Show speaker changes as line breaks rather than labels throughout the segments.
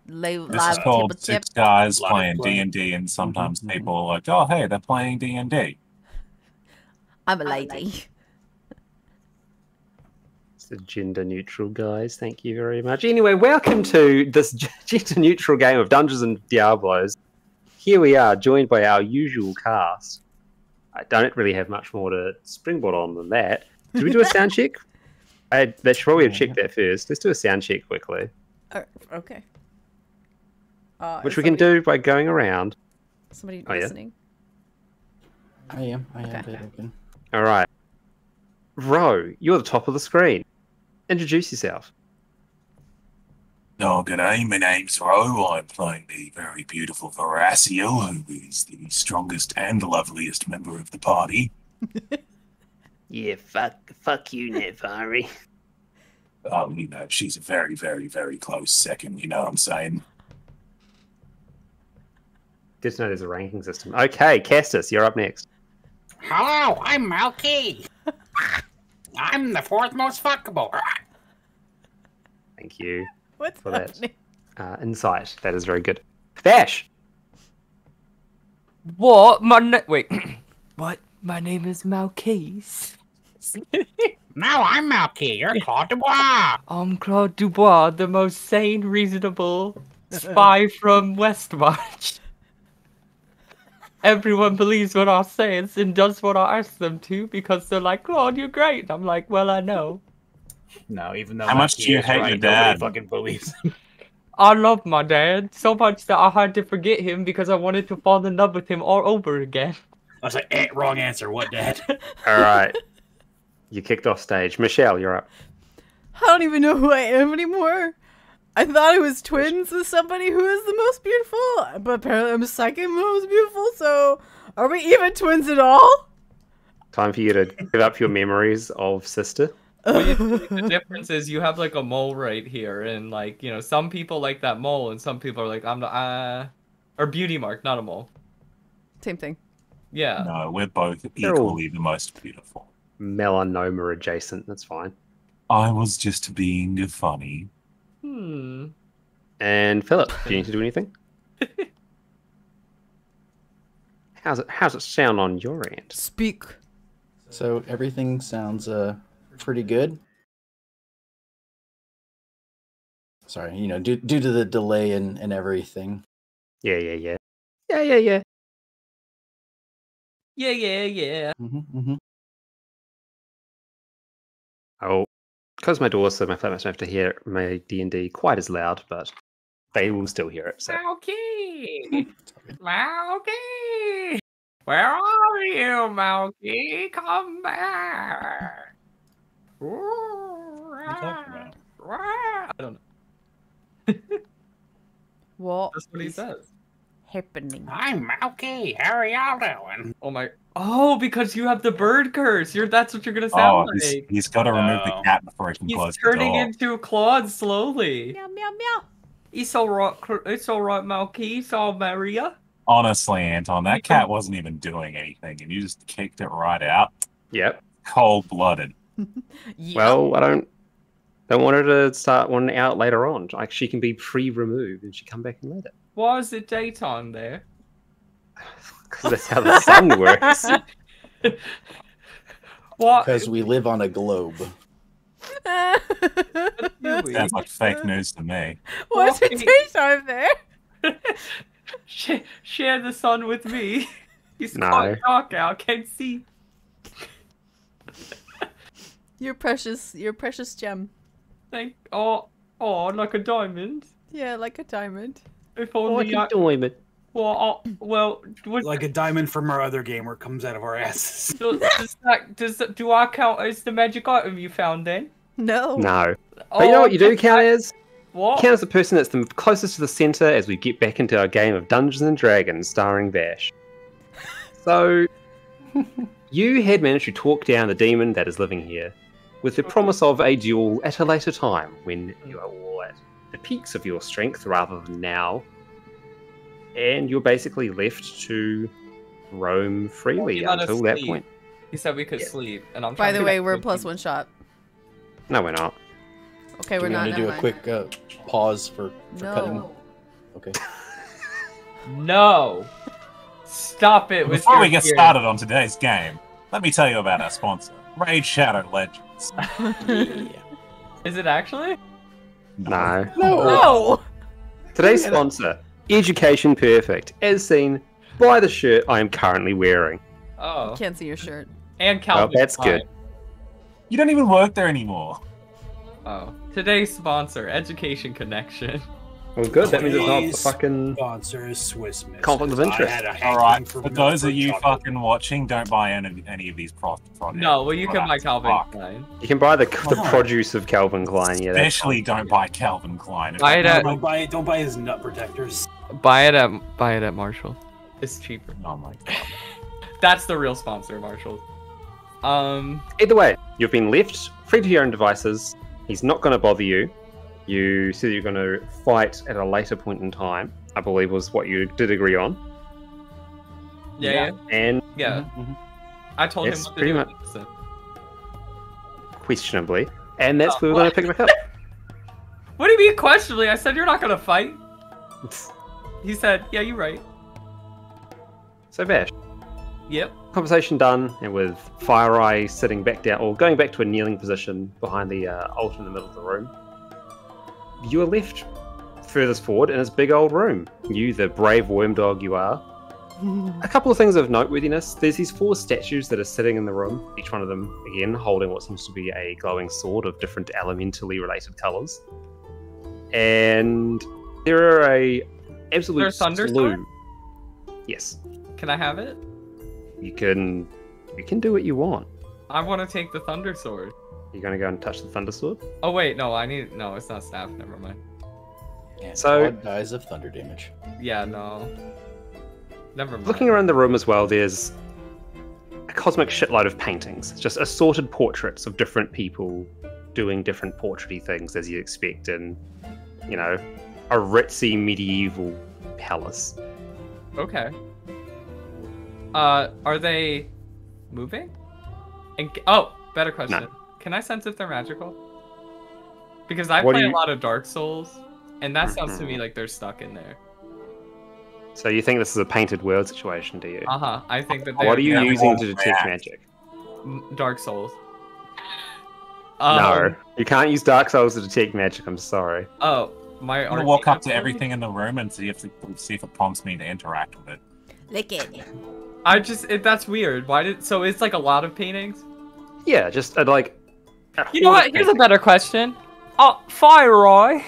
This is
live
called
tip.
Six Guys
Live
playing
playing.
D&D, and sometimes people are like, oh, hey, they're playing D&D.
I'm a lady.
It's the gender neutral, guys. Thank you very much. Anyway, welcome to this gender neutral game of Dungeons and Diablos. Here we are, joined by our usual cast. I don't really have much more to springboard on than that. Did we do a sound check? They should probably have checked that first. Let's do a sound check quickly.
Okay.
Which we can do by going around.
Somebody
Oh, yeah?
listening?
I am.
Okay.
All right. Ro, you're the top of the screen. Introduce yourself.
Oh, g'day, my name's Ro. I'm playing the very beautiful Veraciel, who is the strongest and the loveliest member of the party.
Yeah, fuck you, Nevari.
Oh, you know, she's a very, very, very close second, you know what I'm saying?
Good to know there's a ranking system. Okay, Castus, you're up next.
Hello, I'm Malky. I'm the fourth most fuckable.
Thank you
What's
for that
happening?
insight. That is very good. Vash!
What? Wait. What? My name is Malquise.
Now I'm Malky. You're Claude Dubois.
I'm Claude Dubois, the most sane, reasonable spy from Westmarch. Everyone believes what I say and does what I ask them to because they're like, Claude, you're great. I'm like, well, I know.
No, even though
How much
Malky
do you
is
hate
right,
your
nobody
dad?
fucking believes him.
I love my dad so much that I had to forget him because I wanted to fall in love with him all over again.
I was like, wrong answer. What, Dad?
All right. You kicked off stage. Michelle, you're up.
I don't even know who I am anymore. I thought I was twins with somebody who is the most beautiful, but apparently I'm second most beautiful, so are we even twins at all?
Time for you to give up your memories of sister.
The difference is you have like a mole right here, and like, you know, some people like that mole, and some people are like, I'm the or beauty mark, not a mole.
Same thing.
Yeah.
No, we're both
They're all-
equally the most beautiful.
Melanoma adjacent. That's fine.
I was just being funny.
And Philip, do you need to do anything? How's it sound on your end?
Speak.
So everything sounds pretty good. Sorry, you know, due to the delay and everything.
Yeah.
Yeah.
I'll close my door so my flatmates don't have to hear my D&D quite as loud, but they will still hear it. So.
Malky! Malky! Where are you, Malky? Come back! What
are you talking about?
I don't know.
What
That's what he says.
happening?
I'm Malky. How are y'all doing?
Oh my... Oh, because you have the bird curse. That's what you're gonna sound like.
He's got to remove the
No.
cat before he can
He's
close the
turning
door.
into Claude slowly.
Meow, meow, meow.
It's alright, Malky. It's all Maria.
Honestly, Anton, that cat wasn't even doing anything, and you just kicked it right out.
Yep.
Cold-blooded.
Yeah.
Well, I don't want her to start one out later on. Like, she can be pre-removed and she come back in later.
Why is it daytime there?
Because that's how the sun works.
What?
Because we live on a globe.
Sounds like fake news to me.
What's the daytime there?
Share the sun with me. It's
No.
quite dark out. Can't see.
Your precious gem.
Oh, like a diamond.
Yeah, like a diamond.
If
Like
only
a diamond.
Like a diamond from our other game where it comes out of our asses.
Do I count as the magic item you found then?
No.
No. But you know what you do count as?
What?
Count as the person that's the closest to the center as we get back into our game of Dungeons and Dragons starring Vash. So, you had managed to talk down the demon that is living here with the promise of a duel at a later time when you are all at the peaks of your strength rather than now. And you're basically left to roam freely until that point.
He said we could sleep, and I'm.
By
trying
the
to
way, we're plus one shot.
No, we're not.
Okay,
Do
we're
we
not.
want to do
never
a
mind.
quick pause for cutting? Okay.
No. Stop it with
Before
your
we get
fear.
started on today's game, let me tell you about our sponsor, Raid Shadow Legends.
Yeah.
Is it actually?
No.
No.
Today's sponsor, Education Perfect, as seen by the shirt I am currently wearing.
Oh.
Can't see your shirt.
And
Well,
Calvin
that's
Klein.
good.
You don't even work there anymore.
Oh. Today's sponsor, Education Connection.
Well, good. That means it's not a
Please.
fucking
Sponsor is Swiss Miss.
conflict of interest.
I had a
All right,
hankering
for those of
milk
you
chocolate.
fucking watching, don't buy any of these products.
No, well, you can buy Calvin
Fuck.
Klein.
You can buy the
Why?
produce of Calvin Klein. Yeah, that's
Especially don't buy Calvin Klein.
Buy it at-
Don't buy his nut protectors.
Buy it at Marshall. It's cheaper.
Oh my god.
That's the real sponsor, Marshall.
Either way, you've been left free to your own devices. He's not going to bother you. You said you're going to fight at a later point in time, I believe was what you did agree on.
Yeah.
And
Yeah.
Mhm.
I told
Yes,
him what to
pretty
do.
much.
So.
questionably. And that's
Oh,
where we're going to pick it back up.
What do you mean questionably? I said you're not gonna fight. He said, yeah, you're right.
So, Vash,
Yep.
conversation done, and with Fire Eye sitting back down, or going back to a kneeling position behind the altar in the middle of the room, you are left furthest forward in this big old room. You, the brave worm dog you are. A couple of things of noteworthiness. There's these 4 statues that are sitting in the room, each one of them, again, holding what seems to be a glowing sword of different elementally related colours. And there are a absolute
There's thunder
slew.
sword?
Yes.
Can I have it?
You can do what you want.
I want to take the thunder sword.
You're gonna go and touch the thunder sword?
Oh wait, no, no, it's not staff. Never mind.
And
So-
God dies of thunder damage.
Yeah, no. Never mind.
Looking around the room as well, there's a cosmic shitload of paintings. Just assorted portraits of different people doing different portraity things as you expect in, you know, a ritzy medieval palace.
Okay. Are they moving? Oh, better question.
No.
Can I sense if they're magical? Because I
What do
play a
you-
lot of Dark Souls, and that sounds to me like they're stuck in there.
So you think this is a painted world situation, do you?
I think that.
What are you
Yeah,
using to
well,
detect
yeah.
magic?
Dark Souls.
No, you can't use Dark Souls to detect magic, I'm sorry.
Oh, my.
I'm gonna walk up to everything in the room and see if it prompts me to interact with it.
Lick it.
That's weird. Why did? So it's like a lot of paintings.
Yeah, just like...
You know what? Here's a better question. Fire Eye.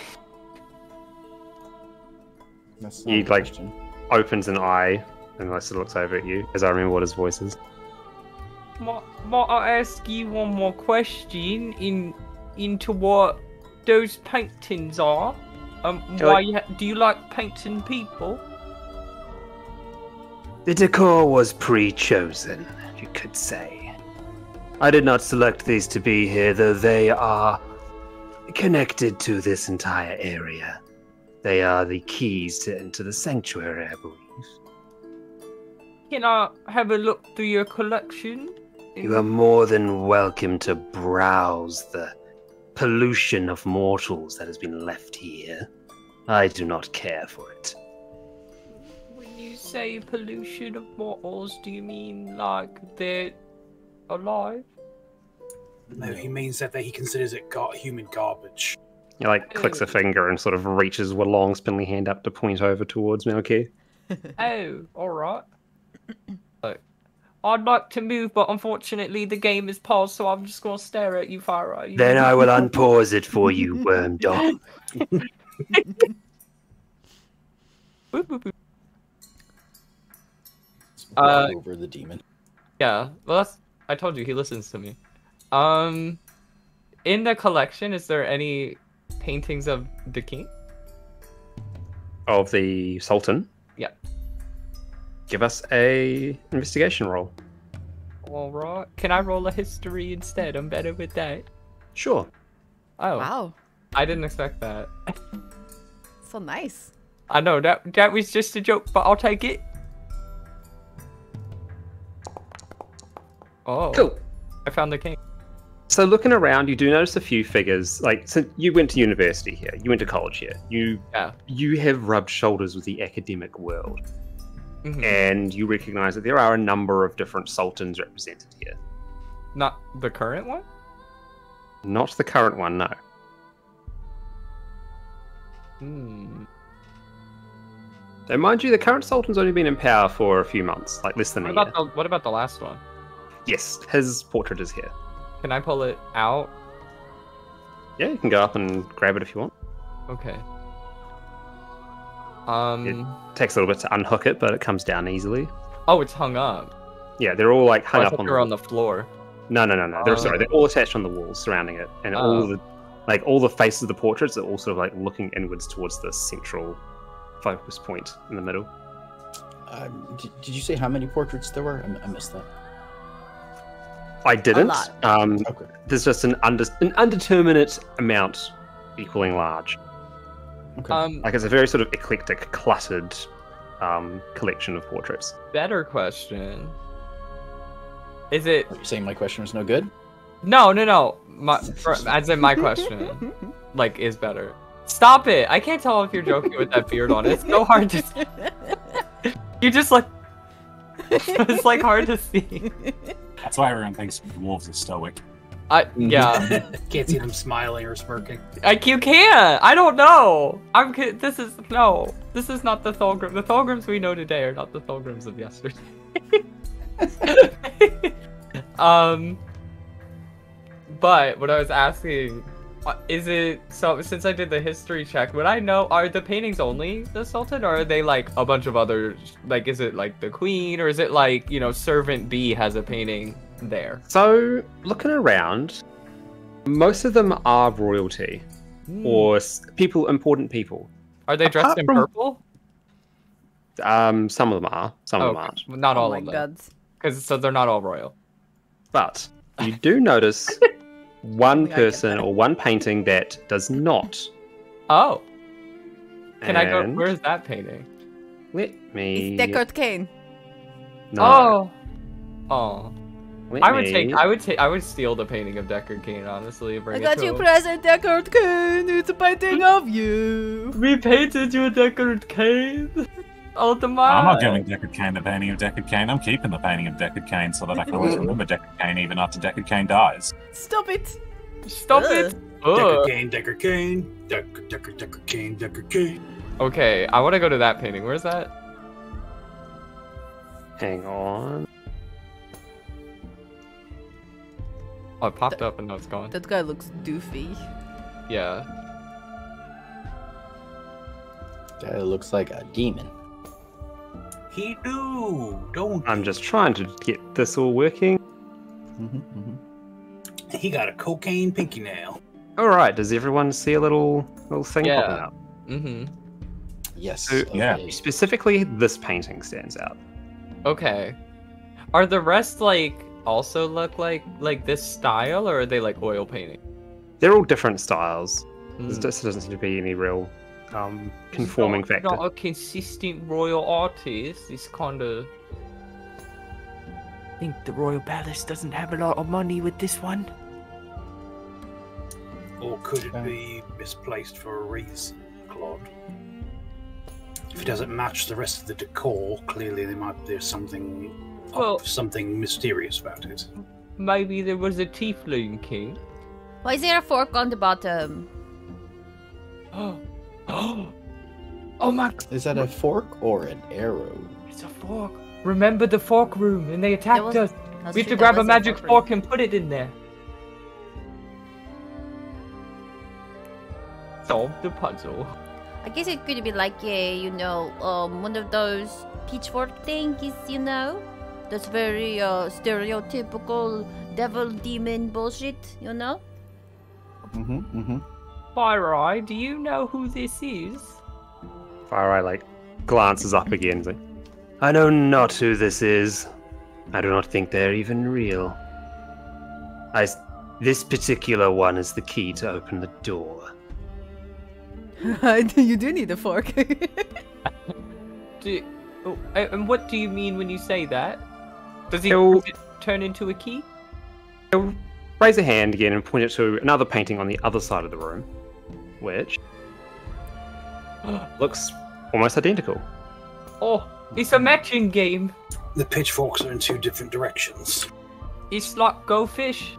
That's
You,
not a
like-
question.
Opens an eye and like, sort of looks over at you, as I remember what his voice is.
Might I ask you one more question into what those paintings are? Do you like painting people?
The decor was pre-chosen, you could say. I did not select these to be here, though they are connected to this entire area. They are the keys to enter the sanctuary, I believe.
Can I have a look through your collection?
You are more than welcome to browse the pollution of mortals that has been left here. I do not care for it.
When you say pollution of mortals, do you mean like they're alive?
No, he means that he considers it human garbage.
He like clicks a finger and sort of reaches with a long spindly hand up to point over towards Melky.
Oh, alright. I'd like to move, but unfortunately the game is paused, so I'm just gonna stare at you, Fire Eye.
Then I will unpause it for you, worm dog.
Walk over the demon.
Yeah. Well, I told you he listens to me. In the collection, is there any paintings of the king?
Of the Sultan?
Yeah.
Give us a investigation roll.
Alright. Can I roll a history instead? I'm better with that.
Sure.
Oh.
Wow.
I didn't expect that.
So nice.
I know that was just a joke, but I'll take it.
Oh.
Cool.
I found the king.
So looking around, you do notice a few figures. Like, so you went to university here. You went to college here. You have rubbed shoulders with the academic world. And you recognize that there are a number of different sultans represented here.
Not the current one?
Not the current one, no. So mind you, the current sultan's only been in power for a few months, like less than a year.
What about the last one?
Yes, his portrait is here.
Can I pull it out?
Yeah, you can go up and grab it if you want.
Okay.
It takes a little bit to unhook it, but it comes down easily.
Oh, it's hung up.
Yeah, they're all like hung up on
the floor.
No. They're all attached on the walls surrounding it, and all the faces of the portraits are all sort of like looking inwards towards the central focus point in the middle.
Did you say how many portraits there were? I missed that.
I didn't.
Okay.
There's just an undeterminate amount equaling large.
Okay.
Like it's a very sort of eclectic, cluttered collection of portraits.
Better question. Is it?
Are you saying my question was no good?
No. As in my question, like, is better. Stop it! I can't tell if you're joking with that beard on. It's so hard to. You just like. It's like hard to see.
That's why everyone thinks dwarves are stoic.
Yeah.
Can't see them smiling or smirking.
You can't. I don't know. This is not the Thulgrim. The Thulgrims we know today are not the Thulgrims of yesterday. But what I was asking, is it so? Since I did the history check, would I know? Are the paintings only the Sultan, or are they like a bunch of others? Like, is it like the Queen, or is it like Servant B has a painting there?
So looking around, most of them are royalty or important people.
Are they dressed in purple?
Some of them are. Some of them aren't.
Not all of them. Because they're not all royal.
But you do notice one person or one painting that does not.
Oh. Can I go? Where's that painting?
Let me.
It's Deckard Cain.
No.
Oh. I would steal the painting of Deckard Cain, honestly.
I got you a present, Deckard Cain. It's a painting of you.
We painted you, Deckard Cain.
I'm not giving Deckard Cain the painting of Deckard Cain. I'm keeping the painting of Deckard Cain so that I can always remember Deckard Cain even after Deckard Cain dies.
Stop it.
Stop it.
Deckard Cain, Deckard Cain, Deckard Cain, Deckard Cain.
Okay, I want to go to that painting. Where's that?
Hang on.
Oh, it popped up and now it's gone.
That guy looks doofy.
Yeah.
Guy looks like a demon.
He do, don't
I'm just trying to get this all working.
he? Got a cocaine pinky nail.
All right. Does everyone see a little thing popping up?
Yes.
So,
yeah.
Specifically, this painting stands out.
Okay. Are the rest also look like this style, or are they like oil painting?
They're all different styles. There doesn't seem to be any real conforming factor.
Not a consistent royal artist. It's kind of. I think the royal palace doesn't have a lot of money with this one.
Or could it be misplaced for a reason, Claude? If it doesn't match the rest of the decor, clearly there's something mysterious about it.
Maybe there was a tiefling king.
Why is there a fork on the bottom?
Oh my!
Is that a fork or an arrow?
It's a fork. Remember the fork room, and they attacked us. We have to
true,
grab
that
a
was
magic
fork
fork and put it in there. Solve the puzzle.
I guess it could be like one of those pitchfork things, that's very stereotypical devil demon bullshit,
Fire Eye, do you know who this is?
Fire Eye glances up again. He's like, I know not who this is. I do not think they're even real. This particular one is the key to open the door.
You do need a fork.
And what do you mean when you say that? Does it turn into a key?
raise a hand again and point it to another painting on the other side of the room, which looks almost identical.
Oh, it's a matching game.
The pitchforks are in two different directions.
It's like Go Fish.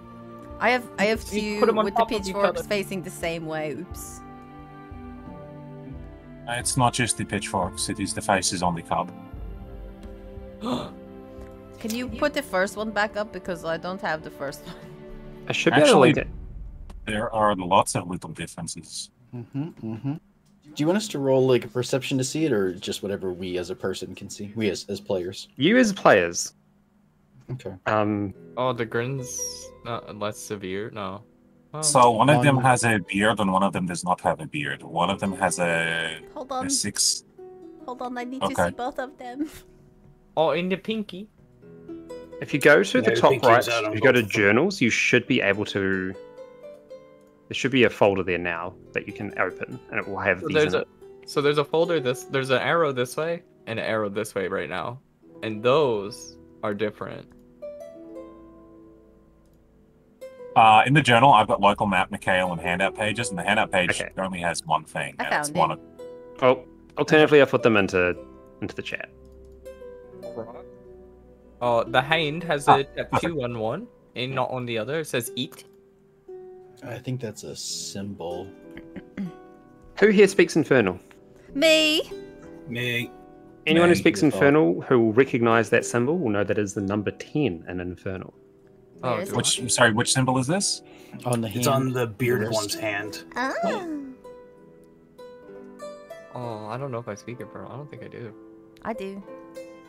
I have
You
two
put 'em on
with the
top of each
pitchforks
other.
facing the same way. Oops.
It's not just the pitchforks, it is the faces on the cup.
Can you put the first one back up because I don't have the first one?
I should be able to link it.
There are lots of little differences.
Do you want us to roll like a perception to see it, or just whatever we as a person can see? We as players.
You as players.
Okay.
Oh, the grin's not less severe. No. Oh.
So one of them has a beard and one of them does not have a beard. One of them has a
Hold on.
6.
Hold on, I need to
Okay.
see both of them.
Oh, in the pinky.
If you go to the
Yeah,
top
pinky's
right,
out on
if you go to
both of them.
journals, you should be able to. There should be a folder there now that you can open, and it will have
So
these
there's
in
a
it.
so there's a folder there's an arrow this way and an arrow this way right now. And those are different.
In the journal, I've got local map, Mikhail, and handout pages, and the handout page
Okay.
only has one thing.
I
and it's
found
one
it.
of
Oh, alternatively, I'll put them into the chat.
Oh, the hind has a tattoo on one and not on the other. It says eat.
I think that's a symbol.
Who here speaks Infernal?
Me.
Me.
Anyone who
Me.
speaks Infernal who will recognize that symbol will know that is the number 10 in Infernal.
Oh,
Where is
do
it?
which symbol is this?
On the hand.
It's on the bearded
wrist.
one's hand.
Oh,
Oh, I don't know if I speak Infernal. I don't think I do.
I do.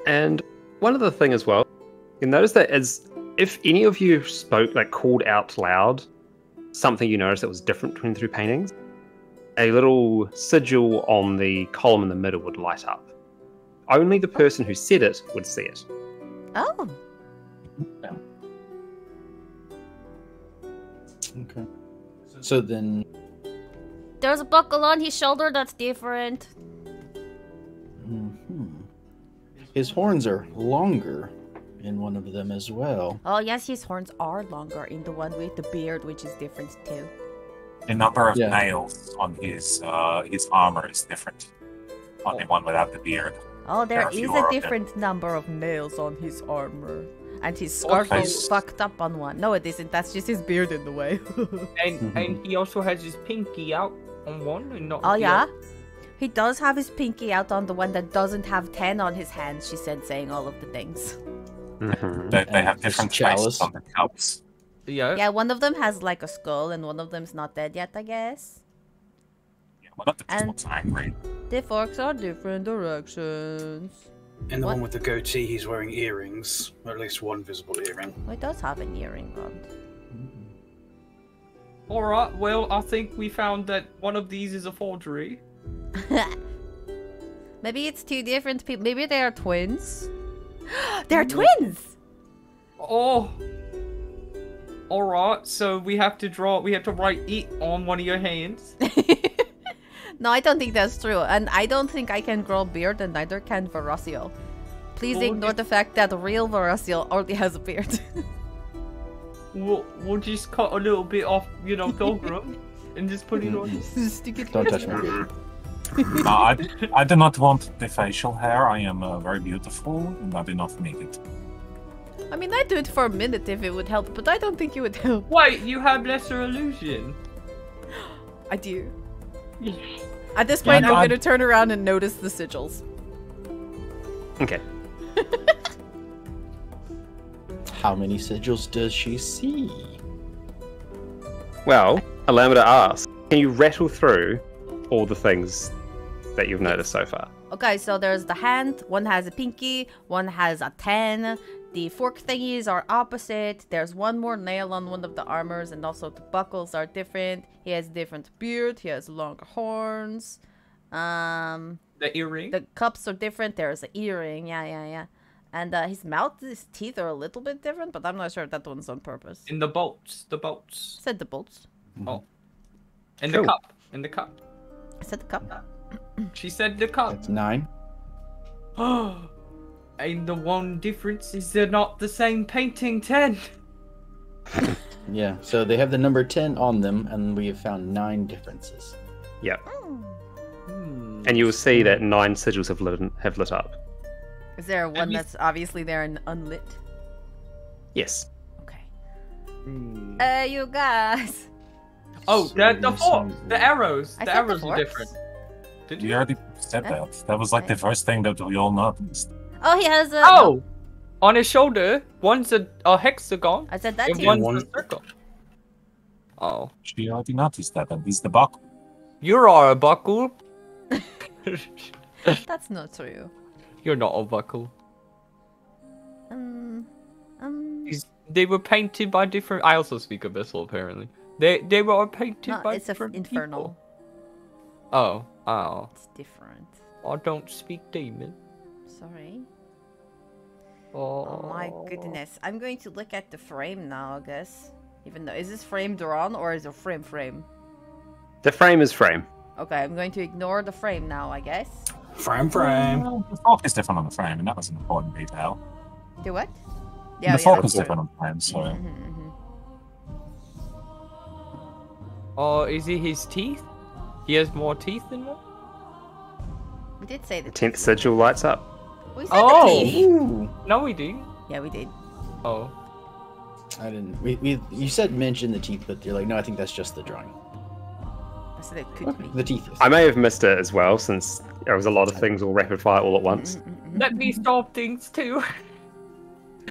And one other thing as well, you'll notice that is if any of you spoke, like called out loud, something you noticed that was different between the two paintings, a little sigil on the column in the middle would light up. Only the person who said it would see it.
Oh.
Okay. So then,
There's a buckle on his shoulder that's different.
his horns are longer in one of them as well.
Oh, yes, his horns are longer in the one with the beard, which is different too.
The number of
Yeah.
nails on his armor is different. On the one without the beard.
Oh,
There
there
are
is
fewer
a
of them.
different number of nails on his armor. And his scarf
Okay.
is fucked up on one. No, it isn't. That's just his beard in the way.
And he also has his pinky out on one and not
Oh,
the
yeah?
other.
He does have his pinky out on the one that doesn't have 10 on his hands, she said, saying all of the things.
Mhm.
They have
his
different
chalice.
faces on the cups.
Yeah.
Yeah, one of them has like a skull and one of them's not dead yet, I guess.
Yeah, one of them just
And-
looks angry.
The forks are different directions.
And the
What?
one with the goatee, he's wearing earrings. Or at least one visible earring.
Oh, it does have an earring on.
Alright, well, I think we found that one of these is a forgery.
Maybe it's two different people. Maybe they are twins. They're twins!
Oh! Alright, so we have to write it on one of your hands.
No, I don't think that's true. And I don't think I can grow a beard, and neither can Veraciel. Please
Well,
ignore the fact that real Veraciel already has a beard.
We'll just cut a little bit off, Pilgrim, and just put it on.
Stick it
Don't
here.
touch my beard.
No, I do not want the facial hair. I am very beautiful, and I do not need it.
I mean, I'd do it for a minute if it would help, but I don't think it would help.
Wait, you have lesser illusion.
I do. At this point,
no,
I'm
I'm-
gonna turn around and notice the sigils.
Okay.
How many sigils does she see?
Well, allow me to ask, can you rattle through all the things that you've noticed so far?
Okay, so there's the hand. One has a pinky. One has a 10. The fork thingies are opposite. There's one more nail on one of the armors, and also the buckles are different. He has different beard. He has longer horns.
The earring.
The cups are different. There's an earring. Yeah. And his mouth, his teeth are a little bit different, but I'm not sure if that one's on purpose.
In the bolts. The bolts.
Said the bolts.
Oh. And
Cool.
the cup. And the cup.
I said the cup.
She said the cup.
That's 9.
And the one difference is they're not the same painting, 10.
Yeah, so they have the number 10 on them, and we have found 9 differences.
Yep. And you will see that 9 sigils have lit up.
Is there one that's obviously there and unlit?
Yes.
Okay. You guys.
Oh, the arrows.
I
The
said
arrows
the
are
forks.
different. Did
You
you?
already said that. That was like the first thing that we all noticed.
Oh, he has a.
Oh! On his shoulder, one's a hexagon,
I said that
and
too.
one's a circle. Oh.
She already noticed that. And he's the buckle.
You are a buckle.
That's not true.
You're not a buckle.
Um.
They were painted by different. I also speak Abyssal, apparently. They were painted
No,
by
it's a
different
infernal.
people. Oh.
It's different.
I don't speak demon.
Sorry.
Oh.
Oh my goodness. I'm going to look at the frame now, I guess. Even though, is this frame drawn or is it frame?
The frame is frame.
Okay, I'm going to ignore the frame now, I guess.
Frame.
Well, the fork is different on the frame, and that was an important detail.
Do what?
The fork is different on the frame, so.
Oh, is it his teeth? He has more teeth than one?
We did say the
10th sigil lights up.
We said the teeth.
No, we didn't.
Yeah, we did.
Oh.
I didn't. You said mention the teeth, but you're like, no, I think that's just the drawing.
I said it could be.
The teeth.
I may have missed it as well, since there was a lot of things all rapid fire all at once.
Let me solve things too.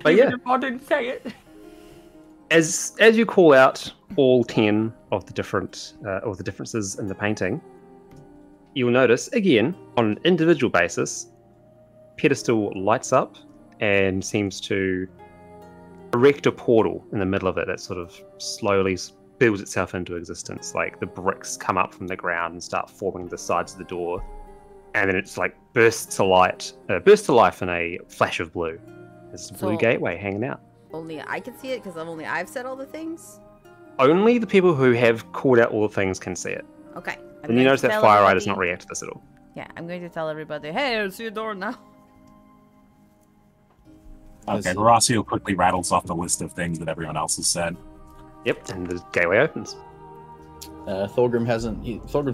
But
Even
yeah,
if I didn't say it.
as you call out all 10 of the differences in the painting, you'll notice again on an individual basis, pedestal lights up and seems to erect a portal in the middle of it that sort of slowly builds itself into existence. Like the bricks come up from the ground and start forming the sides of the door, and then it's like bursts to life in a flash of blue. There's a blue gateway hanging out.
Only I can see it because I've said all the things.
Only the people who have called out all the things can see it.
Okay.
And you notice that Fire Eye does not react to this at all.
Yeah, I'm going to tell everybody, hey, I see a door now.
Okay, Horacio quickly rattles off the list of things that everyone else has said.
Yep, and the gateway opens.
Thorgrim's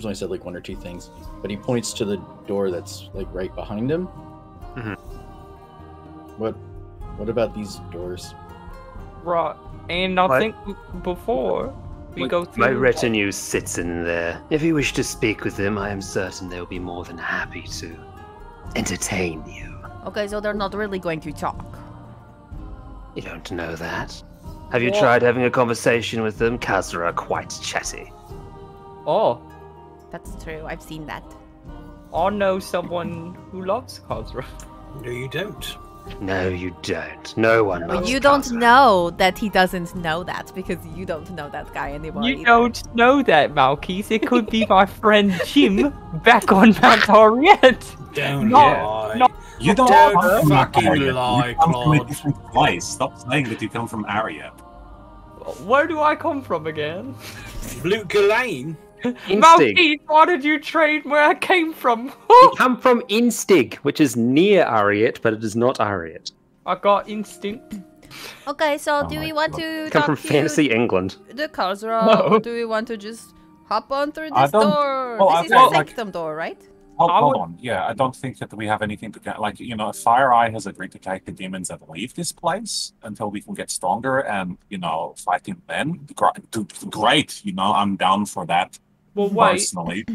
only said like 1 or 2 things, but he points to the door that's like right behind him.
Mm-hmm.
What about these doors?
Right. And I think before we go through...
My retinue sits in there. If you wish to speak with them, I am certain they'll be more than happy to entertain you.
Okay, so they're not really going to talk.
You don't know that. Have you tried having a conversation with them? Khazra are quite chatty.
Oh.
That's true, I've seen that.
I know someone who loves Khazra.
No, you don't.
No, you don't. No one
Well,
loves
you don't
Khazra.
know that he doesn't know that because you don't know that guy anymore.
You don't know that, Malkis. It could be my friend Jim back on Mount Harriet.
Don't lie.
You don't
fucking lie,
You come from a
Claude.
different place. Stop saying that you come from Aria.
Where do I come from again?
Luke Lane.
Malkis, why did you trade where I came from?
You come from Instig, which is near Ariet, but it is not Ariet.
I got instinct.
Okay, so do we want to
You come from fantasy England.
the Khazra,
No.
or do we want to just hop on through
I
this
don't-
door?
well,
This
I
is
felt
the
like-
sanctum door, right?
Hold on. Yeah, I don't think that we have anything to get. Like, if Fire Eye has agreed to take the demons and leave this place until we can get stronger and, fighting then, great. I'm down for that.
Well, wait.
Personally.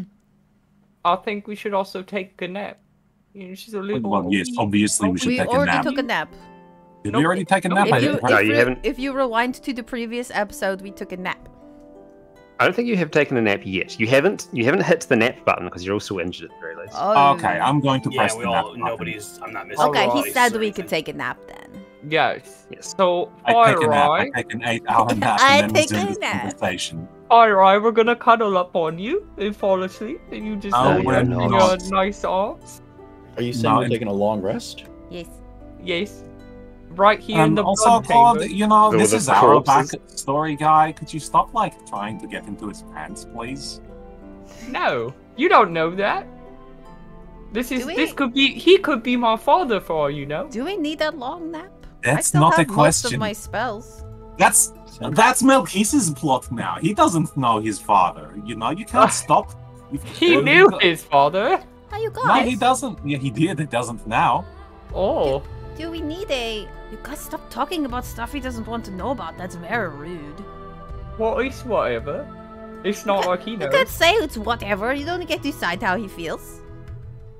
I think we should also take a nap. She's a little...
Well, yes, obviously we should
We
take a
already
nap.
took a nap.
Did we already take a nap?
If you rewind to the previous episode, we took a nap.
I don't think you have taken a nap yet. You haven't hit the nap button because you're also injured at the very least.
Oh.
Okay, I'm going to press the nap button.
I'm not missing.
Okay, he
advice
said
or
we
anything.
could take a nap then.
Yes.
Yes.
So,
I take a nap.
Fire-Eye,
I take an 8-hour nap
I
and then
take
resume
a
this
nap.
conversation.
Fire-Eye, we're gonna cuddle up on you and fall asleep, and you just
Oh,
lay
we're
in
not.
your nice arms.
Are you saying
No,
we're taking a long rest?
Yes.
Yes. Right here in the
Also,
blood
Claude,
chamber.
this
the
is our
corpses.
backstory guy. Could you stop, trying to get into his pants, please?
No, you don't know that. He could be my father for all you know.
Do we need that long nap? I
That's
still
not
have
a
most of
question.
my spells.
That's Melchise's plot now. He doesn't know his father. You know, you can't stop.
He knew his father.
How you guys?
No, he doesn't. Yeah, he did. He doesn't now.
Oh.
Do we need a... You guys stop talking about stuff he doesn't want to know about. That's very rude.
Well, it's whatever. It's not like he
You
knows.
can't say it's whatever. You don't get to decide how he feels.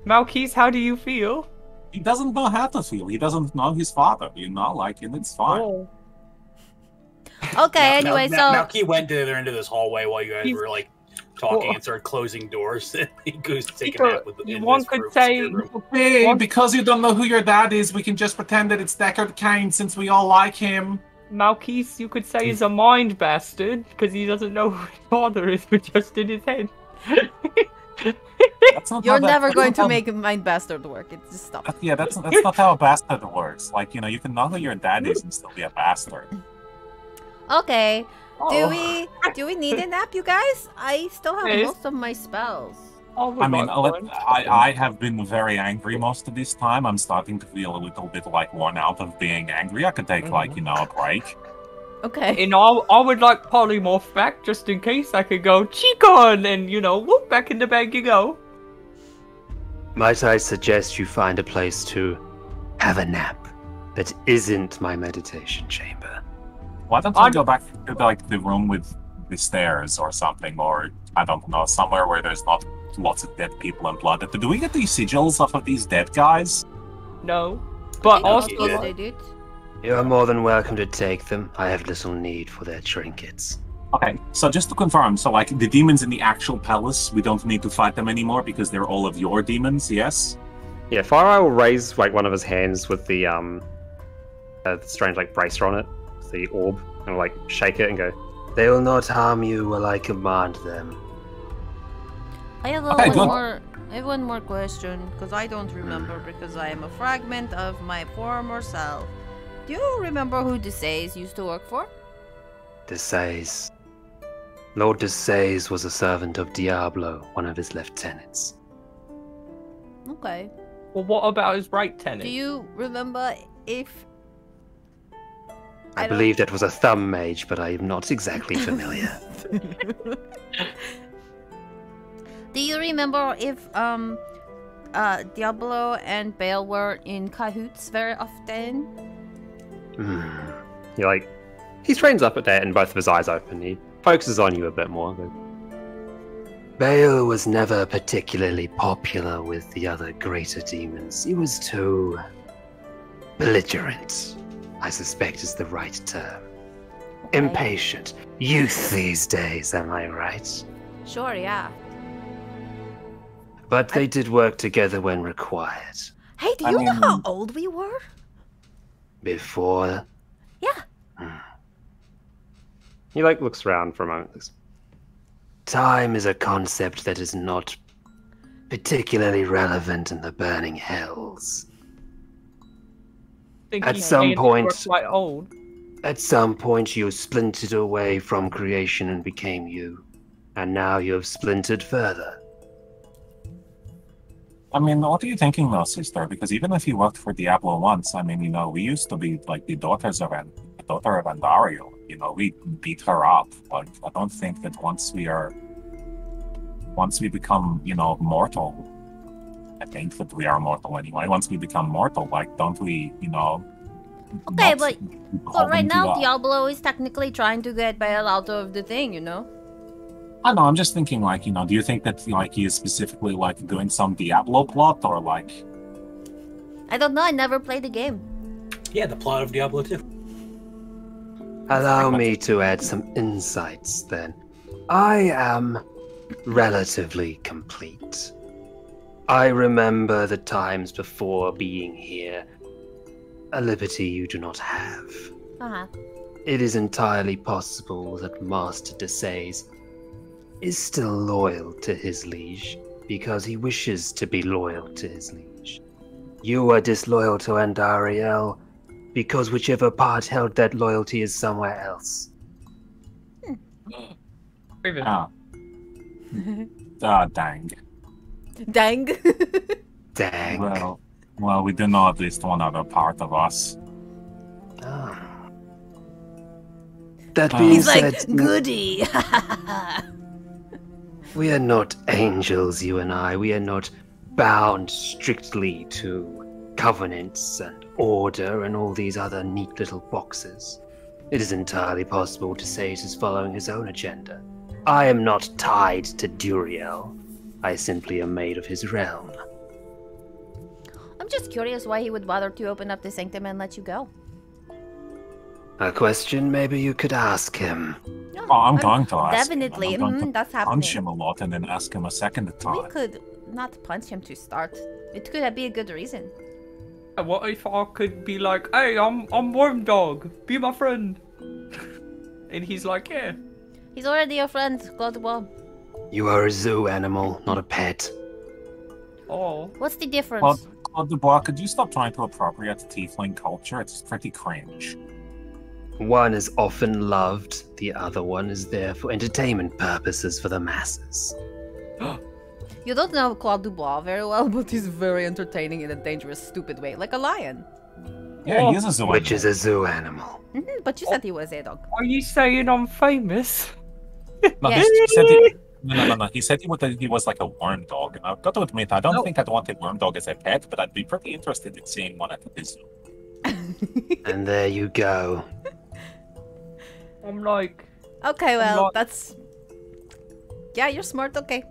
Malkis, how do you feel?
He doesn't know how to feel. He doesn't know his father. You know, like, and it's fine.
Oh.
Okay, anyway, so...
Malky went to the other end of this hallway while you guys were, like, talking and started closing doors. He goes to take a nap with the
one could say...
Hey, because you don't know who your dad is, we can just pretend that it's Deckard Cain since we all like him.
Malkis, you could say, is a mind bastard, because he doesn't know who his father is, but just in his head.
You're never going to make a mind bastard work. It's just stop.
Yeah, that's not how a bastard works. Like, you know, you can know who your dad is and still be a bastard.
Okay.
Oh.
Do we need a nap, you guys? I still have most of my spells.
I mean, I have been very angry most of this time. I'm starting to feel a little bit like worn out of being angry. I could take like, you know, a break.
Okay.
And I would like polymorph back just in case I could go Chicon and, you know, whoop, back in the bag you go.
Might I suggest you find a place to have a nap that isn't my meditation chamber?
Why don't we go back to like the room with the stairs or something, or I don't know, somewhere where there's not lots of dead people and blood. Do we get these sigils off of these dead guys?
No. But also...
You are more than welcome to take them. I have little need for their trinkets.
Okay, so just to confirm, so like the demons in the actual palace, we don't need to fight them anymore because they're all of your demons, yes?
Yeah, Fire will raise like one of his hands with the strange like bracer on it, the orb, and like shake it and go,
"They will not harm you while I command them."
I have one more question, because I don't remember, because I am a fragment of my former self. Do you remember who the Seis used to work for?
The Seis. Lord de Seis was a servant of Diablo, one of his lieutenants.
Okay.
Well, what about his right tenant?
Do you remember if...
I believe that was a thumb mage, but I am not exactly familiar.
Do you remember if Diablo and Bale were in cahoots very often?
You're like, he straightens up at that and both of his eyes open. He focuses on you a bit more.
Bale was never particularly popular with the other greater demons. He was too belligerent, I suspect is the right term. Okay. Impatient. Youth these days, am I right?
Sure, yeah.
But they did work together when required.
Hey, do you know how old we were?
Before?
Yeah.
He like looks around for a moment.
Time is a concept that is not particularly relevant in the burning hells. At some point,
quite old.
At some point, you splintered away from creation and became you, and now you have splintered further.
I mean, what are you thinking though, sister? Because even if you worked for Diablo once, I mean, you know, we used to be like the daughter of Andario. You know, we beat her up. But I don't think that once we become, you know, mortal, I think that we are mortal anyway. Once we become mortal, like, don't we, you know...
Okay, but right now Diablo is technically trying to get Bale out of the thing, you know?
I know, I'm just thinking, like, you know, do you think that, like, he is specifically, like, doing some Diablo plot, or, like...
I don't know, I never played the game.
Yeah, the plot of Diablo 2.
Allow me to add some insights, then. I am relatively complete. I remember the times before being here, a liberty you do not have.
Uh-huh.
It is entirely possible that Master de Seis is still loyal to his liege, because he wishes to be loyal to his liege. You are disloyal to Andariel, because whichever part held that loyalty is somewhere else.
Dang.
Dang.
Dang.
Well, we do know at least one other part of us.
That being
He's
said,
like, goody.
we are not angels, you and I. We are not bound strictly to covenants and order and all these other neat little boxes. It is entirely possible to say it is following his own agenda. I am not tied to Duriel. I simply am made of his realm.
I'm just curious why he would bother to open up the sanctum and let you go.
A question maybe you could ask him.
No,
Oh, I'm going to ask
definitely.
him. I'm going to
That's happening.
punch him a lot and then ask him a second
We
time.
could not punch him to start. It could be a good reason.
What if I could be like, hey, I'm Worm Dog, be my friend? And he's like, yeah.
He's already your friend, Claude Dubois.
You are a zoo animal, not a pet.
Oh.
What's the difference?
Claude Dubois, could you stop trying to appropriate tiefling culture? It's pretty cringe.
One is often loved, the other one is there for entertainment purposes for the masses.
You don't know Claude Dubois very well, but he's very entertaining in a dangerous, stupid way, like a lion.
Yeah, he is a zoo
Which
animal.
is a zoo animal.
But you said he was a dog.
Are you saying I'm famous?
No,
Yes.
he said no. He said he was like a worm dog. And I've got to admit, I don't think I'd want a worm dog as a pet, but I'd be pretty interested in seeing one at the zoo.
And there you go.
I'm like,
Okay, well,
not-
that's... Yeah, you're smart, okay.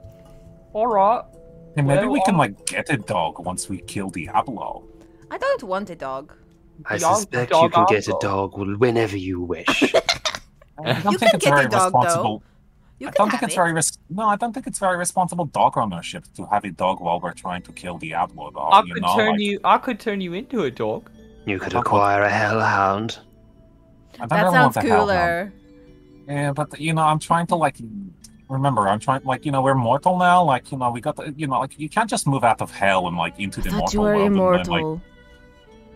alright.
Hey, maybe
Well,
we can like get a dog once we kill Diablo.
I don't want a dog.
I
Dog-
suspect
dog
you can get a
also.
dog whenever you wish.
I don't
You
think
can
it's
get a
very
dog, though.
responsible.
You
I
can
don't think
have
it's
it.
very no. I don't think it's very responsible dog ownership to have a dog while we're trying to kill Diablo. Though,
I
you
could
know,
turn
like,
you. I could turn you into a dog.
You could acquire a hellhound.
I don't
That
really
sounds
want the hellhound.
cooler.
Yeah, but I'm trying to like remember. I'm trying we're mortal now. Like we got like you can't just move out of hell and like into the
I thought
mortal
you were
world. And
immortal.
then, like,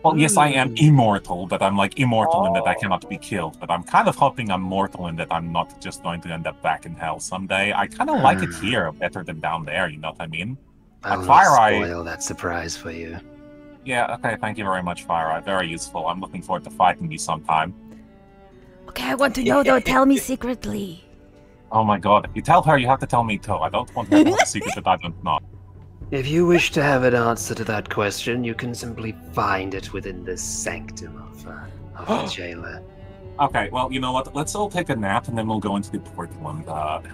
well, yes, I am immortal, but I'm like immortal in that I cannot be killed. But I'm kind of hoping I'm mortal in that I'm not just going to end up back in hell someday. I kind of like it here better than down there. You know what I mean?
I'll
Like
not
Fire Eye.
spoil that surprise for you.
Yeah. Okay. Thank you very much, Fire Eye. Very useful. I'm looking forward to fighting you sometime.
Okay, I want to know though. Tell me secretly.
Oh my God! If you tell her, you have to tell me too. I don't want her to have a secret that I don't know.
If you wish to have an answer to that question, you can simply find it within the sanctum of the jailer.
Okay, well, you know what? Let's all take a nap and then we'll go into the portal and be like,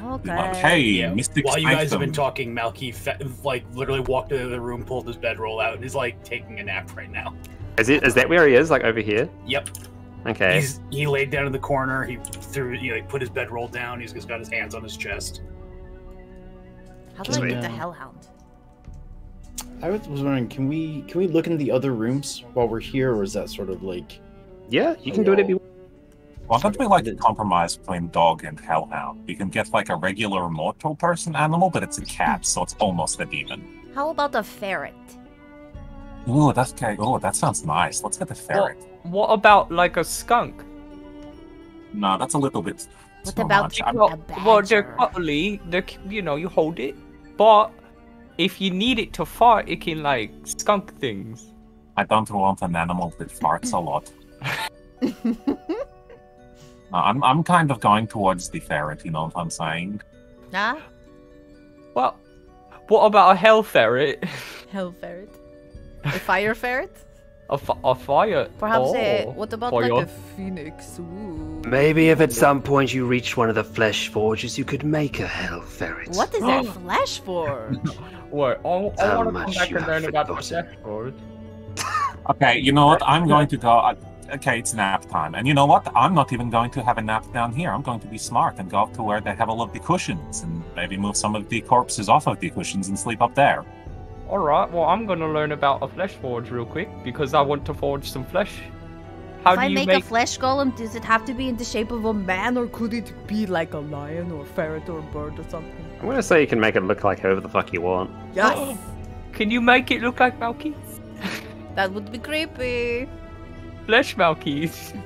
Okay.
hey,
Yeah,
Mystic
while you guys have been
Sanctum.
talking, Malky like literally walked into the room, pulled his bedroll out, and is like taking a nap right now.
Is that where he is? Like over here?
Yep.
Okay.
He laid down in the corner. He threw, he put his bedroll down. He's just got his hands on his chest.
How do I
Sweet.
get the hellhound?
I was wondering, can we look in the other rooms while we're here, or is that sort of like?
Yeah, you can do it if you want.
Why don't we like a compromise between dog and hellhound? We can get like a regular mortal person animal, but it's a cat, so it's almost a demon.
How about a ferret?
Ooh, that's okay. Oh, that sounds nice. Let's get a ferret.
What about like a skunk?
No, that's a little bit.
What
too
about
much.
Well, they're cuddly. You hold it, but if you need it to fart, it can like skunk things.
I don't want an animal that farts a lot. No, I'm kind of going towards the ferret. You know what I'm saying?
Huh?
Well, what about a hell ferret?
Hell ferret. A fire ferret?
A fire?
Perhaps
oh,
what about
fire.
like a phoenix? Ooh.
Maybe if at some point you reached one of the flesh forges, you could make a hell ferret.
What is that flash for?
Wait, I
How
want to come
much
back
you
and
have
learn about the
forgotten.
flesh forge.
Okay, you know what? I'm going to go. Okay, it's nap time. And you know what? I'm not even going to have a nap down here. I'm going to be smart and go up to where they have all of the cushions and maybe move some of the corpses off of the cushions and sleep up there.
Alright, well, I'm gonna learn about a flesh forge real quick because I want to forge some flesh. How
If
do
I
you
make
make
a flesh golem, does it have to be in the shape of a man, or could it be like a lion or a ferret or a bird or something?
I'm gonna say you can make it look like whoever the fuck you want.
Yes!
Can you make it look like Malky?
That would be creepy.
Flesh Malkies.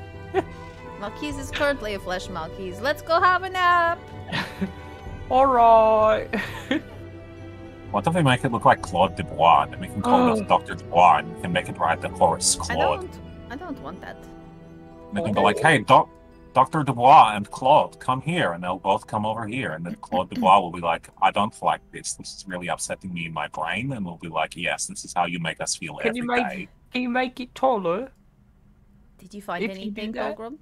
Malkese is currently a flesh Malkese. Let's go have a nap!
Alright.
What if we make it look like Claude Dubois? And we can call it Dr. Dubois and we can make it ride the horse, Claude.
I don't want that.
We can go like, hey, Dr. Dr. Dubois and Claude, come here, and they'll both come over here. And then Claude Dubois will be like, I don't like this. This is really upsetting me in my brain. And we'll be like, yes, this is how you make us feel every day.
Can you make it taller?
Did you find anything, Pilgrim?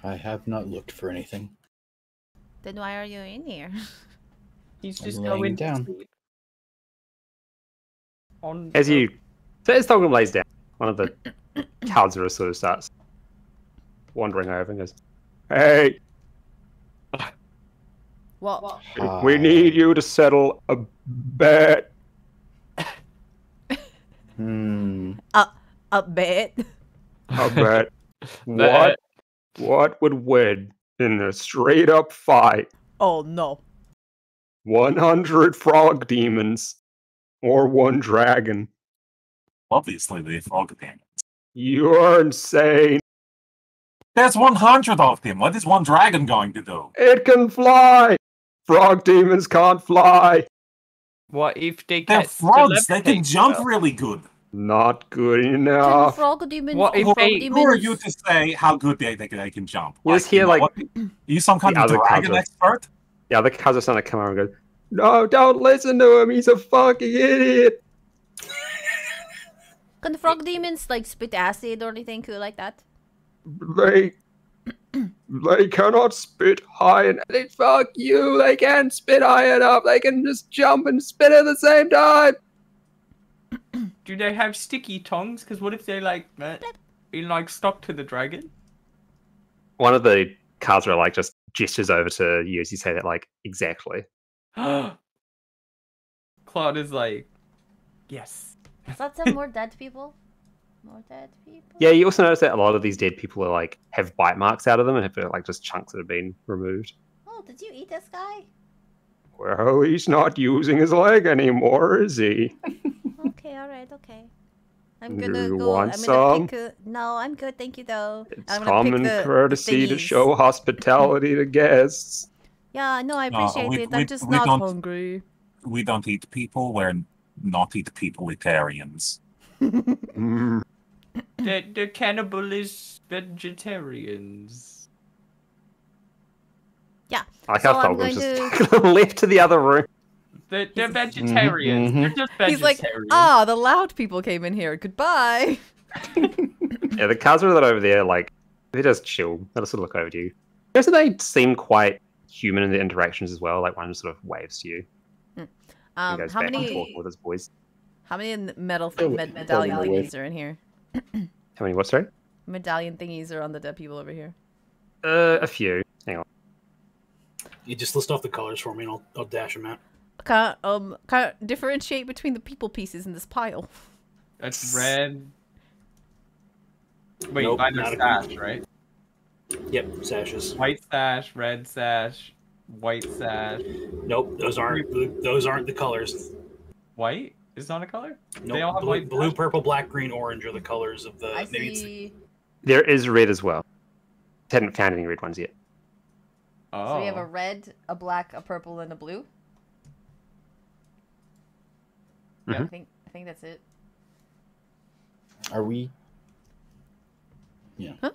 I have not looked for anything.
Then why are you in here?
He's just
laying
going
down.
to sleep.
As Pilgrim lays down, one of the Khazra sort of starts wandering over and goes, "Hey,
What?
we need you to settle a bet."
A bet?
A bet. What would win in a straight up fight?
Oh no.
100 frog demons or one dragon?
Obviously, the frog demons.
You're insane.
There's 100 of them. What is one dragon going to do?
It can fly. Frog demons can't fly.
What if they
They're
get
frogs. They can
telepathed
jump
up?
really good.
Not good
Can
enough.
frog demons
What if
frog
they-
demons...
Who are you to say how good they can jump?
You just hear, like,
are you some kind
the
of
other
dragon
Khazra.
expert?
Yeah, the Khazra starting to come over and go, "No, don't listen to him. He's a fucking idiot."
Can the frog demons like spit acid or anything cool like that?
They cannot spit high enough. Fuck you. They can't spit high enough. They can just jump and spit at the same time.
Do they have sticky tongues? Because what if they like stuck to the dragon?
One of the Khazra like just gestures over to you as you say that, like, exactly.
Claude is like, yes.
Is that some more dead people? More dead people?
Yeah, you also notice that a lot of these dead people are like have bite marks out of them and have like just chunks that have been removed.
Oh, did you eat this guy?
Well, he's not using his leg anymore, is he?
Okay, alright, okay. I'm
Do
gonna
you
go.
want
I'm
some?
gonna pick a... No, I'm good, thank you though.
It's
I'm gonna pick
common
the
courtesy to
thingies.
show hospitality to guests.
Yeah, no, I
No,
appreciate it.
we-
I'm just
we
not
don't-
hungry.
We don't eat people. We're not eat peopleitarians.
Mm.
The cannibalists vegetarians.
Yeah.
I like
So
how
I'm
Thulgrim's
going
just left to the other room.
They're vegetarians.
mhm.
They're just
He's like,
vegetarians.
the loud people came in here. Goodbye.
Yeah, the Khazra that are over there, like, they just chill. They just sort of look over to you. Also, they seem quite human in their interactions as well. Like, one just sort of waves to you and goes
How
back and
many
forth with his boys.
medallion
They'll wave.
thingies are in here?
How many, what, sorry?
Medallion thingies are on the dead people over here.
A few. Hang on.
You just list off the colors for me, and I'll dash them out.
Can't differentiate between the people pieces in this pile.
That's red. Wait,
Nope,
mine are
not a
sash,
green.
right?
Yep, sashes.
White sash, red sash, white sash.
Nope, those aren't the colors.
White is not a color? They all
Nope,
have
blue,
white
blue,
sash?
purple, black, green, orange are the colors of the.
I
maybe it's
see.
There is red as well. Hadn't found any red ones yet.
Oh.
So we have a red, a black, a purple, and a blue.
Yeah.
I think that's it.
Are we? Yeah.
Huh?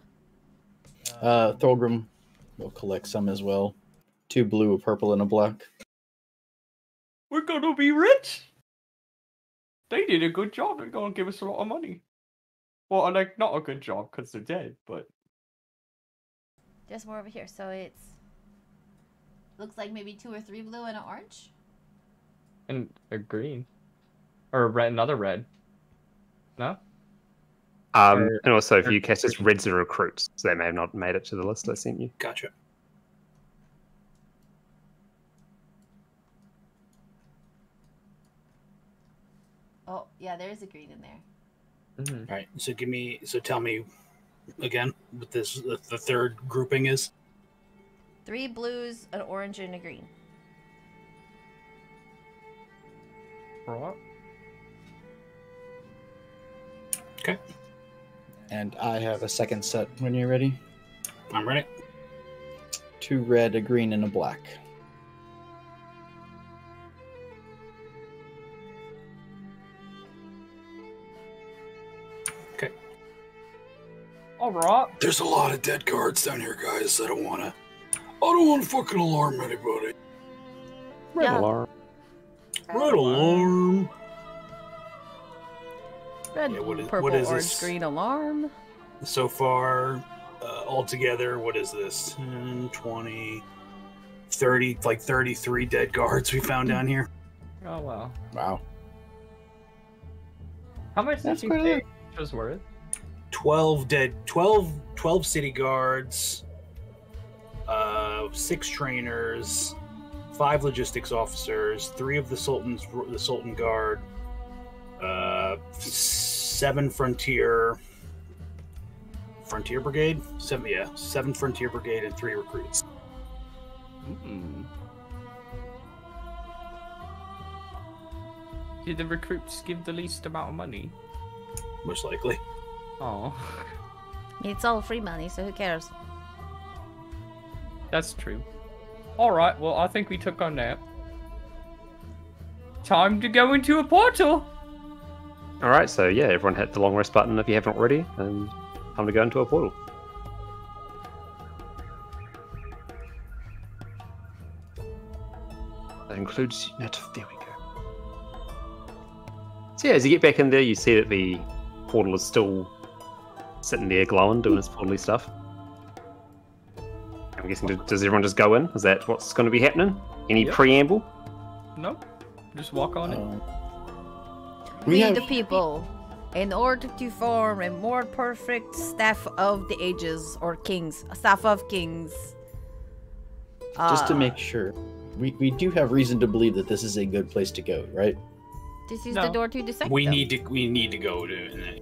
Thulgrim will collect some as well. 2 blue, a purple, and a black.
We're gonna be rich. They did a good job. They're gonna give us a lot of money. Well, like not a good job because they're dead, but
There's more over here. So it's looks like maybe 2 or 3 blue and an orange.
and a green or a red, another red. No.
And also, if you cast this, reds are recruits, so they may have not made it to the list I sent you.
Gotcha.
Oh yeah, there is a green in there.
Mm-hmm.
All right. So tell me again what this the third grouping is.
3 blues, an orange, and a green.
Right.
Okay.
And I have a second set when you're ready.
I'm ready.
2 red, a green, and a black.
Alright.
There's a lot of dead guards down here, guys. I don't wanna fucking alarm anybody.
Red
Yeah.
alarm.
Red alarm.
Red,
Yeah, what
purple,
is
orange,
this?
green alarm.
So far, altogether, what is this? 10, 20, 30, like 33 dead guards we found down here.
Oh wow.
Wow.
How much did
That's
you
quite a
say
lot.
it was worth?
12 city guards, 6 trainers, 5 logistics officers, 3 of the Sultan Guard, 7 Frontier Brigade, 7 Frontier Brigade, and 3 recruits.
Did the recruits give the least amount of money?
Most likely.
Oh,
It's all free money, so who cares?
that's true. Alright, well, I think we took our nap. Time to go into a portal!
Alright, so yeah, everyone hit the long rest button if you haven't already, and time to go into a portal. That includes... There we go. So yeah, as you get back in there, you see that the portal is still sitting there glowing, doing its portal stuff. I'm guessing, does everyone just go in? Is that what's going to be happening? Any
Yep.
preamble?
Nope. Just walk on it.
We
We
have-
the people, in order to form a more perfect staff of the ages, or kings, a staff of kings.
Just to make sure, we do have reason to believe that this is a good place to go, right?
This is
No.
the door to the sanctum.
We need to go to.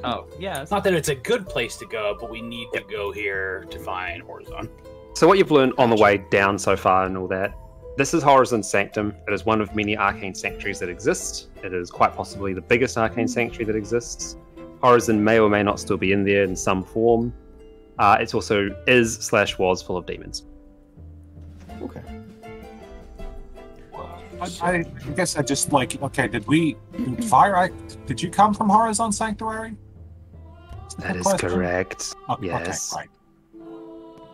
Oh, yeah.
It's not that it's a good place to go, but we need to go here to find Horizon.
So what you've learned on the way down so far and all that, this is Horizon's Sanctum. It is one of many Arcane Sanctuaries that exist. It is quite possibly the biggest Arcane Sanctuary that exists. Horizon may or may not still be in there in some form. It's also is/was full of demons.
Okay.
I guess I just like, okay, did Fire, did you come from Horizon Sanctuary?
That is
question?
correct.
Oh,
Yes.
Okay, right.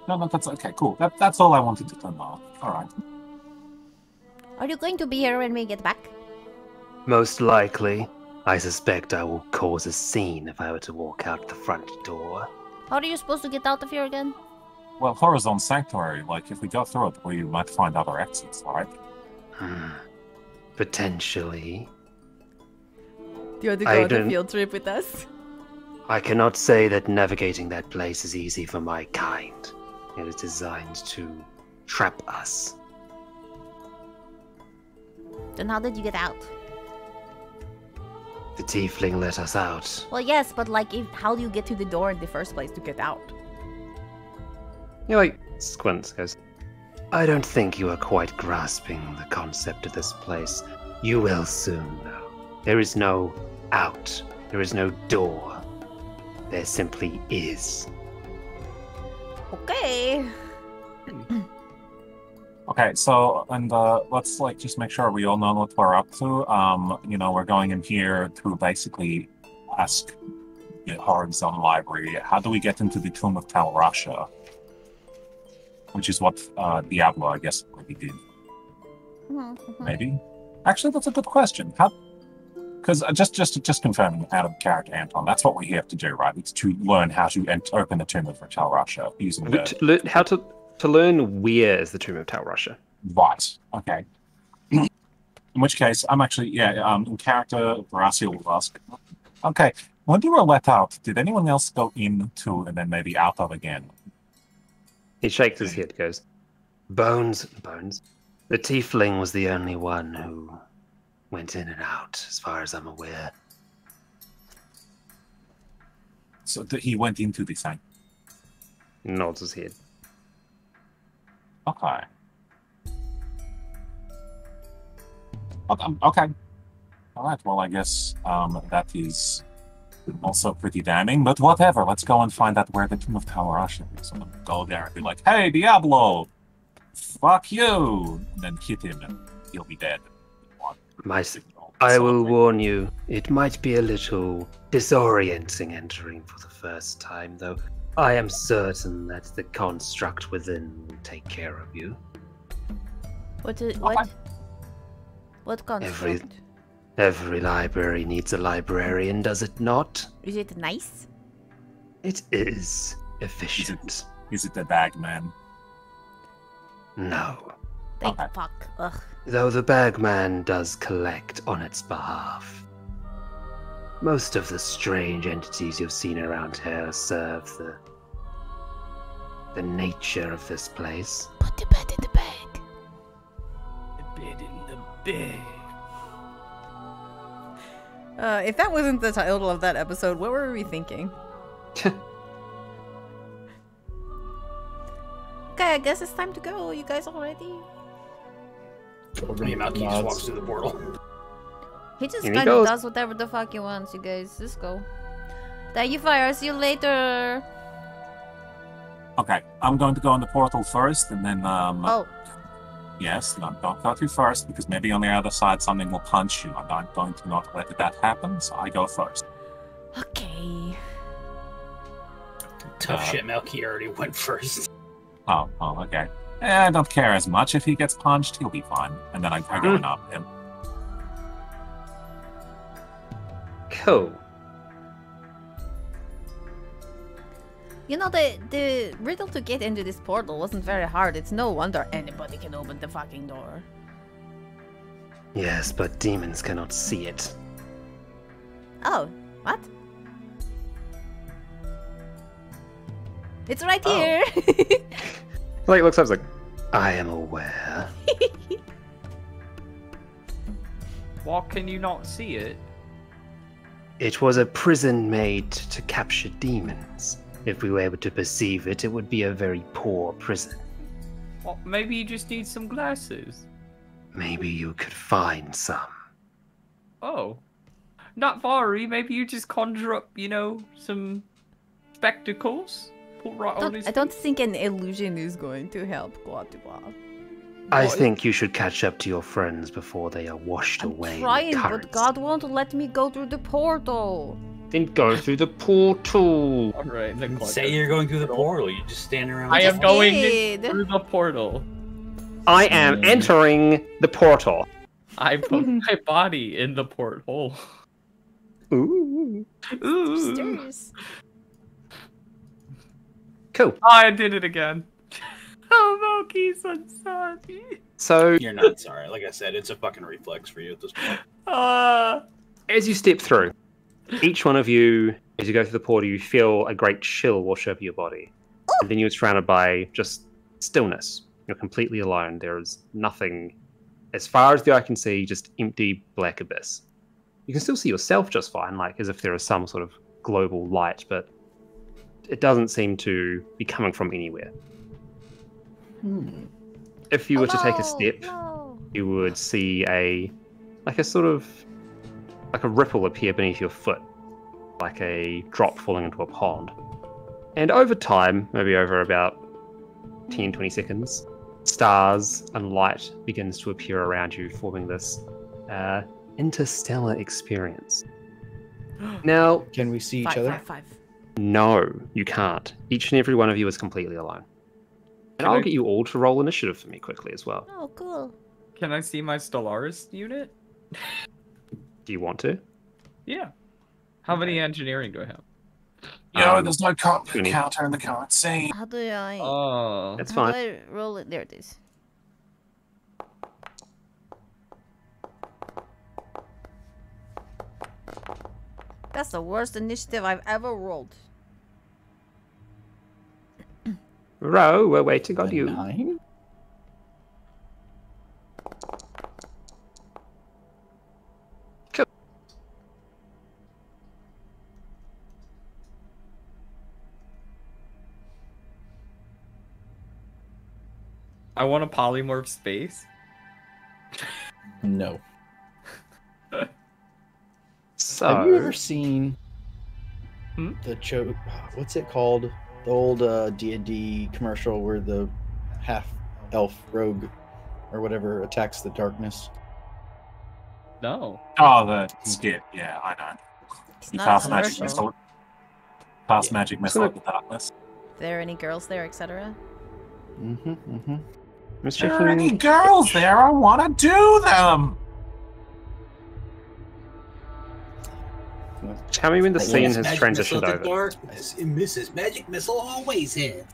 No, that's okay, cool. That's all I wanted to know. Alright.
Are you going to be here when we get back?
Most likely. I suspect I will cause a scene if I were to walk out the front door.
How are you supposed to get out of here again?
Well, Horizon Sanctuary, like, if we go through it, we might find other exits, alright?
Potentially.
Do you want to
I
go on the
don't-
field trip with us?
I cannot say that navigating that place is easy for my kind. It is designed to trap us.
Then how did you get out?
The tiefling let us out.
Well, yes, but like, how do you get to the door in the first place to get out?
He like squints, goes,
I don't think you are quite grasping the concept of this place. You will soon, though. There is no out. There is no door. There simply is.
Okay.
Okay, so, and let's, like, just make sure we all know what we're up to. You know, we're going in here to basically ask the Horizon Library, how do we get into the Tomb of Tal Rasha? Which is what Diablo, I guess, already did. Maybe? Actually, that's a good question. How? Because just confirming out of character, Anton, that's what we have to do, right? It's to learn how to open the Tomb of Tal Rasha using the...
how to learn where is the Tomb of Tal Rasha.
Right. Okay. In which case, I'm actually, in character, Horacio will ask, okay, when you were let out, did anyone else go into and then maybe out of again?
He shakes his head, goes,
Bones. The tiefling was the only one who went in and out, as far as I'm aware.
So he went into the thing.
nods his head.
Okay. Okay. All right. Well, I guess that is also pretty damning. But whatever. Let's go and find out where the Tomb of Tal Rasha is. I'm gonna go there and be like, "Hey, Diablo, fuck you!" And then hit him, and he'll be dead.
I will warn you, it might be a little disorienting entering for the first time, though I am certain that the construct within will take care of you.
What? What construct?
Every library needs a librarian, does it not?
Is it nice?
It is efficient.
Is it the Bagman?
No.
Thank fuck. Ugh.
Though the Bagman does collect on its behalf. Most of the strange entities you've seen around here serve the nature of this place.
Put the bed in the bag.
The bed in the bed.
If that wasn't the title of that episode, what were we thinking? Okay, I guess it's time to go. You guys all ready?
Malky just walks through the portal.
He just kind of does whatever the fuck he wants, you guys. Just go. Thank you, Fire. See you later.
Okay, I'm going to go in the portal first, and then
Oh.
Yes, don't go through first, because maybe on the other side something will punch you. I'm going to not let that happen, so I go first.
Okay.
Tough shit, Malky already went first.
Oh, okay. I don't care as much. If he gets punched, he'll be fine. And then I go in up him.
Cool.
You know, the riddle to get into this portal wasn't very hard. It's no wonder anybody can open the fucking door.
Yes, but demons cannot see it.
Oh, what? It's right here!
Like, it looks like,
I am aware.
Why can you not see it?
It was a prison made to capture demons. If we were able to perceive it, it would be a very poor prison.
Well, maybe you just need some glasses.
Maybe you could find some.
Oh. Not worry, maybe you just conjure up, some spectacles? Put right on his...
I don't think an illusion is going to help Guatemala.
I think you should catch up to your friends before they are washed away.
Trying, but God won't let me go through the portal.
Then go through the portal.
Alright, then
Say you're going through the portal, you just stand around.
I am going through the portal.
I am entering the portal.
I put my body in the porthole.
Ooh.
Ooh.
Cool.
I did it again. Oh, Moki's, I'm sorry.
So
You're not sorry. Like I said, it's a fucking reflex for you at this point.
as you step through, each one of you, as you go through the portal, you feel a great chill wash over your body. And then you're surrounded by just stillness. You're completely alone. There is nothing, as far as the eye can see, just empty black abyss. You can still see yourself just fine, like as if there is some sort of global light, but it doesn't seem to be coming from anywhere. If you were to take a step, you would see a ripple appear beneath your foot, like a drop falling into a pond. And over time, maybe over about 10-20 seconds, stars and light begins to appear around you, forming this interstellar experience. Now,
can we see each other?
No, you can't. Each and every one of you is completely alone. And I'll get you all to roll initiative for me quickly as well.
Oh, cool.
Can I see my Stellaris unit?
Do you want to?
Yeah. How many engineering do I have?
There's no counter in the currency.
How do I...
Oh.
That's
How
fine.
do I roll it? There it is. That's the worst initiative I've ever rolled.
Ro, we're waiting on you.
9?
Cool.
I want a polymorph space.
No.
So,
have you ever seen
Hmm?
the what's it called? The old D&D commercial where the half-elf rogue or whatever attacks the darkness.
No.
Oh, the skit. Yeah, I know.
It's
You
not
cast
a
magic
commercial.
missile. Cast magic missile of the darkness.
There any girls there, etc.?
I'm just
There are any
checking.
girls there? I want to do them.
Tell me when the
Like,
scene
yes,
has
Magic
transitioned
missile to
over.
darkness, and Mrs. Magic Missile always in.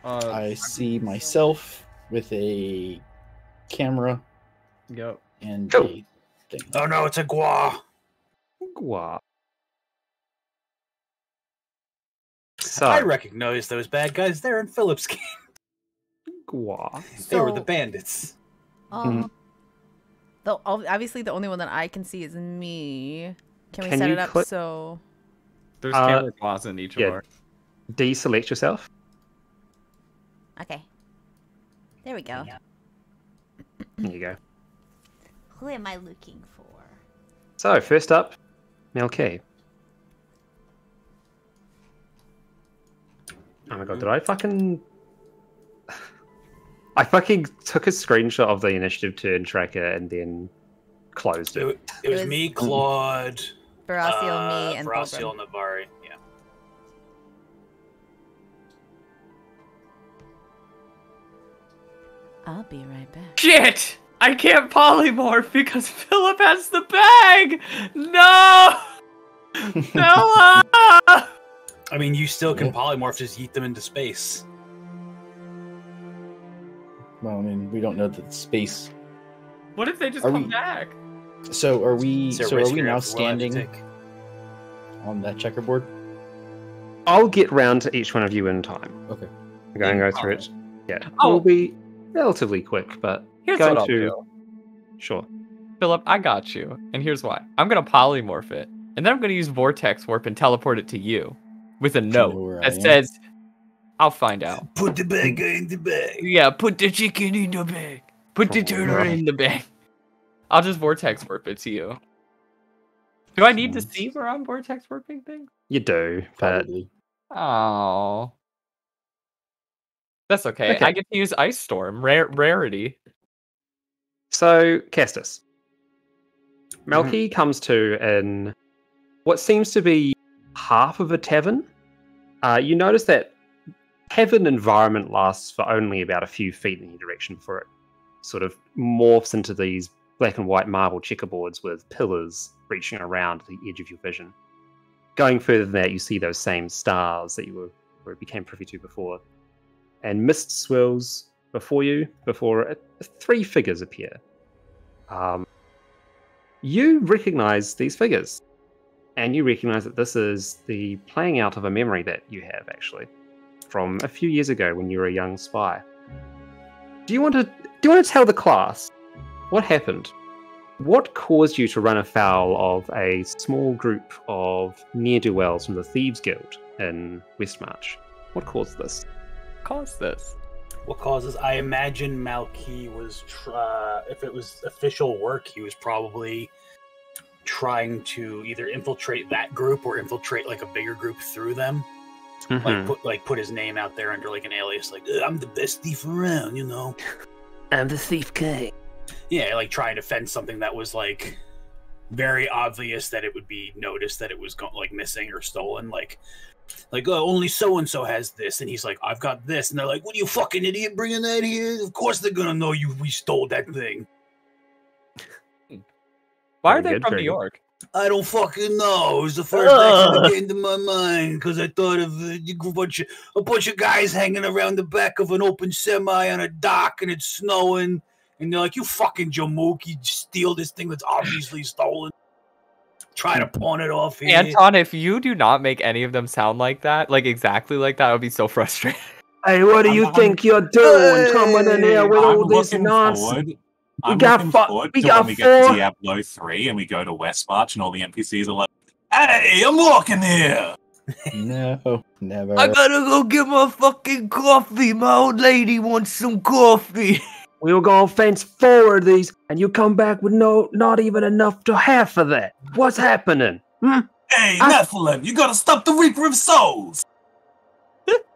I see myself with a camera
Yep.
and
Go.
a thing.
Oh no, it's a gua.
Gwa.
I
So,
recognize those bad guys there in Philip's game.
Gwa.
They were the
So-
bandits.
Though obviously the only one that I can see is me. Can we
Can
set
you
it up
click-
so?
There's camera claws in each
yeah.
of our.
Deselect yourself.
Okay. There we go.
There you go.
Who am I looking for?
So, first up, Melkay. Oh my god, did I fucking... I fucking took a screenshot of the initiative turn tracker and then closed it.
It was me, Claude,
Baraciel, me, and
Baraciel,
Pilgrim.
Navari. Yeah.
I'll be right back.
Shit! I can't polymorph because Philip has the bag! No! Philip!
I mean, you still can polymorph, just yeet them into space.
Well, I mean, we don't know the space.
What if they just
Are
come
we-
back?
So are we?
Is there a
So are
risk
we
you're
now
gonna have to- we'll have to
standing
take?
on that checkerboard?
I'll get round to each one of you in time.
Okay.
We're going to go through it. Yeah.
Oh.
We'll be relatively quick, but
Here's
going
what I'll
to...
do.
Sure.
Philip, I got you. And here's why. I'm gonna polymorph it. And then I'm gonna use Vortex Warp and teleport it to you. With a
know
note
where I
that
am?
says, I'll find out.
Put the bad guy in the bag.
Yeah, put the chicken in the bag. Put the turtle in the bag. I'll just Vortex Warp it to you. Do I need to see where I'm Vortex Warping things?
You do, but...
Probably.
Oh. That's okay.
Okay.
I get to use Ice Storm. Rarity.
So, Castus. Melky comes to in what seems to be half of a tavern. You notice that tavern environment lasts for only about a few feet in any direction before it sort of morphs into these black and white marble checkerboards with pillars reaching around the edge of your vision. Going further than that, you see those same stars that you became privy to before. And mist swirls before you, before three figures appear. You recognize these figures. And you recognize that this is the playing out of a memory that you have, actually, from a few years ago when you were a young spy. Do you want to tell the class what happened? What caused you to run afoul of a small group of ne'er-do-wells from the Thieves Guild in Westmarch? What caused this?
What causes? I imagine Malky was, if it was official work, he was probably trying to either infiltrate that group or infiltrate like a bigger group through them. Put his name out there under like an alias, like I'm the best thief around, you know.
I'm the Thief King.
Yeah, like trying to fence something that was like very obvious that it would be noticed that it was like missing or stolen. Like oh, only so and so has this, and he's like, I've got this, and they're like, what are you fucking idiot bringing that here? Of course they're gonna know we stole that thing.
Why
Very
are they
good,
from
very
New
good.
York?
I don't fucking know. It was the first action that came to my mind because I thought of a bunch of guys hanging around the back of an open semi on a dock, and it's snowing, and they're like, "You fucking jamook, you steal this thing that's obviously stolen." Try to pawn it off here.
Anton, if you do not make any of them sound like that, like exactly like that, I would be so frustrated.
Hey, what do you think you're doing coming in here with all this nonsense?
I'm
got
looking
fu-
forward
we
to
got
when we get to
four-
Diablo 3 and we go to Westmarch and all the NPCs are like, hey, I'm walking here!
No, never.
I gotta go get my fucking coffee. My old lady wants some coffee.
We were gonna fence forward these, and you come back with not even enough to half of that. What's happening?
Hey, Nephilim, you gotta stop the Reaper of Souls!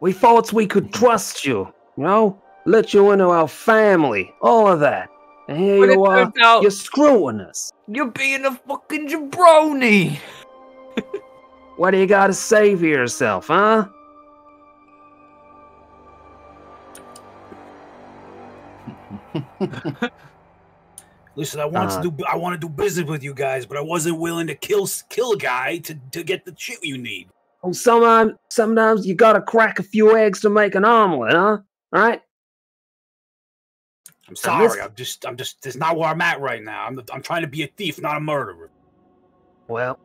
We thought we could trust you, let you into our family, all of that. And here
But it
you are,
turns out-
you're screwing us.
You're being a fucking jabroni.
What do you got to say for yourself, huh?
Listen, I want to do business with you guys, but I wasn't willing to kill a guy to get the shit you need.
Well, sometimes you gotta crack a few eggs to make an omelet, huh? Right?
I'm sorry. I'm just. That's not where I'm at right now. I'm trying to be a thief, not a murderer.
Well,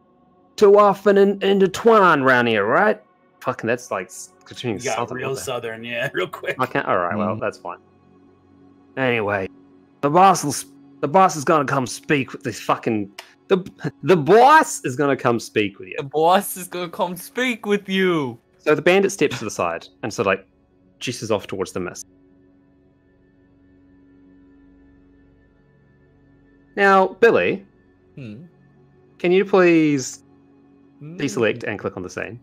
too often intertwined around here, right? Fucking, that's like continuing
You got
southern.
real southern, yeah, real quick.
Okay, all right. Well, that's fine. Anyway, the boss is gonna come speak with this fucking. The boss is gonna come speak with you.
The boss is gonna come speak with you.
So the bandit steps to the side and sort of like gestures off towards the mist. Now, Billy, can you please deselect and click on the scene?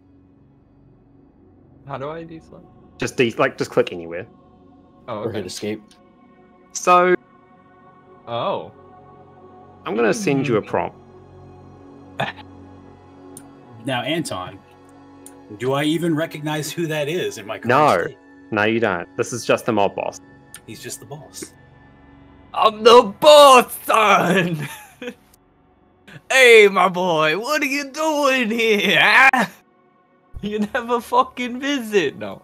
How do I deselect?
Just click anywhere.
Oh,
Or
okay.
hit escape.
So
Oh.
I'm gonna send you a prompt.
Now, Anton, do I even recognize who that is in my current
No,
state?
no, you don't. This is just the mob boss.
He's just the boss.
I'm the boss, son! Hey, my boy, what are you doing here? Huh? You never fucking visit. No,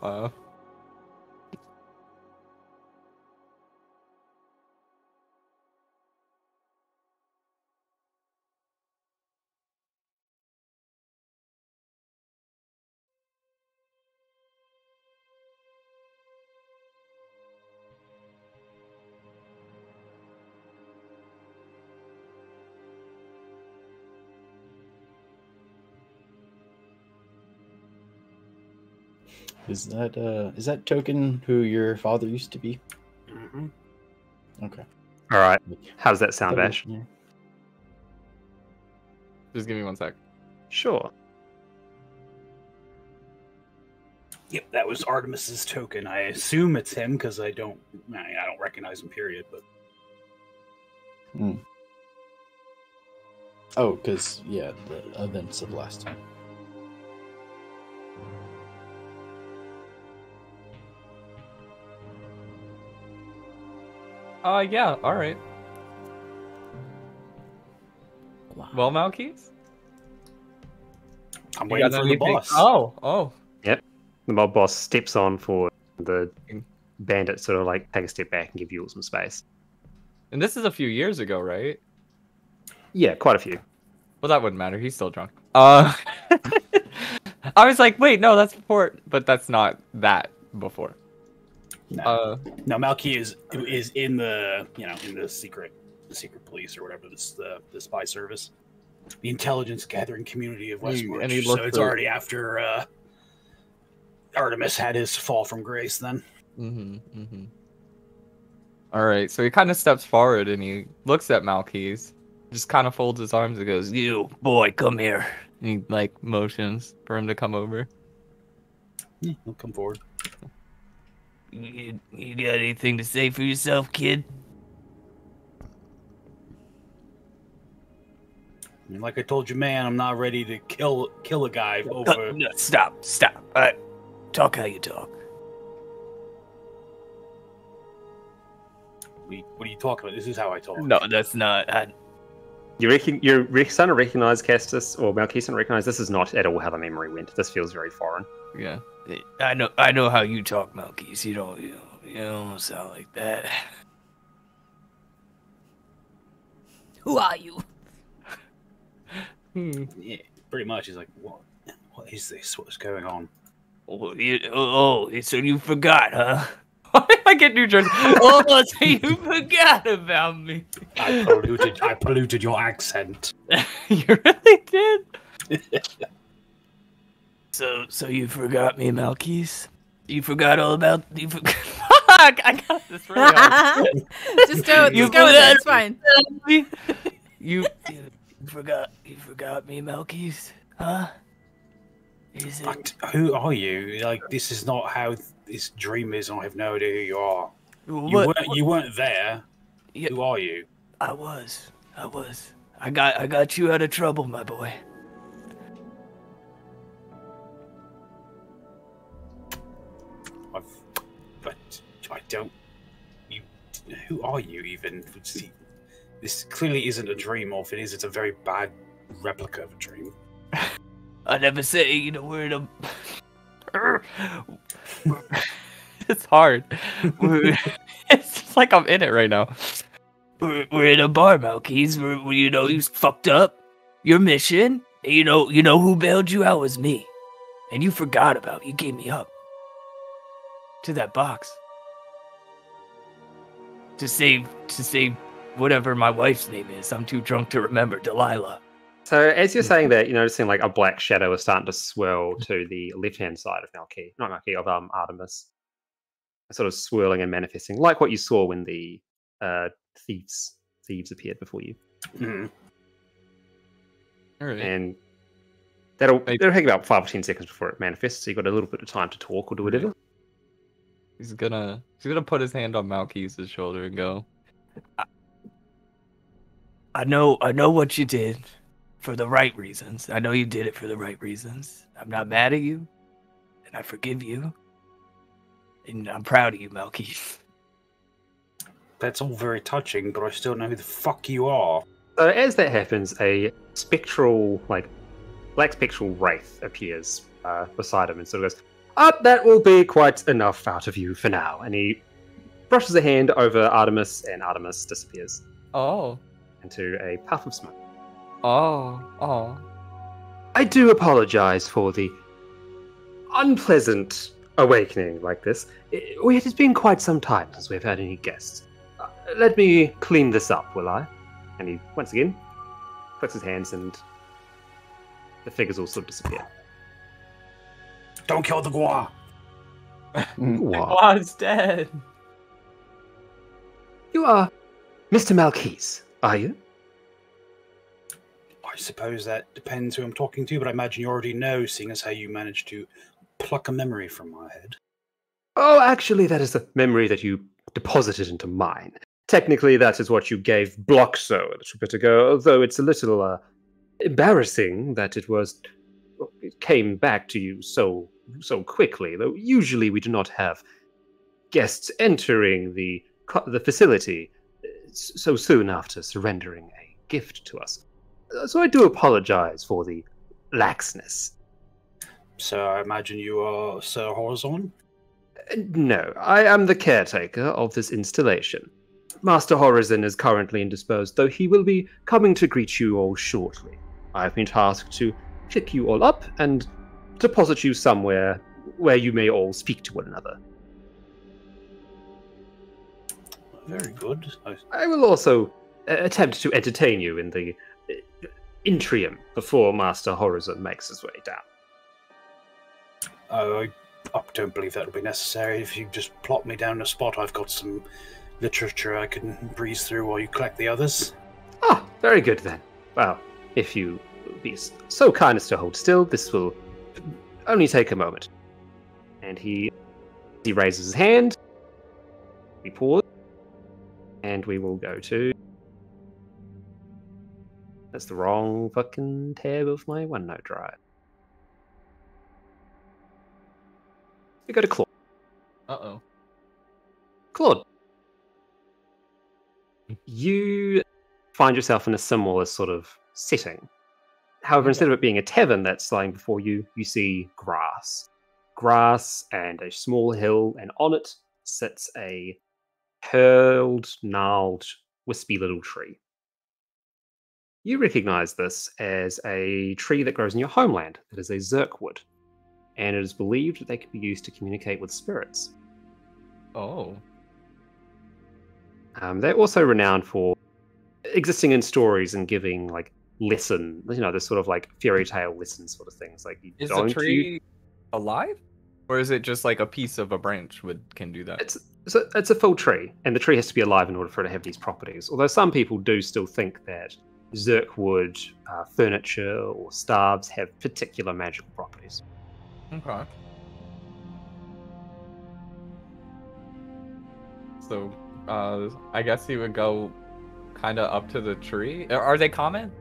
Is that Token who your father used to be?
Mm-hmm.
Okay.
All right. How does that sound, Ash?
Yeah.
Just give me 1 sec.
Sure.
Yep, that was Artemis's token. I assume it's him because I don't recognize him. Period. But
Oh, because yeah, the events of last time.
Yeah, alright. Well, Malkeys?
I'm
You
waiting
got
for the
anything?
boss.
Oh.
Yep. The mob boss steps on for the bandit, sort of like take a step back and give you all some space.
And this is a few years ago, right?
Yeah, quite a few.
Well, that wouldn't matter. He's still drunk. I was like, wait, no, that's before, but that's not that before.
No, Malky is in the in the secret police or whatever the spy service, the intelligence gathering community of Westmarch.
And he
So
looked
it's
for-
already after Artemis had his fall from grace. Then.
All right, so he kind of steps forward and he looks at Malkeys, just kind of folds his arms and goes, "You boy, come here." And he like motions for him to come over.
Yeah, he'll come forward.
You got anything to say for yourself, kid?
I mean, like I told you, man, I'm not ready to kill a guy over.
No, stop. Talk how you talk.
What are you talking about? This is how I talk.
No, that's not.
You're starting to recognize Castus, or Malkeith starting to recognize this is not at all how the memory went. This feels very foreign.
Yeah.
I know how you talk, Malkeith. You don't sound like that. Who are you?
Yeah, pretty much. He's like, what is this? What's going on?
So you forgot, huh? Why did I get New Jersey? Oh, so you forgot about me.
I polluted your accent.
You really did? So you forgot me, Malkeith? You forgot all about... Fuck! I got this really hard.
Just go with it. It's fine.
You forgot me, Malkeith? Huh? Is it...
Who are you? Like, this is not how this dream is, and I have no idea who you are.
What?
You weren't there.
Yeah,
Who are you?
I was. I got you out of trouble, my boy.
But I don't. You. Who are you even? See, this clearly isn't a dream, or if it is, it's a very bad replica of a dream.
I never say, we're in a.
It's hard. It's like I'm in it right now.
We're in a bar, Malkeys. You fucked up your mission. And you know who bailed you out was me, and you forgot about. You gave me up to that box to save whatever my wife's name is. I'm too drunk to remember. Delilah.
So as you're saying that, you're noticing like a black shadow is starting to swirl to the left-hand side of Artemis, sort of swirling and manifesting, like what you saw when the thieves appeared before you.
Mm-hmm.
All right.
And that'll take about 5 or 10 seconds before it manifests. So you've got a little bit of time to talk or do whatever.
He's gonna put his hand on Malkeys' shoulder and go,
I know what you did for the right reasons. I know you did it for the right reasons. I'm not mad at you, and I forgive you. And I'm proud of you, Malkeys.
That's all very touching, but I still know who the fuck you are.
So as that happens, a spectral, black spectral wraith appears beside him and sort of goes, that will be quite enough out of you for now. And he brushes a hand over Artemis, and Artemis disappears.
Oh.
Into a puff of smoke.
Oh.
I do apologize for the unpleasant awakening like this. It has been quite some time since we've had any guests. Let me clean this up, will I? And he, once again, clicks his hands and the figures all sort of disappear.
Don't kill the Gua!
Gua's dead.
You are Mr. Malkeys, are you?
I suppose that depends who I'm talking to, but I imagine you already know, seeing as how you managed to pluck a memory from my head.
Oh, actually, that is the memory that you deposited into mine. Technically, that is what you gave Bloxo a little bit ago, although it's a little embarrassing that it came back to you so quickly, though usually we do not have guests entering the facility so soon after surrendering a gift to us. So I do apologize for the laxness.
So I imagine you are Sir Horizon?
No, I am the caretaker of this installation. Master Horizon is currently indisposed, though he will be coming to greet you all shortly. I have been tasked to pick you all up and deposit you somewhere where you may all speak to one another.
Very good.
I will also attempt to entertain you in the interim before Master Horizon makes his way down.
I don't believe that will be necessary. If you just plot me down a spot, I've got some literature I can breeze through while you collect the others.
Ah, very good then. Well, if you be so kind as to hold still, this will only take a moment. And he raises his hand. We pause. And we will go to... That's the wrong fucking tab of my OneNote drive. We go to Claude.
Uh-oh.
Claude. You find yourself in a similar sort of setting. However, instead of it being a tavern that's lying before you, you see grass. Grass and a small hill, and on it sits a curled, gnarled, wispy little tree. You recognize this as a tree that grows in your homeland. It is a zirkwood, and it is believed that they can be used to communicate with spirits.
Oh.
They're also renowned for existing in stories and giving like lesson, the sort of like fairy tale lesson sort of things. Like,
is the tree alive, or is it just like a piece of a branch can do that?
It's a full tree, and the tree has to be alive in order for it to have these properties. Although some people do still think that zirkwood, furniture, or staves have particular magical properties.
Okay. So I guess he would go kind of up to the tree. Are they common?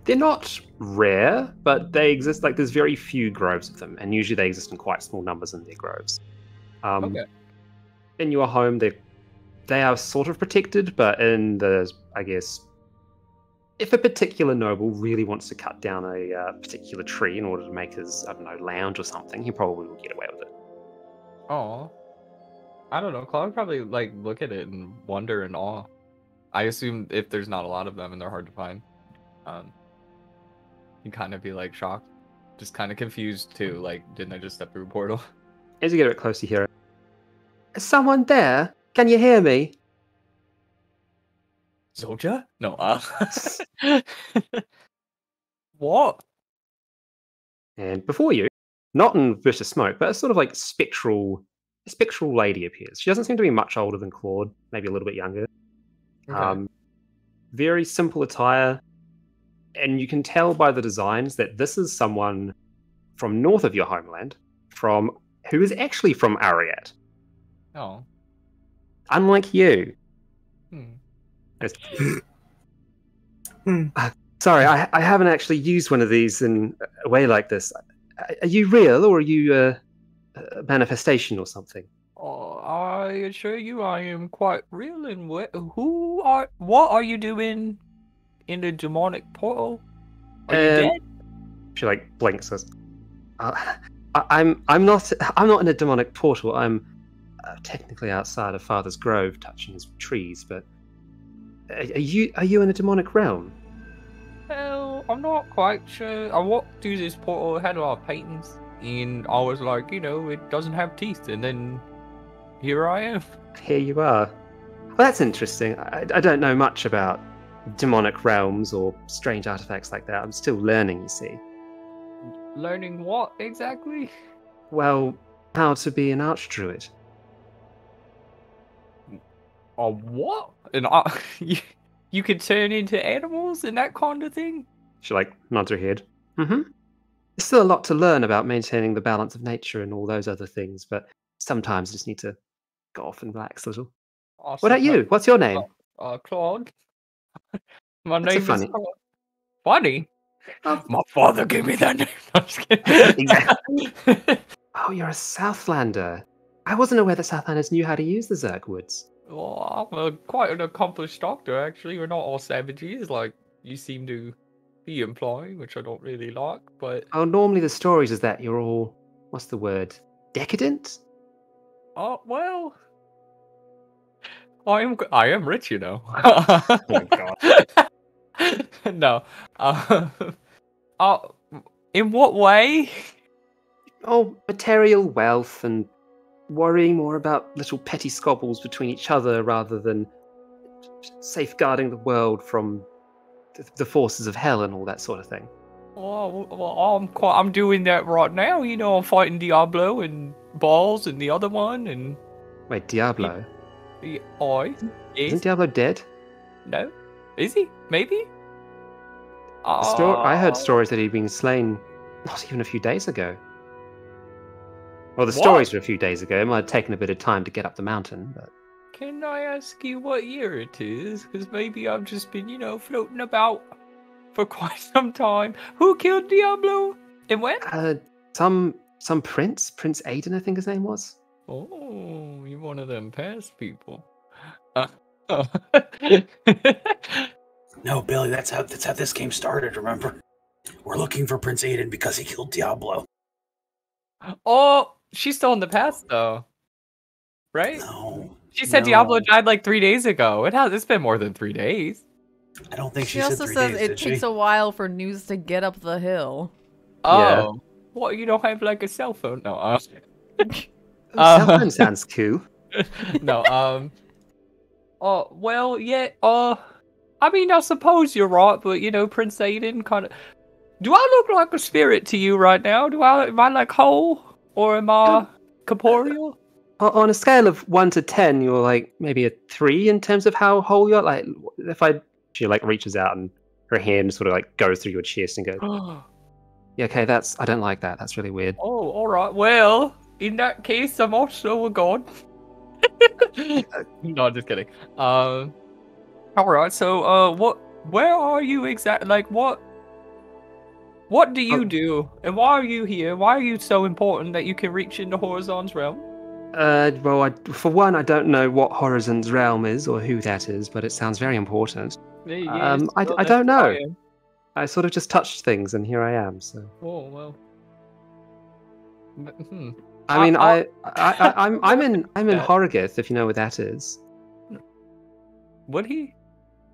They're not rare, but they exist. Like there's very few groves of them, and usually they exist in quite small numbers in their groves.
Okay.
In your home, they are sort of protected, but in the, I guess, if a particular noble really wants to cut down a particular tree in order to make his, I don't know, lounge or something, he probably will get away with it.
Oh, I don't know. Claude would probably like look at it and wonder in awe. I assume if there's not a lot of them and they're hard to find, he'd kind of be like shocked, just kind of confused too. Like, didn't I just step through a portal?
As you get a bit closer, you hear it. Is someone there? Can you hear me?
Soldier? No. What?
And before you, not in burst of smoke, but a sort of like spectral lady appears. She doesn't seem to be much older than Claude, maybe a little bit younger.
Okay.
Very simple attire, and you can tell by the designs that this is someone from north of your homeland, who is actually from Ariat.
Oh.
Unlike you. Sorry, I haven't actually used one of these in a way like this. Are you real, or are you a manifestation or something?
I assure you, I am quite real. And what are you doing in the demonic portal? Are you dead?
She like blinks. Says, I'm not in a demonic portal. I'm technically outside of Father's Grove, touching his trees. But are you in a demonic realm?
Well, I'm not quite sure. I walked through this portal, it had a lot of paintings, and I was like, it doesn't have teeth, and then here I am.
Here you are. Well, that's interesting. I don't know much about demonic realms or strange artifacts like that. I'm still learning, you see.
Learning what exactly?
Well, how to be an archdruid.
A what? You could turn into animals and that kind of thing?
She like nods her head. Mm-hmm. There's still a lot to learn about maintaining the balance of nature and all those other things, but sometimes you just need to go off and relax a little.
Awesome.
What about you? What's your name?
Claude. My
That's
name
funny.
is Claude. Funny?
Oh.
My father gave me that name. I'm just kidding.
Exactly. Oh, you're a Southlander. I wasn't aware that Southlanders knew how to use the Zerg woods.
Well, I'm quite an accomplished doctor, actually. We're not all savages, like you seem to be implying, which I don't really like, but...
Oh, normally the stories is that you're all, what's the word, decadent?
Oh, well... I am rich, Oh
my god.
No. In what way?
Oh, material wealth and worrying more about little petty squabbles between each other rather than safeguarding the world from the forces of hell and all that sort of thing.
Well, I'm doing that right now. I'm fighting Diablo and Balls and the other one and...
Wait, Diablo?
Isn't
Diablo dead?
No. Is he? Maybe?
I heard stories that he'd been slain not even a few days ago. Well, the stories were a few days ago. It might have taken a bit of time to get up the mountain, but...
Can I ask you what year it is? Because maybe I've just been, floating about for quite some time. Who killed Diablo? And when?
Some prince? Prince Aiden, I think his name was.
Oh, you're one of them past people.
No, Billy, that's how this game started, remember? We're looking for Prince Aiden because he killed Diablo.
Oh, she's still in the past, though. Right?
No.
She said Diablo died like 3 days ago. It's been more than 3 days.
I don't think
she also says it takes a while for news to get up the hill.
Oh.
Yeah.
Well, you don't have like a cell phone? No.
Cell phone sounds cool.
No, well, yeah, I mean, I suppose you're right, but, Prince Aiden kind of... Do I look like a spirit to you right now? Am I like whole? Or am I corporeal?
On a scale of 1 to 10, you're like maybe a 3 in terms of how whole you are. Like, she like reaches out and her hand sort of like goes through your chest and goes, yeah, okay, I don't like that. That's really weird.
Oh, alright, well, in that case, I'm also a god. No, just kidding. All right. So, where are you exactly? Like, what do you do, and why are you here? Why are you so important that you can reach into Horizon's realm?
Well, for one, I don't know what Horizon's realm is or who that is, but it sounds very important.
Yes,
I
well,
don't know.
I am.
I sort of just touched things, and here I am. So.
Oh well.
I mean, I'm in Horrigith, if you know where that is.
Would he?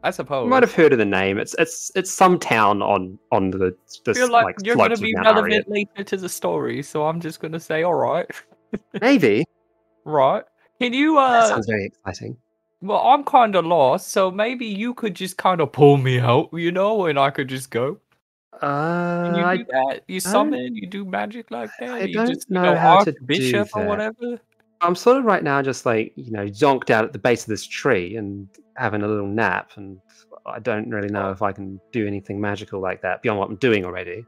I suppose.
You might have heard of the name. It's some town on the
I feel like you're
going
gonna be relevant later to the story, so I'm just gonna say, all right.
Maybe.
Right. Can you
That sounds very exciting.
Well, I'm kind of lost, so maybe you could just kind of pull me out, and I could just go. Can you do that? You summon, you do magic like that?
I
You
don't
just,
know how to do
Archbishop or
that.
whatever?
I'm sort of right now just zonked out at the base of this tree and having a little nap, and I don't really know if I can do anything magical like that beyond what I'm doing already.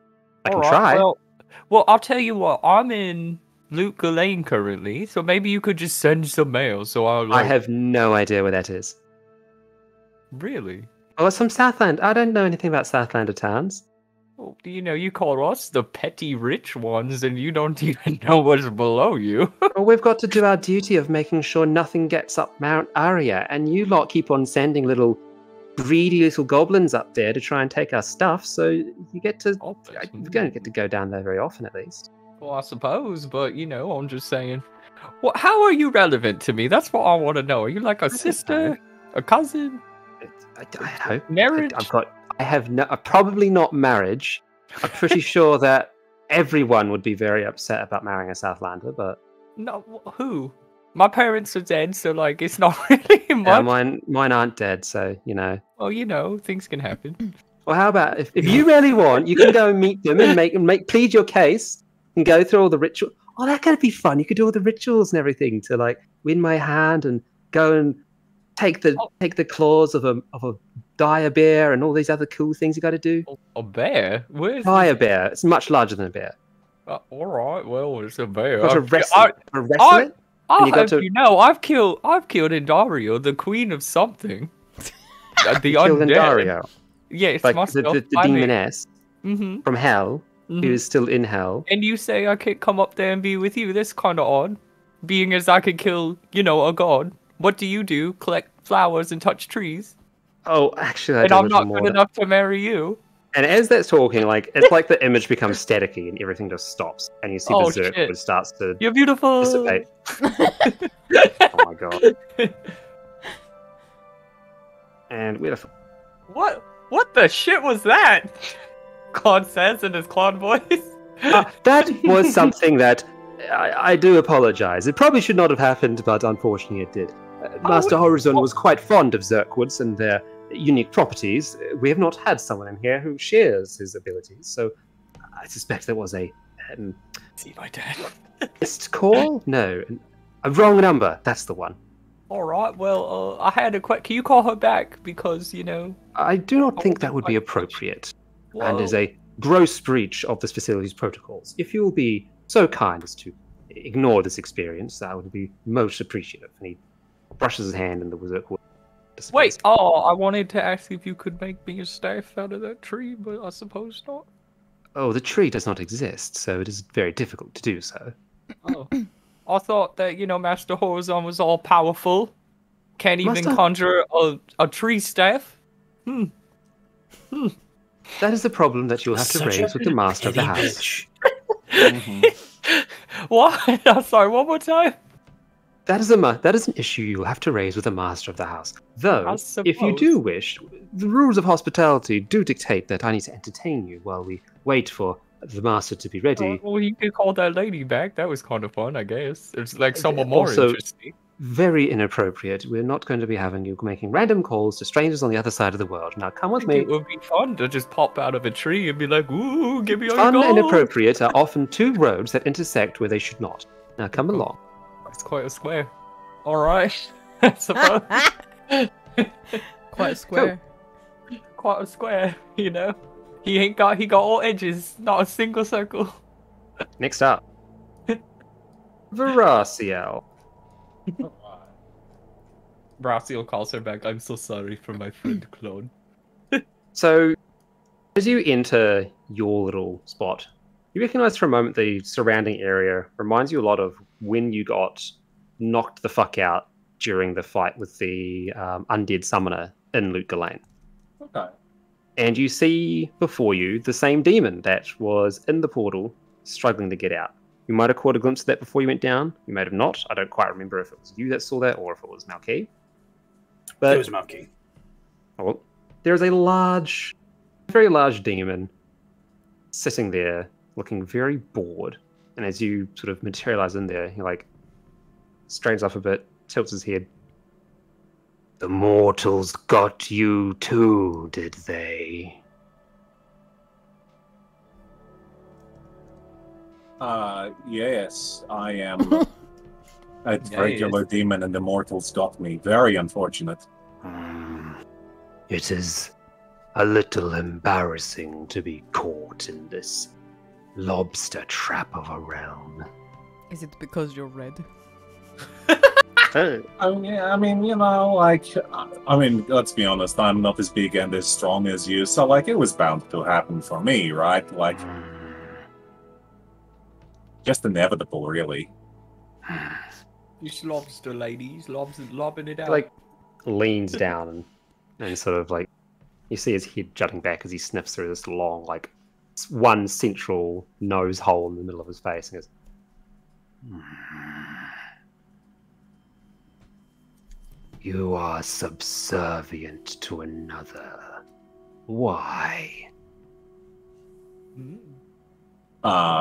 I can try.
Well, I'll tell you what. I'm in Luke Lane currently, so maybe you could just send some mail. So
I have no idea where that is.
Really?
Oh, it's from Southland. I don't know anything about Southlander towns.
Well, you call us the petty rich ones, and you don't even know what's below you.
Well, we've got to do our duty of making sure nothing gets up Mount Aria, and you lot keep on sending little greedy little goblins up there to try and take our stuff, so you get to... you don't get to go down there very often, at least.
Well, I suppose, but, I'm just saying. Well, how are you relevant to me? That's what I want to know. Are you like a sister? A cousin?
I hope.
Marriage?
I have probably not marriage. I'm pretty sure that everyone would be very upset about marrying a Southlander, but...
No, who? My parents are dead, so, it's not really much.
Yeah, mine aren't dead, so,
Well, things can happen.
Well, how about, if you really want, you can go and meet them and plead your case and go through all the rituals. Oh, that could be fun. You could do all the rituals and everything to, win my hand and go and take the claws of a dire bear and all these other cool things you got to do.
A bear? Where's
dire bear? It's much larger than a bear.
All right, well, it's a bear.
Got to wrestle it.
I've killed Indario, the queen of something. The
killed
undead.
Indario.
Yeah, it's
the demoness from hell, who is still in hell.
And you say I could come up there and be with you? That's kind of odd. Being as I could kill, a god. What do you do? Collect flowers and touch trees?
Oh, actually,
and I'm not good enough to marry you.
And as that's talking, it's like the image becomes staticky and everything just stops, and you see the Zerkwood starts to
You're beautiful.
dissipate. Oh my god! And we're
What the shit was that? Claude says in his Claude voice.
That was something that I do apologize. It probably should not have happened, but unfortunately it did. Master Horizon was quite fond of Zerkwoods and their unique properties. We have not had someone in here who shares his abilities, so I suspect there was a...
See my dad.
Missed call? No. A wrong number. That's the one.
Alright, well, I had a question. Can you call her back? Because,
I do not think that would be appropriate. Whoa. And is a gross breach of this facility's protocols. If you will be so kind as to ignore this experience, that would be most appreciative. And he brushes his hand and the wizard dissipates.
Wait, I wanted to ask if you could make me a staff out of that tree, but I suppose not.
Oh, the tree does not exist, so it is very difficult to do so.
Oh. I thought that, Master Horizon was all powerful. Can't even conjure a tree staff.
That is a problem that you'll have to raise with the master of the house.
What? I'm sorry, one more time?
That is an issue you'll have to raise with the master of the house. Though, if you do wish, the rules of hospitality do dictate that I need to entertain you while we wait for the master to be ready.
Well, you could call that lady back. That was kind of fun, I guess. It's like someone more interesting.
Very inappropriate. We're not going to be having you making random calls to strangers on the other side of the world. Now, come with me.
It would be fun to just pop out of a tree and be like, ooh, give me all
your
gold.
Fun and inappropriate are often two roads that intersect where they should not. Now, come along.
It's quite a square. All right. I suppose.
Quite a square.
Cool. Quite a square, He got all edges, not a single circle.
Next up. Veraciel.
Braciel calls her back. I'm so sorry for my friend clone.
So, as you enter your little spot, you recognize for a moment the surrounding area reminds you a lot of when you got knocked the fuck out during the fight with the undead summoner in Loot Lane.
Okay.
And you see before you the same demon that was in the portal, struggling to get out. You might have caught a glimpse of that before you went down. You might have not. I don't quite remember if it was you that saw that or if it was Malky. But
It was Malky.
well, there is a very large demon sitting there, looking very bored. And as you sort of materialize in there, he like straightens up a bit, tilts his head.
The mortals got you too, did they?
Yes, I am a regular demon and the mortals got me. Very unfortunate.
It is a little embarrassing to be caught in this lobster trap of a realm.
Is it because you're red?
I mean, you know, like, I mean, let's be honest, I'm not as big and as strong as you, so, like, it was bound to happen for me, right? Like, just inevitable, really.
These lobster ladies, lobbing it out.
Like, leans down and sort of like, you see his head jutting back as he sniffs through this long, like, one central nose hole in the middle of his face and goes,
You are subservient to another. Why?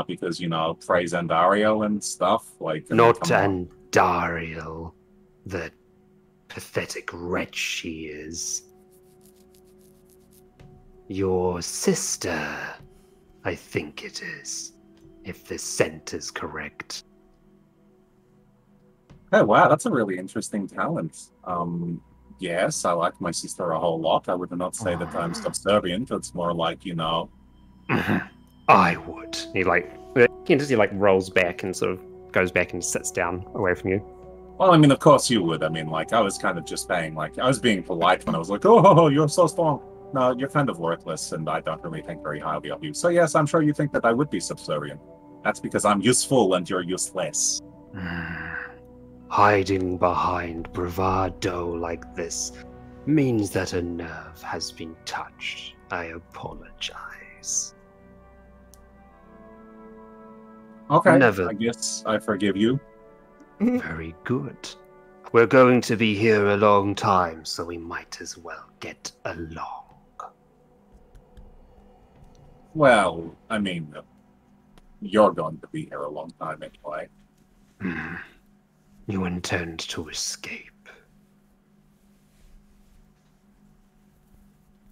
Because, you know, praise Andario and stuff, like... I mean,
Not
come on.
Andario, the pathetic wretch she is. Your sister, I think it is, if the scent is correct.
Oh, wow, that's a really interesting talent. Yes, I like my sister a whole lot. I would not say that I'm subservient. It's more like, you know...
I would.
he like, he like rolls back and sort of goes back and sits down away from you.
Well, I mean, of course you would. I mean, like, I was kind of just saying, like, I was being polite when I was like, oh, you're so strong. No, you're kind of worthless, and I don't really think very highly of you. So yes, I'm sure you think that I would be subservient. That's because I'm useful and you're useless.
Hiding behind bravado like this means that a nerve has been touched. I apologize.
Okay,
Never.
I guess I forgive you.
Very good. We're going to be here a long time, so we might as well get along.
Well, I mean, you're going to be here a long time anyway.
You intend to escape?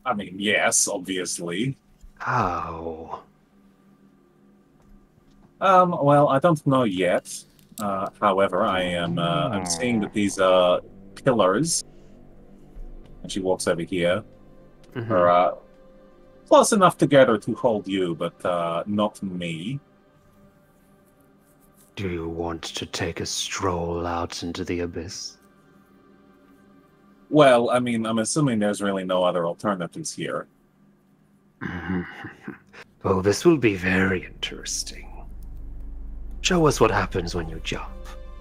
I mean, yes, obviously.
How?
Well, I don't know yet. However, I'm seeing that these pillars, and she walks over here, are close enough together to hold you, but not me.
Do you want to take a stroll out into the abyss?
Well, I mean, I'm assuming there's really no other alternatives here.
Oh, this will be very interesting. Show us what happens when you jump.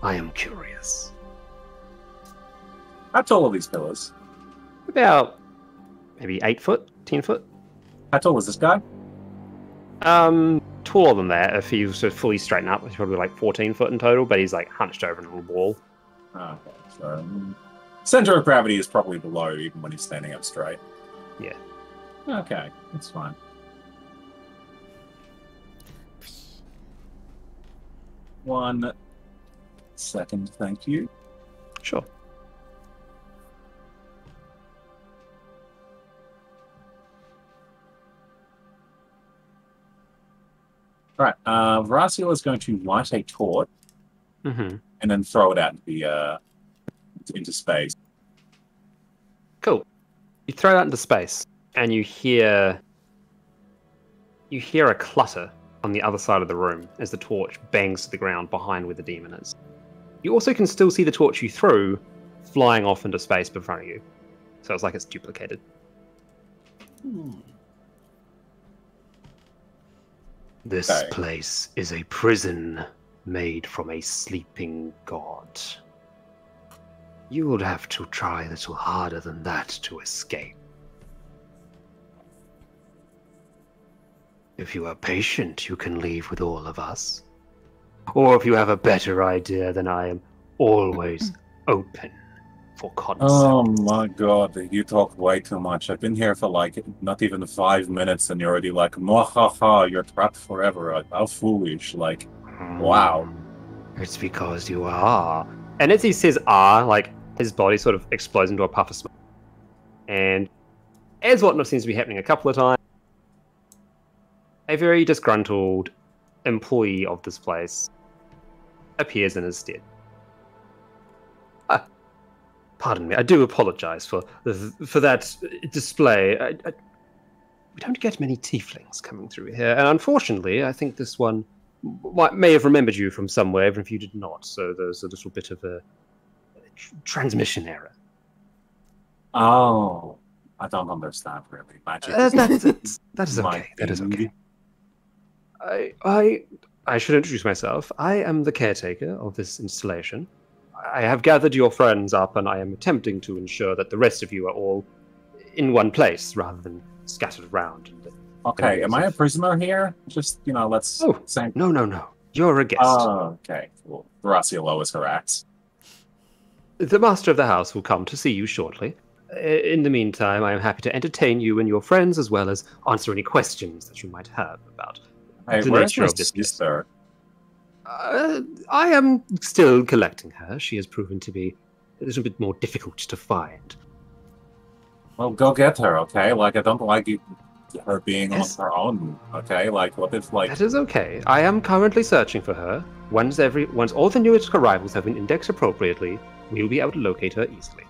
I am curious.
How tall are these pillars?
About maybe 8 foot, 10 foot.
How tall is this guy?
Taller than that. If he was sort of fully straightened up, he's probably like 14 foot in total, but he's like hunched over in a little wall.
Okay, so center of gravity is probably below even when he's standing up straight.
Yeah.
Okay, that's fine. One second, thank you.
Sure.
All right, Vraciel is going to light a torch and then throw it out into space.
Cool. You throw it out into space, and you hear a clutter on the other side of the room as the torch bangs to the ground behind where the demon is. You also can still see the torch you threw flying off into space in front of you. So it's like it's duplicated.
This
Okay.
place is a prison made from a sleeping god. You would have to try a little harder than that to escape. If you are patient, you can leave with all of us. Or if you have a better idea, then I am always open for concept.
Oh my god, you talk way too much. I've been here for like not even 5 minutes and you're already like, mwahaha, you're trapped forever. Like, how foolish. Like, wow.
It's because you are.
Ah. And as he says ah, like his body sort of explodes into a puff of smoke. And as what seems to be happening a couple of times, a very disgruntled employee of this place appears in his stead. Pardon me, I do apologize for that display. We don't get many tieflings coming through here, and unfortunately, I think this one may have remembered you from somewhere, even if you did not, so there's a little bit of a transmission error.
Oh, I don't understand really. Magic.
That is okay. That is okay. I should introduce myself. I am the caretaker of this installation. I have gathered your friends up, and I am attempting to ensure that the rest of you are all in one place rather than scattered around.
Okay, am I a prisoner here? Just, let's say...
No. You're a guest.
Oh, okay. Cool. Graciolo is correct.
The master of the house will come to see you shortly. In the meantime, I am happy to entertain you and your friends, as well as answer any questions that you might have about the nature of this
sister?
I am still collecting her. She has proven to be a little bit more difficult to find.
Well, go get her, okay? Like, I don't like her being on her own, okay? Like, what if, like...
That is okay. I am currently searching for her. Once all the newest arrivals have been indexed appropriately, we will be able to locate her easily.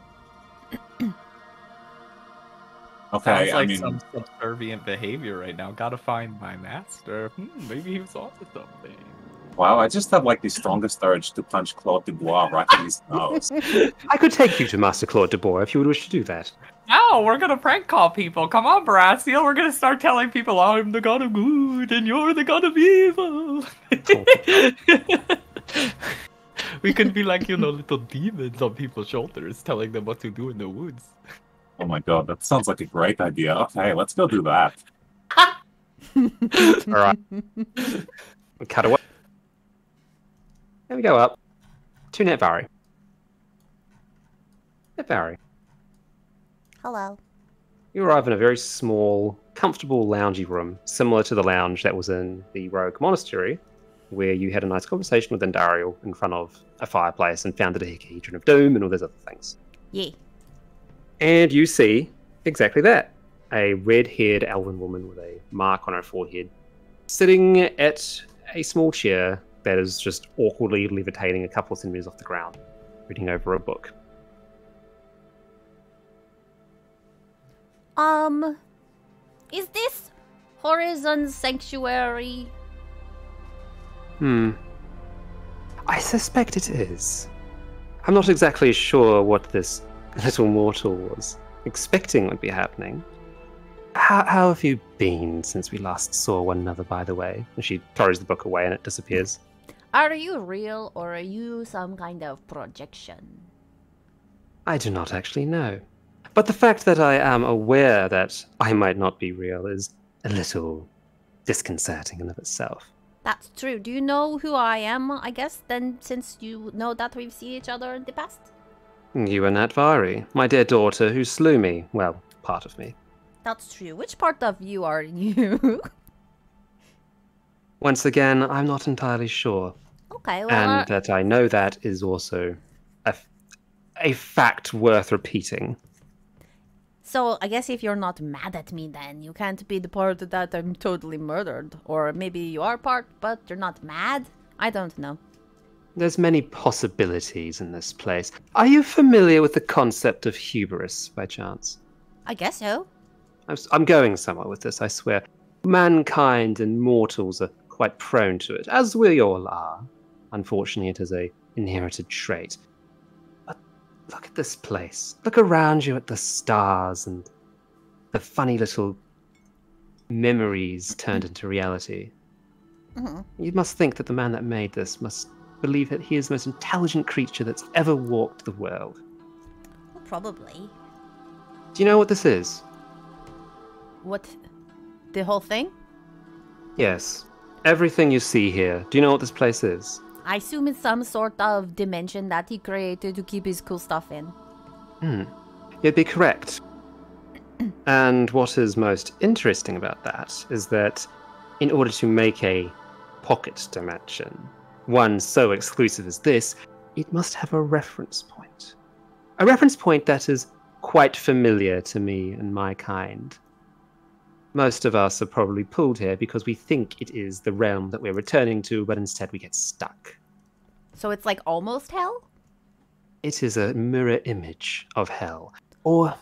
Okay,
Sounds like some subservient behavior right now. Gotta find my master. Maybe he was onto something.
Wow, I just have like the strongest urge to punch Claude Dubois right in his nose.
I could take you to Master Claude Dubois if you would wish to do that.
No, we're gonna prank call people. Come on, Baratheon. We're gonna start telling people I'm the god of good and you're the god of evil. We could be like, little demons on people's shoulders telling them what to do in the woods.
Oh my god, that sounds like a great idea. Okay, let's go do that.
Alright. Cut away. There we go up. To Netvari. Netvari.
Hello.
You arrive in a very small, comfortable, loungy room, similar to the lounge that was in the Rogue Monastery, where you had a nice conversation with Andariel in front of a fireplace and found the Dodecahedron of Doom and all those other things.
Yeah.
And you see exactly that. A red-haired elven woman with a mark on her forehead, sitting at a small chair that is just awkwardly levitating a couple of centimeters off the ground, reading over a book.
Is this Horizon Sanctuary?
I suspect it is. I'm not exactly sure what this little mortal was expecting would be happening. How have you been since we last saw one another, by the way? And she throws the book away and it disappears.
Are you real or are you some kind of projection?
I do not actually know. But the fact that I am aware that I might not be real is a little disconcerting in of itself.
That's true. Do you know who I am, I guess, then, since you know that we've seen each other in the past?
You are Natvari, my dear daughter who slew me. Well, part of me.
That's true. Which part of you are you?
Once again, I'm not entirely sure.
Okay, well...
And that I know that is also a fact worth repeating.
So, I guess if you're not mad at me, then you can't be the part that I'm totally murdered. Or maybe you are part, but you're not mad? I don't know.
There's many possibilities in this place. Are you familiar with the concept of hubris, by chance?
I guess so.
I'm going somewhere with this, I swear. Mankind and mortals are quite prone to it, as we all are. Unfortunately, it is an inherited trait. But
Look at this place. Look around you at the stars and the funny little memories turned into reality. You must think that the man that made this must believe that he is the most intelligent creature that's ever walked the world.
Well, probably.
Do you know what this is?
What? The whole thing?
Yes. Everything you see here. Do you know what this place is?
I assume it's some sort of dimension that he created to keep his cool stuff in.
You'd be correct. And what is most interesting about that is that in order to make a pocket dimension, one so exclusive as this, it must have a reference point. A reference point that is quite familiar to me and my kind. Most of us are probably pulled here because we think it is the realm that we're returning to, but instead we get stuck.
So it's like almost hell?
It is a mirror image of hell. Or,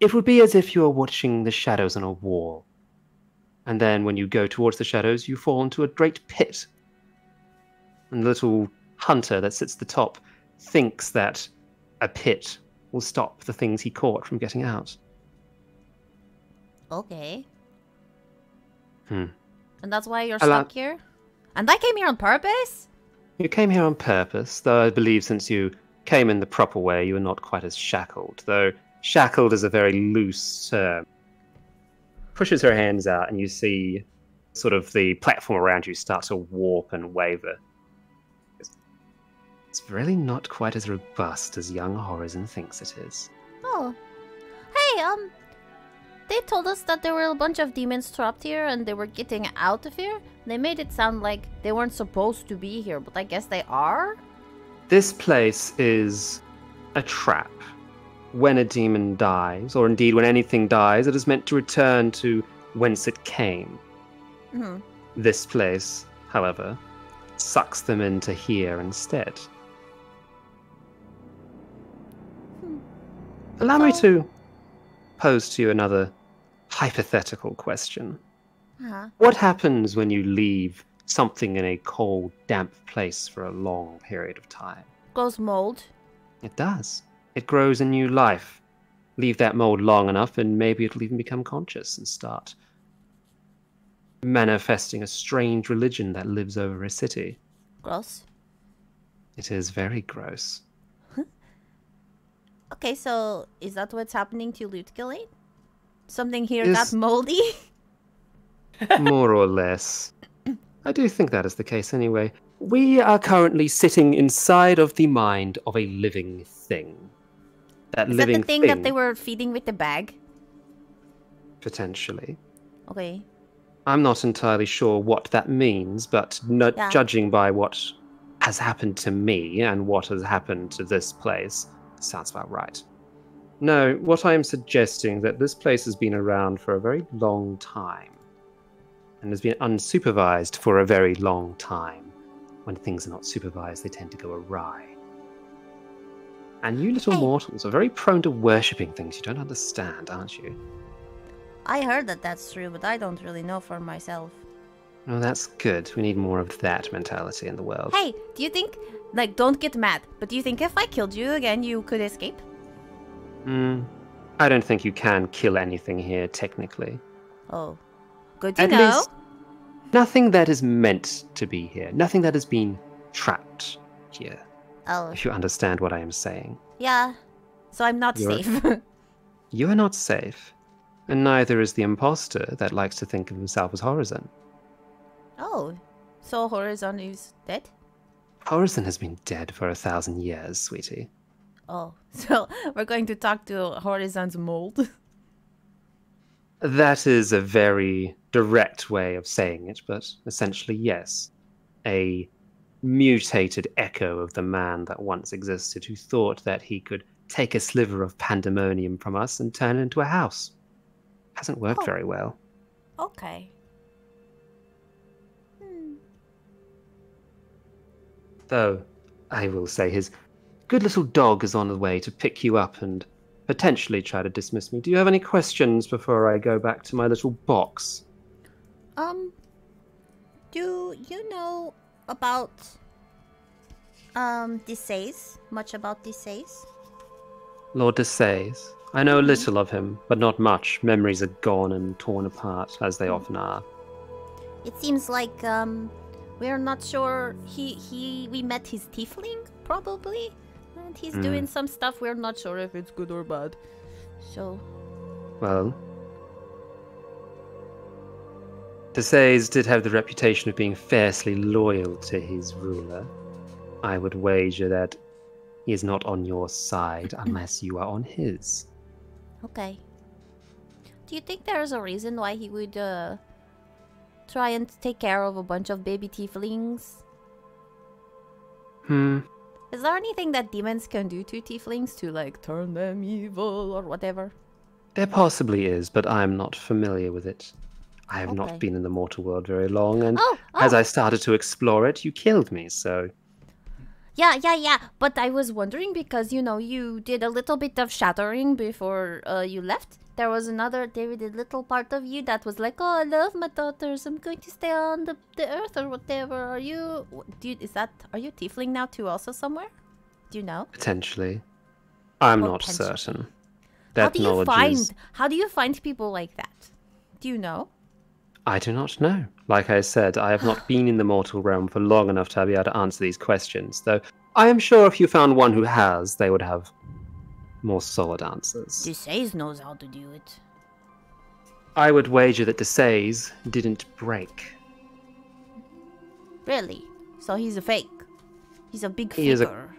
it would be as if you are watching the shadows on a wall. And then when you go towards the shadows, you fall into a great pit. And the little hunter that sits at the top thinks that a pit will stop the things he caught from getting out.
Okay.
And
And that's why you're stuck here? And I came here on purpose?
You came here on purpose, though I believe since you came in the proper way, you are not quite as shackled, though shackled is a very loose term. Pushes her hands out, and you see sort of the platform around you start to warp and waver. It's really not quite as robust as young Horizon thinks it is.
Oh. Hey, they told us that there were a bunch of demons trapped here and they were getting out of here. They made it sound like they weren't supposed to be here, but I guess they are?
This place is a trap. When a demon dies, or indeed when anything dies, it is meant to return to whence it came.
Mm-hmm.
This place, however, sucks them into here instead. Allow me to pose to you another hypothetical question.
Uh-huh.
What happens when you leave something in a cold, damp place for a long period of time?
Goes mold.
It does. It grows a new life. Leave that mold long enough and maybe it'll even become conscious and start manifesting a strange religion that lives over a city.
Gross.
It is very gross.
Okay, so is that what's happening to Lutgilate? Something here
Is-
got moldy?
More or less. I do think that is the case anyway. We are currently sitting inside of the mind of a living thing. That
Is that
living
the thing that they were feeding with the bag?
Potentially.
Okay.
I'm not entirely sure what that means, but
Yeah.
judging by what has happened to me and what has happened to this place, sounds about right. No, what I am suggesting that this place has been around for a very long time and has been unsupervised for a very long time. When things are not supervised, they tend to go awry. And you little mortals are very prone to worshipping things you don't understand, aren't you?
I heard that that's true, but I don't really know for myself.
Oh, that's good. We need more of that mentality in the world.
Hey, do you think, like, don't get mad, but do you think if I killed you again, you could escape?
I don't think you can kill anything here, technically.
Oh, good to
At
know.
least nothing that is meant to be here. Nothing that has been trapped here.
Oh,
If you understand what I am saying.
yeah. So I'm not
You're-
safe.
You are not safe. And neither is the imposter that likes to think of himself as Horizon.
Oh, so Horizon is dead?
Horizon has been dead for 1,000 years, sweetie.
Oh, so we're going to talk to Horizon's mold.
That is a very direct way of saying it, but essentially, yes. A mutated echo of the man that once existed who thought that he could take a sliver of pandemonium from us and turn it into a house. Hasn't worked very well.
Okay.
Though, I will say his good little dog is on the way to pick you up and potentially try to dismiss me. Do you have any questions before I go back to my little box?
Do you know about Seis. Much about Seis?
Lord de Seis. I know a little of him, but not much. Memories are gone and torn apart, as they often are.
It seems like we're not sure. We met his tiefling probably, and he's doing some stuff. We're not sure if it's good or bad. So,
well, de Seis did have the reputation of being fiercely loyal to his ruler. I would wager that he is not on your side unless you are on his.
okay. Do you think there's a reason why he would try and take care of a bunch of baby tieflings? Is there anything that demons can do to tieflings to, like, turn them evil or whatever?
There possibly is, but I'm not familiar with it. I have not been in the mortal world very long, and as I started to explore it, you killed me, so...
Yeah. But I was wondering because, you know, you did a little bit of shattering before you left. There was a little part of you that was like, oh, I love my daughters. I'm going to stay on the earth or whatever. Are you tiefling now too also somewhere? Do you know?
Potentially. I'm not certain. That
How do you find people like that? Do you know?
I do not know. Like I said, I have not been in the mortal realm for long enough to be able to answer these questions, though I am sure if you found one who has, they would have more solid answers.
De Seis knows how to do it.
I would wager that de Seis didn't break.
Really? So he's a fake? He's a big figure?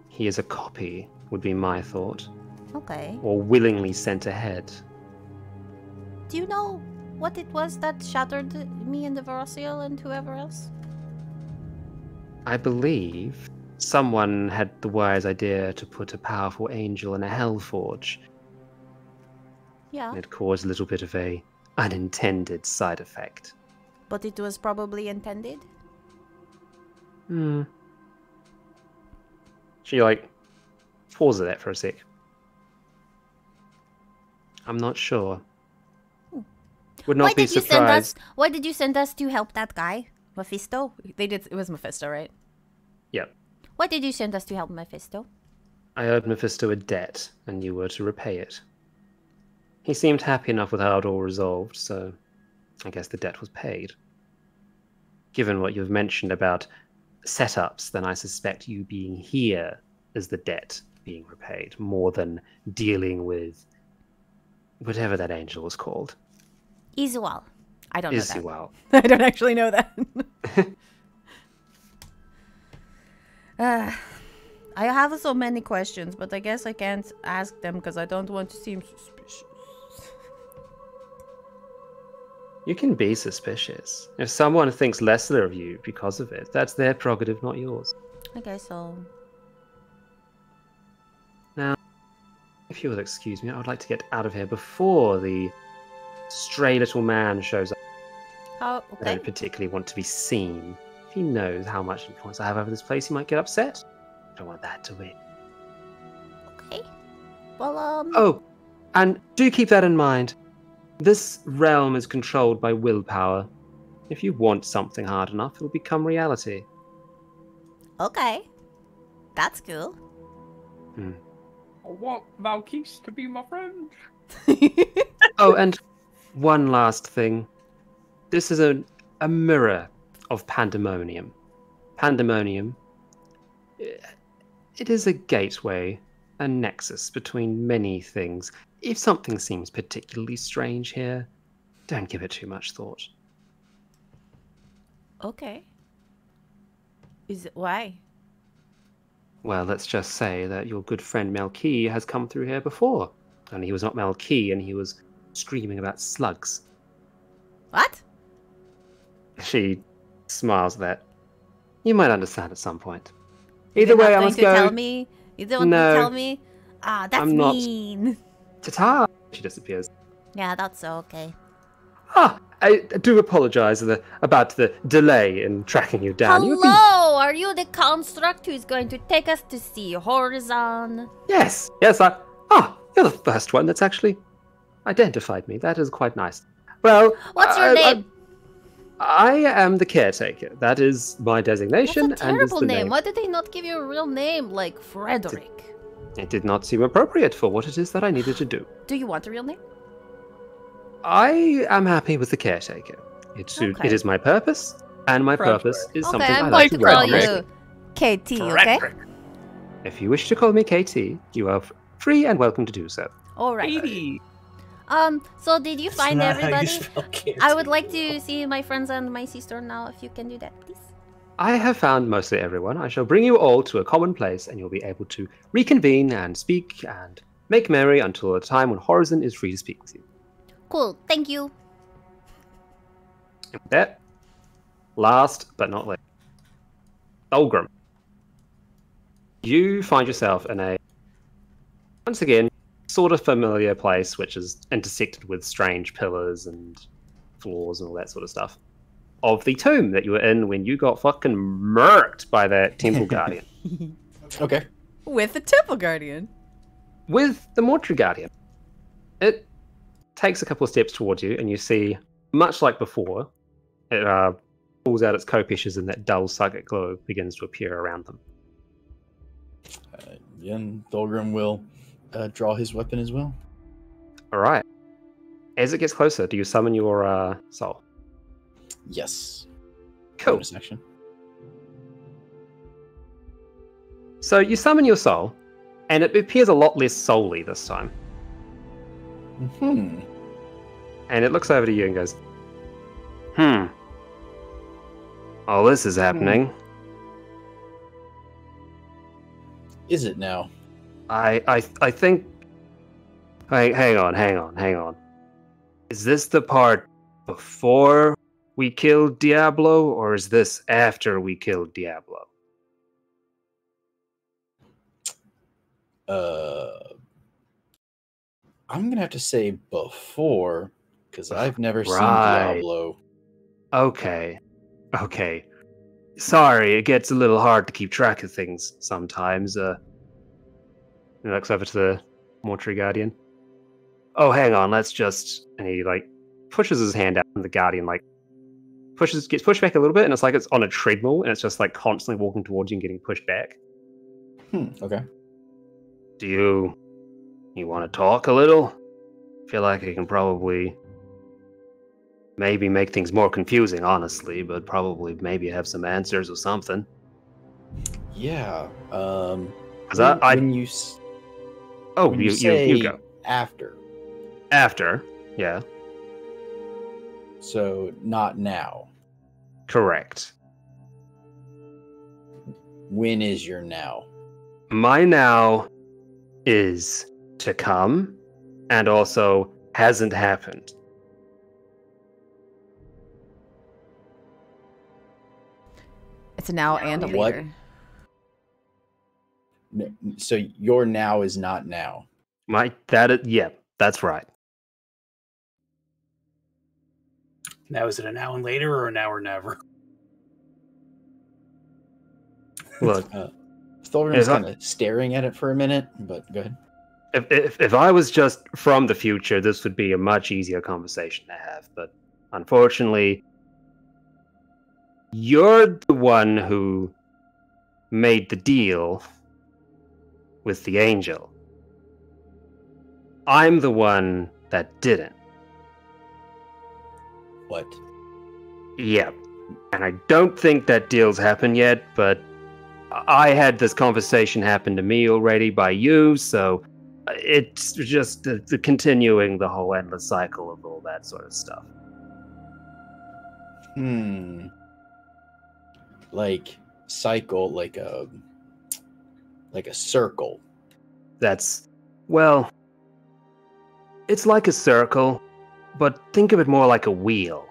He is a copy, would be my thought.
Okay.
Or willingly sent ahead.
Do you know what it was that shattered me and the Varasiel and whoever else?
I believe someone had the wise idea to put a powerful angel in a hellforge.
Yeah.
It caused a little bit of a unintended side effect.
But it was probably intended?
She, like, pauses that for a sec. I'm not sure. Would not be surprised.
Why did you send us to help that guy? Mephisto? It was Mephisto, right?
Yep.
Why did you send us to help Mephisto?
I owed Mephisto a debt, and you were to repay it. He seemed happy enough with how it all resolved, so I guess the debt was paid. Given what you've mentioned about setups, then I suspect you being here is the debt being repaid, more than dealing with whatever that angel was called.
Izual. I don't know
Izual.
that. I don't actually know that. I have so many questions, but I guess I can't ask them because I don't want to seem suspicious.
You can be suspicious. If someone thinks lesser of you because of it, that's their prerogative, not yours.
Okay, so...
Now, if you will excuse me, I would like to get out of here before the stray little man shows up.
Okay.
I don't particularly want to be seen. If he knows how much influence I have over this place, he might get upset. I don't want that to win.
Okay. Well,
Oh, and do keep that in mind. This realm is controlled by willpower. If you want something hard enough, it will become reality.
Okay. That's cool.
I want Malkis to be my friend.
Oh, and one last thing. This is a mirror of pandemonium. Pandemonium, it is a gateway, a nexus between many things. If something seems particularly strange here, don't give it too much thought.
Okay. Why?
Well, let's just say that your good friend Melki has come through here before. And he was not Melki, and he was screaming about slugs.
What?
She smiles at that. You might understand at some point. Either way, I must go.
Tell me? You don't want to tell me? Ah, that's mean.
Ta-ta! She disappears.
Yeah, that's okay.
I do apologize about the delay in tracking you down.
Hello! Are you the construct who's going to take us to see Horizon?
Yes, you're the first one that's actually identified me. That is quite nice. Well...
What's your name?
I am the caretaker. That is my designation.
That's a
and is
terrible
the
name. Why did they not give you a real name like Frederick?
It did not seem appropriate for what it is that I needed to do.
Do you want a real name?
I am happy with the caretaker. It is my purpose, and my purpose is
Okay,
something I
I'm
like
going
to
to call
recognize.
you KT, okay?
If you wish to call me KT, you are free and welcome to do so.
All right. So did you find
not how you
everybody?
spell KT.
I would like to see my friends and my sister now, if you can do that, please.
I have found mostly everyone. I shall bring you all to a common place, and you'll be able to reconvene and speak and make merry until a time when Horizon is free to speak with you.
Cool, thank you.
And with that, last but not least, Dolgrim. You find yourself in a, once again, sort of familiar place, which is intersected with strange pillars and floors and all that sort of stuff, of the tomb that you were in when you got fucking murked by that temple guardian.
Okay.
With the Temple Guardian.
With the mortuary guardian. It takes a couple of steps towards you, and you see, much like before, it pulls out its kopeshes and that dull psychic glow begins to appear around them.
And Dolgrim will draw his weapon as well.
Alright. As it gets closer, do you summon your soul?
Yes.
Cool.
Bonus action.
So you summon your soul, and it appears a lot less soul-y this time.
Hmm.
And it looks over to you and goes, all this is happening.
Is it now?
I think... Hang on. Is this the part before we killed Diablo, or is this after we killed Diablo?
I'm gonna have to say before, because I've never seen
Right.
Diablo.
Okay. Sorry, it gets a little hard to keep track of things sometimes. He looks over to the mortuary guardian. Oh, hang on, let's just... And he, pushes his hand out, and the guardian, gets pushed back a little bit, and it's like it's on a treadmill, and it's just, constantly walking towards you and getting pushed back.
Okay.
Do you want to talk a little? I feel like I can probably maybe make things more confusing, honestly, but probably maybe have some answers or something.
Yeah.
When you go.
After.
After, yeah.
So not now.
Correct.
When is your now?
My now is to come, and also hasn't happened.
It's a now and a
What?
later.
So your now is not now.
Yeah, that's right.
Now, is it a now and later or a now or never?
Look,
Thorgrim's kind of staring at it for a minute, but go ahead.
If I was just from the future, this would be a much easier conversation to have. But unfortunately, you're the one who made the deal with the angel. I'm the one that didn't.
What?
Yeah. And I don't think that deal's happened yet, but I had this conversation happen to me already by you, so it's just the continuing the whole endless cycle of all that sort of stuff.
Like cycle, like a circle.
Well, it's like a circle, but think of it more like a wheel.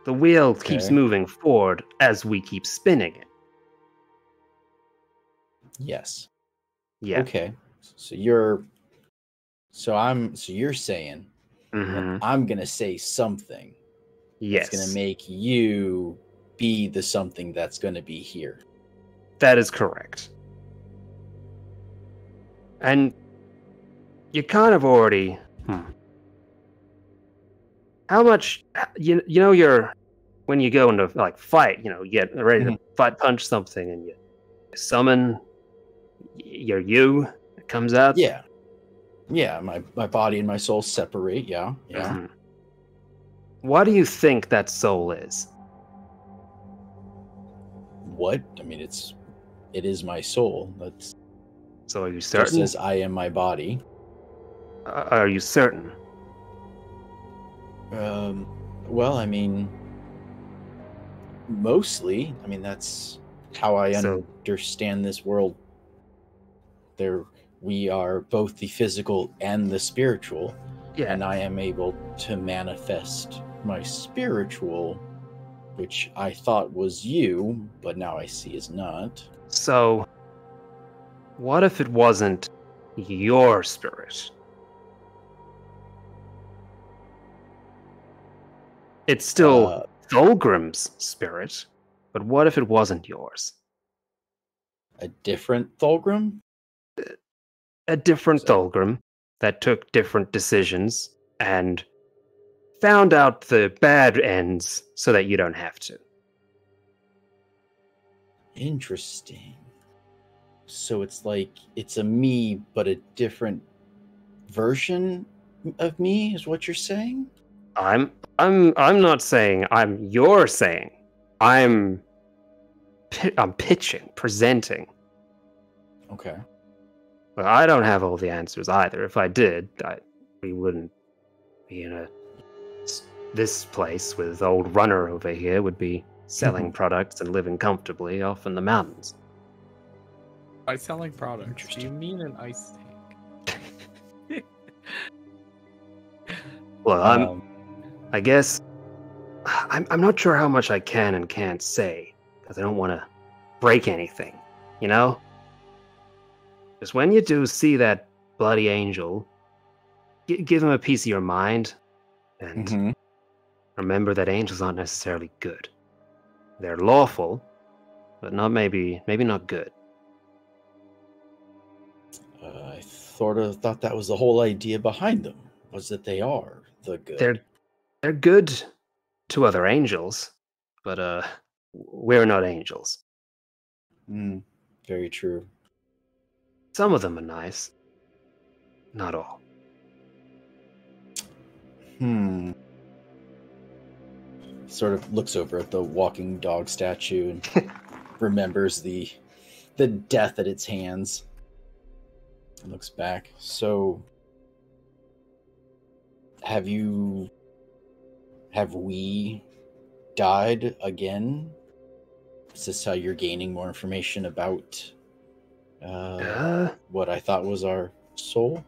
The wheel keeps moving forward as we keep spinning it.
Yes.
Yeah.
Okay. So you're saying that I'm gonna say something.
Yes.
That's gonna make you be the something that's gonna be here.
That is correct. And you kind of already... How much... You know your
when you go into like fight, you get ready to fight, punch something, and you summon your you. It comes out.
Yeah. Yeah, my body and my soul separate, yeah.
Mhm. What do you think that soul is?
What? I mean, it is my soul. That's
So are you
just
certain?
as I am my body.
Are you certain?
Well, I mean, mostly. I mean, that's how I understand this world. We are both the physical and the spiritual.
Yeah.
And I am able to manifest my spiritual, which I thought was you, but now I see is not.
So, what if it wasn't your spirit? It's still Thulgrim's spirit, but what if it wasn't yours?
A different Thulgrim?
A different Thulgrim that took different decisions and found out the bad ends so that you don't have to.
Interesting. So it's like it's a me, but a different version of me, is what you're saying?
I'm not saying you're saying. I'm pitching, presenting.
Okay.
But I don't have all the answers either. If I did, we wouldn't be in this place with old Runner over here would be selling products and living comfortably off in the mountains.
By selling products, do you mean an ice tank?
Well, I guess I'm not sure how much I can and can't say because I don't want to break anything, Just when you do see that bloody angel, give him a piece of your mind, and remember that angels aren't necessarily good. They're lawful, but maybe not good.
I sort of thought that was the whole idea behind them, was that they are the good.
They're good to other angels, but we're not angels.
Very true.
Some of them are nice. Not all.
Sort of looks over at the walking dog statue and remembers the death at its hands. And looks back. So have we died again? Is this how you're gaining more information about what I thought was our soul?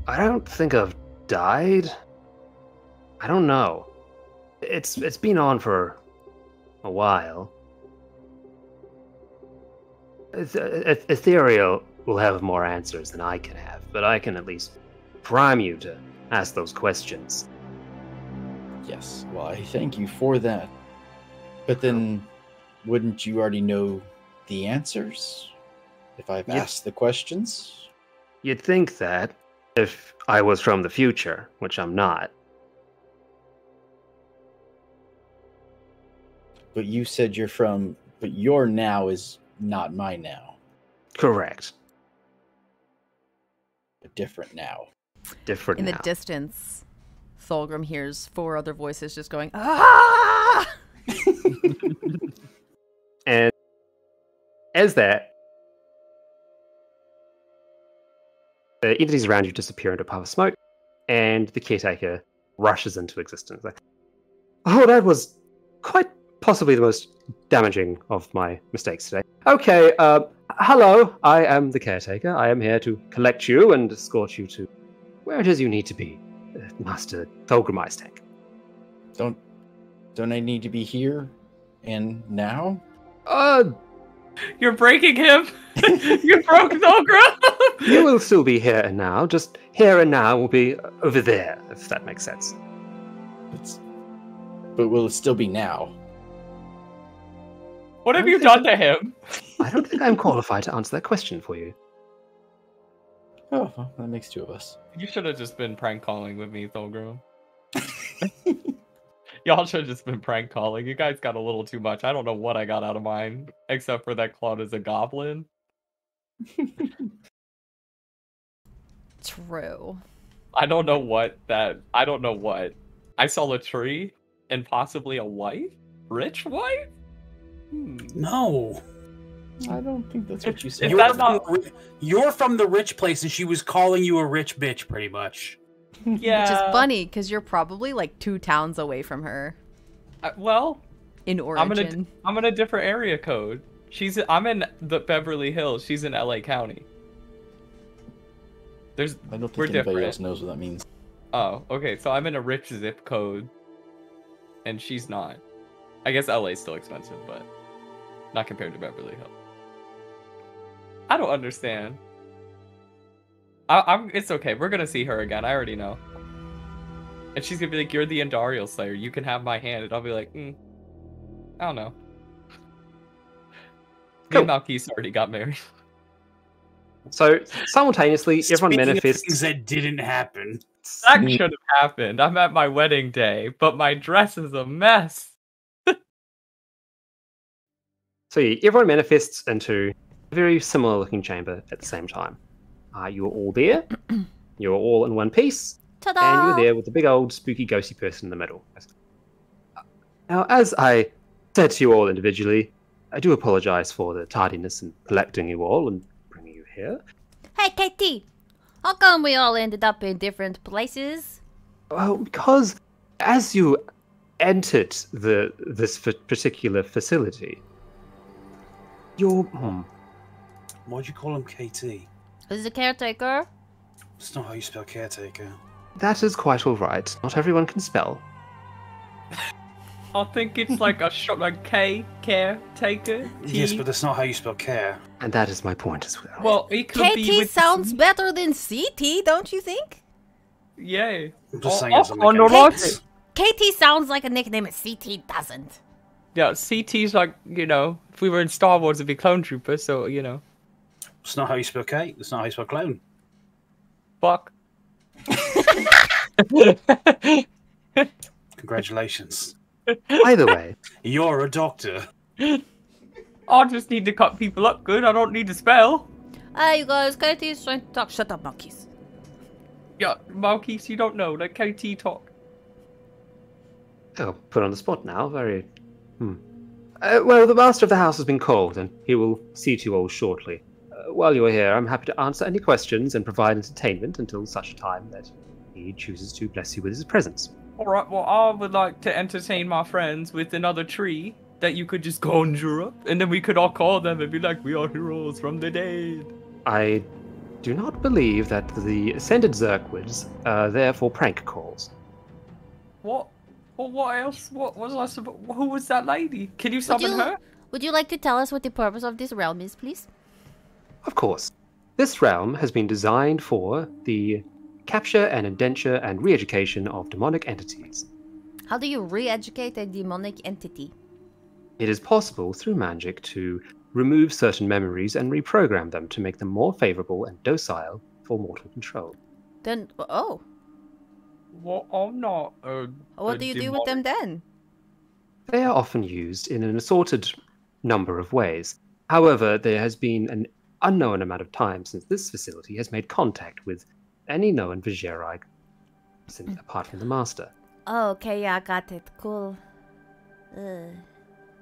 I don't think I've died. I don't know. It's been on for a while. Ethereal will have more answers than I can have, but I can at least prime you to ask those questions.
Yes, well, I thank you for that. But then, wouldn't you already know the answers if I've asked the questions?
You'd think that if I was from the future, which I'm not.
But you said you're from, but your now is not my now.
Correct.
A different now.
Different
In
now.
the distance, Thulgrim hears 4 other voices just going, ah!
And as that, the entities around you disappear into a puff of smoke, and the caretaker rushes into existence. Like, oh, that was quite possibly the most damaging of my mistakes today. Okay, hello, I am the caretaker. I am here to collect you and escort you to where it is you need to be, Master Thulgrim Ice Tank.
Don't I need to be here and now?
You're breaking him. You broke Thulgrim.
You will still be here and now. Just here and now will be over there, if that makes sense.
But will it still be now?
What have you done to him?
I don't think I'm qualified to answer that question for you.
Oh, well, that makes 2 of us.
You should have just been prank calling with me, Thulgrim. Y'all should have just been prank calling. You guys got a little too much. I don't know what I got out of mine, except for that Claude is a goblin.
True.
I don't know what. I saw a tree and possibly a wife? Rich wife?
No.
I don't think that's what you said.
You're from the rich place, and she was calling you a rich bitch, pretty much.
Yeah.
Which is funny, because you're probably like 2 towns away from her.
Well,
in origin.
I'm in a different area code. I'm in the Beverly Hills. She's in LA County.
I don't think anybody else knows what that means.
Oh, okay. So I'm in a rich zip code, and she's not. I guess LA's still expensive, but not compared to Beverly Hills. I don't understand. It's okay. We're gonna see her again. I already know. And she's gonna be like, "You're the Andariel Slayer. You can have my hand." And I'll be like, I don't know. Me and Malkis already got married.
So simultaneously, everyone manifests.
Things that didn't happen.
That should have happened. I'm at my wedding day, but my dress is a mess.
So yeah, everyone manifests into a very similar looking chamber at the same time. You are all there. You are all in one piece.
Ta-da!
And you're there with the big old spooky ghosty person in the middle. Now, as I said to you all individually, I do apologize for the tardiness in collecting you all and bringing you here.
Hey, KT! How come we all ended up in different places?
Well, because as you entered this particular facility,
Why'd you call him KT?
Who's the caretaker?
That's not how you spell caretaker.
That is quite all right. Not everyone can spell.
I think it's like a short, like K, caretaker.
Yes, but that's not how you spell care.
And that is my point as well.
Well, it could be
KT
with
sounds better than CT, don't you think?
Yeah.
I'm just saying it doesn't make any sense.
KT sounds like a nickname and CT doesn't.
Yeah, CT's like, if we were in Star Wars, it'd be Clone Trooper, so,
It's not how you spell Kate. That's not how you spell clone.
Fuck.
Congratulations.
Either way.
You're a doctor.
I just need to cut people up good. I don't need to spell.
Hey, you guys, KT is trying to talk. Shut up, monkeys.
Yeah, Malkis, you don't know. Like, KT talk.
Oh, put on the spot now. Very... well, the master of the house has been called, and he will see to you all shortly. While you are here, I'm happy to answer any questions and provide entertainment until such a time that he chooses to bless you with his presence.
Alright, well, I would like to entertain my friends with another tree that you could just conjure up, and then we could all call them and be like, we are heroes from the dead.
I do not believe that the Ascended Zerkwoods are there for prank calls.
What? Well, what else? What was I supposed? Who was that lady? Can you summon her?
Would you like to tell us what the purpose of this realm is, please?
Of course. This realm has been designed for the capture and indenture and re-education of demonic entities.
How do you re-educate a demonic entity?
It is possible through magic to remove certain memories and reprogram them to make them more favorable and docile for mortal control.
Then,
Well, I'm not.
What do you do with them then?
They are often used in an assorted number of ways. However, there has been an unknown amount of time since this facility has made contact with any known Vigerai apart from the Master.
Oh, okay, yeah, I got it. Cool.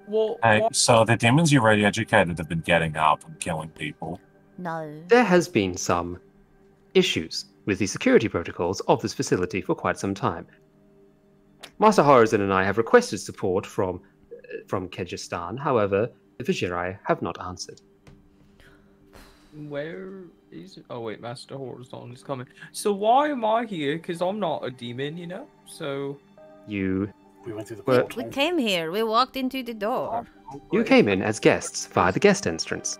Well,
so the demons you already educated have been getting up and killing people.
No.
There has been some issues with the security protocols of this facility for quite some time. Master Horizon and I have requested support from Kyrgyzstan. However, the Vigerai have not answered.
Where is it? Oh wait, Master Horizon is coming. So why am I here? Because I'm not a demon, So
we
went through the
portal.
We came here. We walked into the door.
You came in as guests via the guest entrance.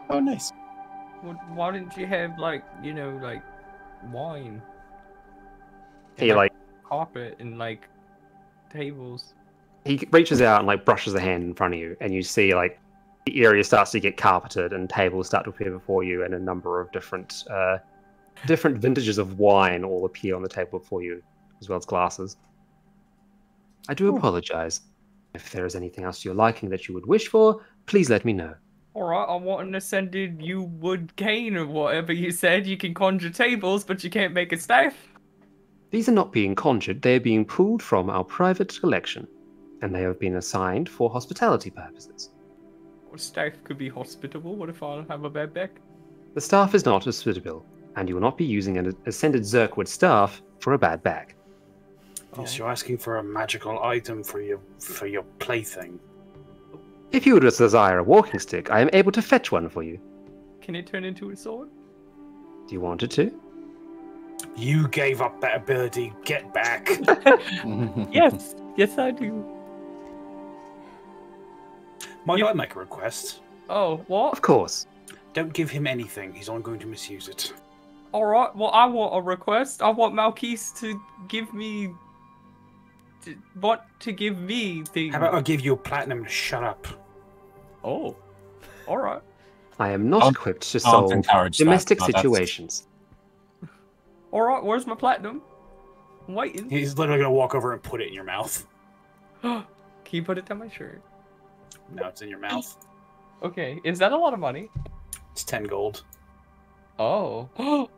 Oh, nice.
Well, why didn't you have like wine?
He
carpet and tables.
He reaches out and brushes a hand in front of you, and you see the area starts to get carpeted and tables start to appear before you, and a number of different vintages of wine all appear on the table before you, as well as glasses. I do apologize. If there is anything else to your liking that you would wish for, please let me know.
Alright, I want an ascended you would gain or whatever you said. You can conjure tables, but you can't make a staff.
These are not being conjured, they are being pulled from our private collection, and they have been assigned for hospitality purposes.
Or staff could be hospitable. What if I have a bad back?
The staff is not hospitable, and you will not be using an ascended Zerkwood staff for a bad back.
Yes, you're asking for a magical item for your plaything.
If you would desire a walking stick, I am able to fetch one for you.
Can it turn into a sword?
Do you want it to?
You gave up that ability. Get back.
Yes. Yes, I do.
Might I make a request?
Oh, what?
Of course.
Don't give him anything. He's only going to misuse it.
Alright, well, I want a request. I want Malkis to give me... to give me things.
How about I give you a platinum to shut up?
Oh. Alright.
I am not equipped to solve domestic situations.
Alright, where's my platinum? I'm waiting.
He's literally going to walk over and put it in your mouth.
Can you put it down my shirt?
No, it's in your mouth.
Okay, is that a lot of money?
It's 10 gold.
Oh.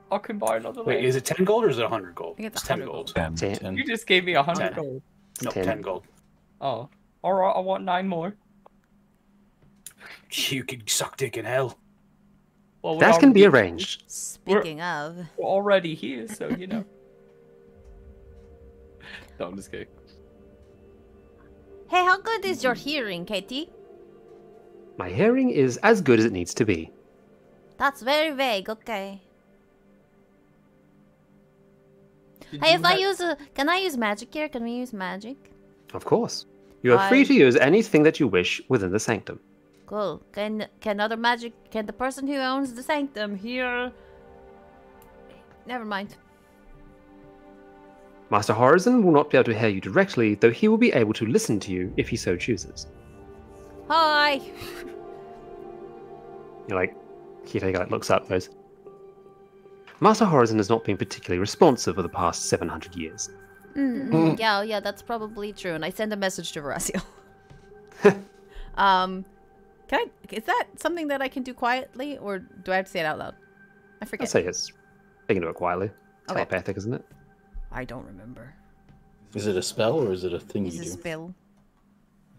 I can buy another
Wait,
leg.
is it 10 gold or is it 100 gold?
I think
It's 10 gold.
10.
You just gave me 100
10.
gold.
No, 10 gold.
Oh. Alright, I want 9 more.
You can suck dick in hell.
Well,
That can be arranged.
Speaking of,
We're already here, so you know. No, I'm just kidding.
Hey, how good is your hearing, Katie?
My hearing is as good as it needs to be.
That's very vague, okay.
Did
Hey,
you
if I
have-
use can I use magic here? Can we use magic?
Of course. You are free
I-
to use anything that you wish within the sanctum.
Cool. Can the person who owns the sanctum hear? Never mind.
Master Horizon will not be able to hear you directly, though he will be able to listen to you if he so chooses.
Hi.
You're like, Caretaker looks up, goes, Master Horizon has not been particularly responsive for the past 700 years.
Yeah, that's probably true. And I send a message to Horacio.
is that something that I can do quietly, or do I have to say it out loud? I forget.
I'd say yes. They can do it quietly.
Okay.
Telepathic, isn't it?
I don't remember.
Is it a spell or is it a thing
It's
you
a
do?
spell.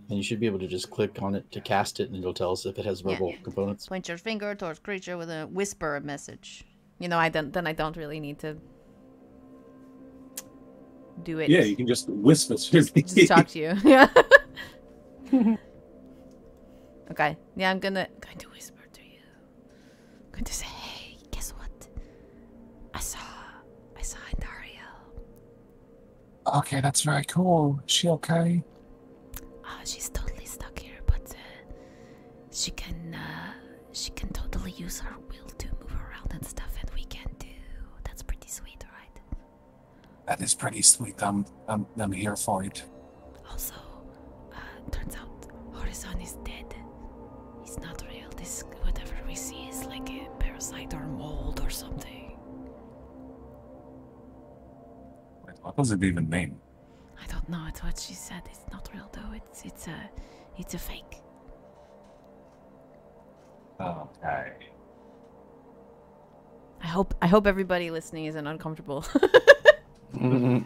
And you should be able to just click on it to cast it, and it'll tell us if it has verbal components.
Point your finger towards creature with a whisper message. You know, I don't really need to do it.
Yeah, you can just whisper to me.
Just talk to you. Yeah. Okay. Yeah, I'm going to whisper to you. I'm going to say, hey, guess what? I saw Dario.
Okay, that's very cool. Is she okay?
She's totally stuck here, but she can totally use her will to move around and stuff, and we can too. That's pretty sweet, right?
That is pretty sweet. I'm here for it.
Also, turns out Horizon is dead. He's not real. This whatever we see is like a parasite or mold or something.
Wait, what does it even mean?
I don't know. It's what she said. It's not real though. It's a fake.
Okay.
I hope everybody listening isn't uncomfortable.
I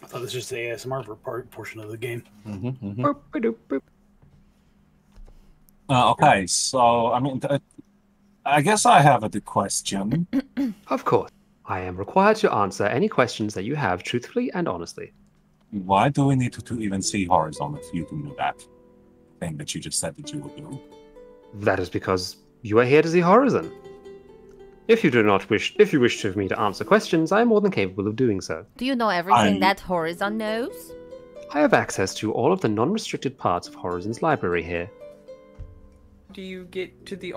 thought this was just the ASMR portion of the game.
Okay, so, I mean, I guess I have a question.
Of course. I am required to answer any questions that you have truthfully and honestly.
Why do we need to even see Horizon if you can do that thing that you just said that you would do?
That is because you are here to see Horizon. If you wish me to answer questions, I am more than capable of doing so.
Do you know everything that Horizon knows?
I have access to all of the non-restricted parts of Horizon's library here.
Do you get to the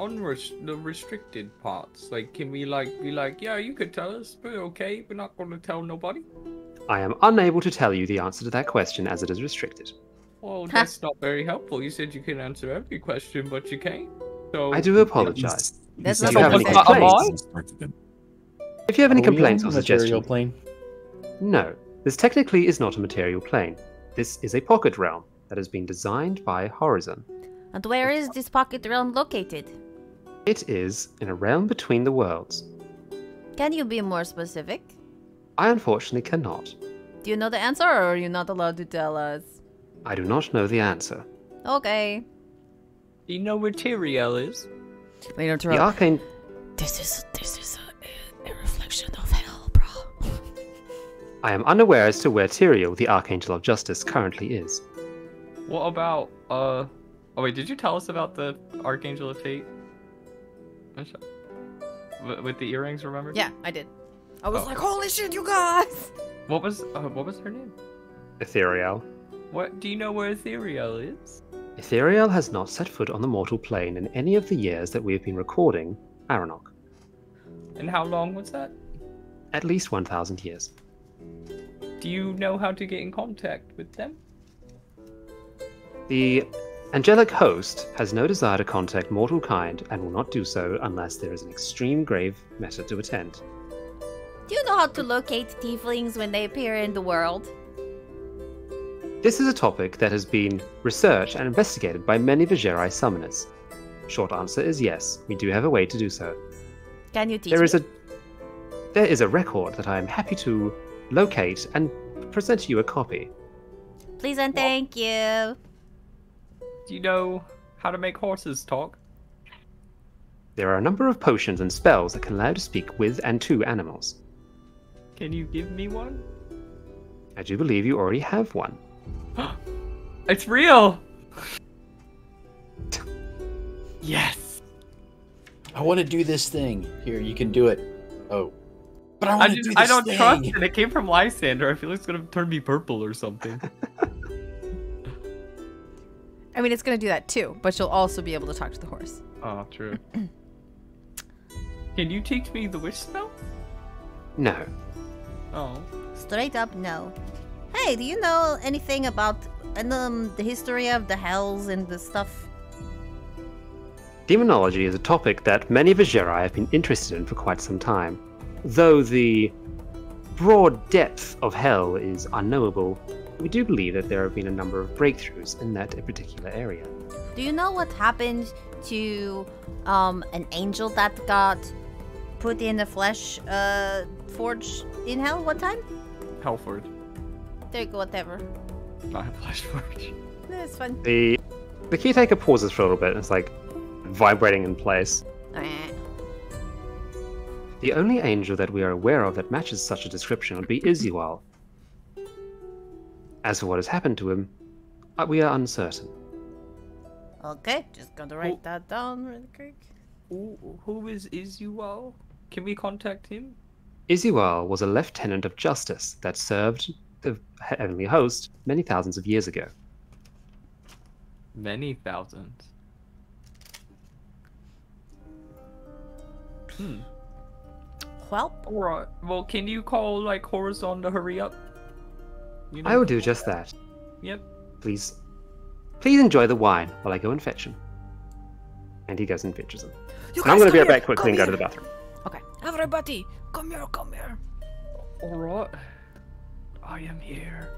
restricted parts? Like, can we be like, yeah, you could tell us, but okay, we're not going to tell nobody?
I am unable to tell you the answer to that question as it is restricted.
Well, that's not very helpful. You said you can answer every question, but you can't. So
I do apologize.
That's
If
not
you have any
what
complaints, if you have any
Are we
complaints
on
or
the material
suggestions,
plane?
no, this technically is not a material plane. this is a pocket realm that has been designed by Horizon.
And where is this pocket realm located?
It is in a realm between the worlds.
Can you be more specific?
I unfortunately cannot.
Do you know the answer, or are you not allowed to tell us?
I do not know the answer.
Okay.
Do you know where Tyrael is?
Later,
The Arcane...
This is a reflection of hell, bro.
I am unaware as to where Tyrael, the Archangel of Justice, currently is.
What about Oh wait, did you tell us about the Archangel of Fate? With the earrings, remember?
Yeah, I did. I was like, holy shit, you guys!
What was her name?
Ethereal.
What do you know where Ethereal is?
Ethereal has not set foot on the mortal plane in any of the years that we have been recording Aranok.
And how long was that?
At least 1,000 years.
Do you know how to get in contact with them?
The angelic host has no desire to contact mortal kind and will not do so unless there is an extreme grave matter to attend.
Do you know how to locate tieflings when they appear in the world?
This is a topic that has been researched and investigated by many Vigerai summoners. Short answer is yes, we do have a way to do so.
Can you teach
There
me?
is a record that I am happy to locate and present you a copy.
Please and thank you.
Do you know how to make horses talk?
There are a number of potions and spells that can allow you to speak with and to animals.
Can you give me one?
I do believe you already have one.
It's real! Yes!
I want to do this thing. Here, you can do it. Oh. But I want to do this
I don't
thing.
trust it. It came from Lysander. I feel like it's gonna turn me purple or something.
I mean, it's gonna do that too, but you'll also be able to talk to the horse.
Oh, true. Can you teach me the wish spell?
No.
Oh.
Straight up, no. Hey, do you know anything about the history of the hells and the stuff?
Demonology is a topic that many Vigerai have been interested in for quite some time. Though the broad depth of hell is unknowable, we do believe that there have been a number of breakthroughs in that particular area.
Do you know what happened to an angel that got put in a flesh forge in hell one time?
Hellford.
There you go, whatever.
Not a flash forge.
It's fun.
The caretaker pauses for a little bit and it's like vibrating in place. The only angel that we are aware of that matches such a description would be Izual. As for what has happened to him, we are uncertain.
Okay, just gonna write that down really quick.
Who is Izual? Can we contact him?
Izual was a lieutenant of justice that served the heavenly host many thousands of years ago.
Many thousands.
Well,
alright. Well, can you call like Horizon to hurry up? You know?
I will do just that.
Yep.
Please enjoy the wine while I go and fetch him. And he goes and fetches him. And I'm going to be right back quickly and go to the bathroom.
Okay.
Everybody, come here, come here.
Alright. I am here.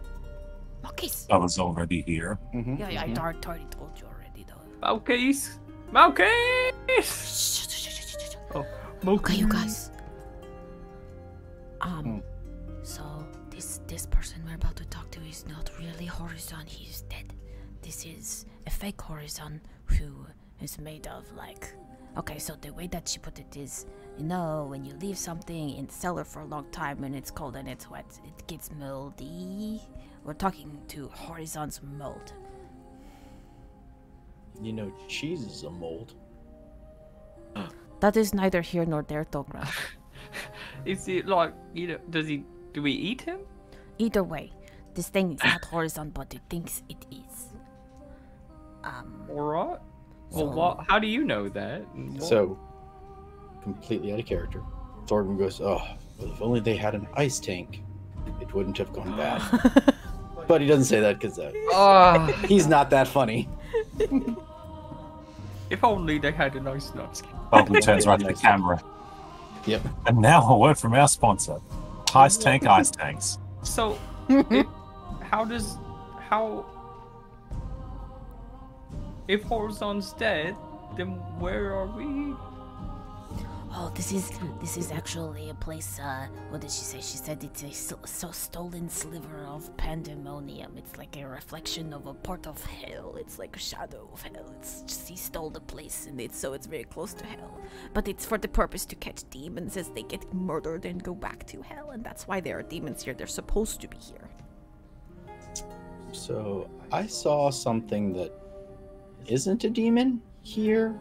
Malkis.
I was already here.
Mm-hmm.
Yeah, I already told you already, though.
Malkis! Malkis! Oh,
Okay, you guys. So this person we're about to talk to is not really Horizon. He's dead. This is a fake Horizon who is made of like. Okay, so the way that she put it is, you know, when you leave something in the cellar for a long time and it's cold and it's wet, it gets moldy. We're talking to Horizon's mold.
You know, cheese is a mold.
That is neither here nor there, Dogra.
Is it like, you know, do we eat him?
Either way, this thing is not Horizon, but it thinks it is.
Alright. Well,
So-
how do you know that?
So, completely out of character. Thorgrim goes, oh, well, if only they had an ice tank, it wouldn't have gone bad. But he doesn't say that because he's not that funny.
If only they had a nice nuts.
Bogdan turns right to the camera.
Yep.
And now a word from our sponsor, Ice Tank Ice Tanks.
So, how how... If Horizon's dead, then where are we?
Oh, this is actually a place. What did she say? She said it's a stolen sliver of pandemonium. It's like a reflection of a part of hell. It's like a shadow of hell. It's just he stole the place, and it's very close to hell. But it's for the purpose to catch demons as they get murdered and go back to hell, and that's why there are demons here. They're supposed to be here.
So I saw something that isn't a demon here.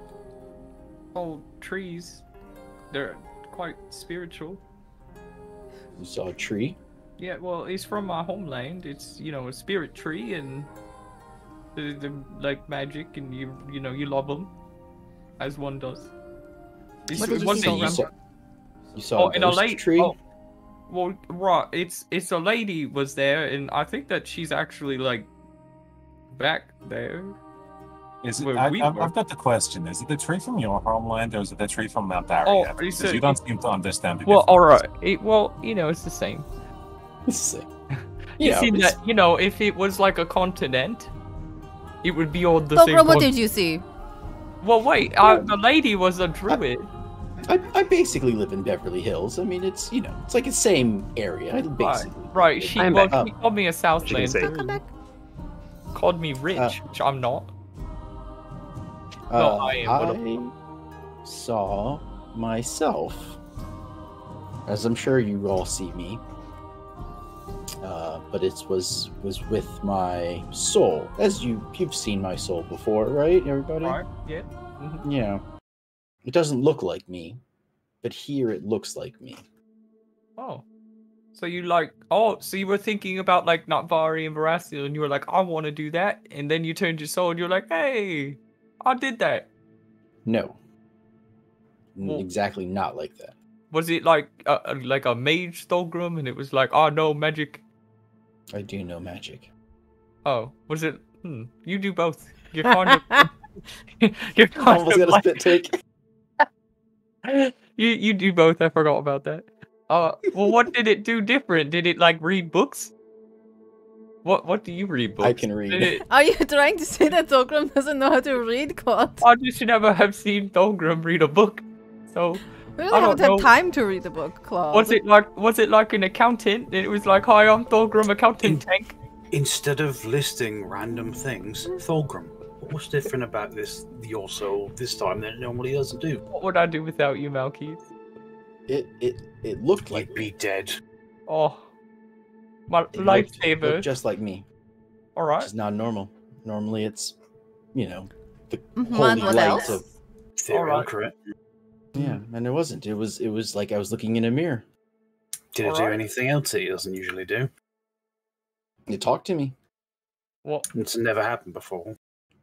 Oh, trees. They're quite spiritual.
You saw a tree?
Yeah, well, it's from my homeland. It's, you know, a spirit tree, and they're like magic, and you love them, as one does.
What did you see?
You saw a ghost tree?
Oh, well, right. It's a lady was there, and I think that she's actually like back there.
Is it? I've got the question. Is it the tree from your homeland, or is it the tree from Mount Ariad? Because you don't seem to understand the difference.
Well, all right. It's the same.
It's the same.
You see that? If it was like a continent, it would be on the same.
What did you see?
Well, wait. The lady was a druid.
I basically live in Beverly Hills. I mean, it's it's like the same area. Basically,
right. She called me a Southlander.
Come back.
Called me rich, which I'm not. No, I am.
I saw myself, as I'm sure you all see me. But it was with my soul, as you've seen my soul before, right, everybody?
Right. Yeah. Mm-hmm.
Yeah. It doesn't look like me, but here it looks like me.
Oh. So you so you were thinking about like Natvari and Veraciel, and you were like, I want to do that, and then you turned your soul, and you're like, hey, I did that.
No. Exactly not like that.
Was it like a mage Thulgrim, and it was like, oh no, magic?
I do know magic.
Oh, was it? You do both. You're kind of. You're kind
almost got a spit take.
You do both. I forgot about that. Well, what did it do different? Did it like read books? What do you read books?
I can read.
Are you trying to say that Thulgrim doesn't know how to read, Claude?
I just never have seen Thulgrim read a book, so
we really haven't had time to read the book, Claude.
Was it like an accountant? And it was like, hi, I'm Thulgrim, accountant tank.
Instead of listing random things, Thulgrim, what's different about your soul this time that it normally doesn't do?
What would I do without you, Malkeith?
It looked like
you'd be dead.
Oh. My lifesaver.
Just like me.
Alright.
Which is not normal. Normally it's, the
holy light of...
Correct.
Yeah, and it wasn't. It was like I was looking in a mirror.
Did it do anything else that it doesn't usually do?
It talked to me.
What?
It's never happened before.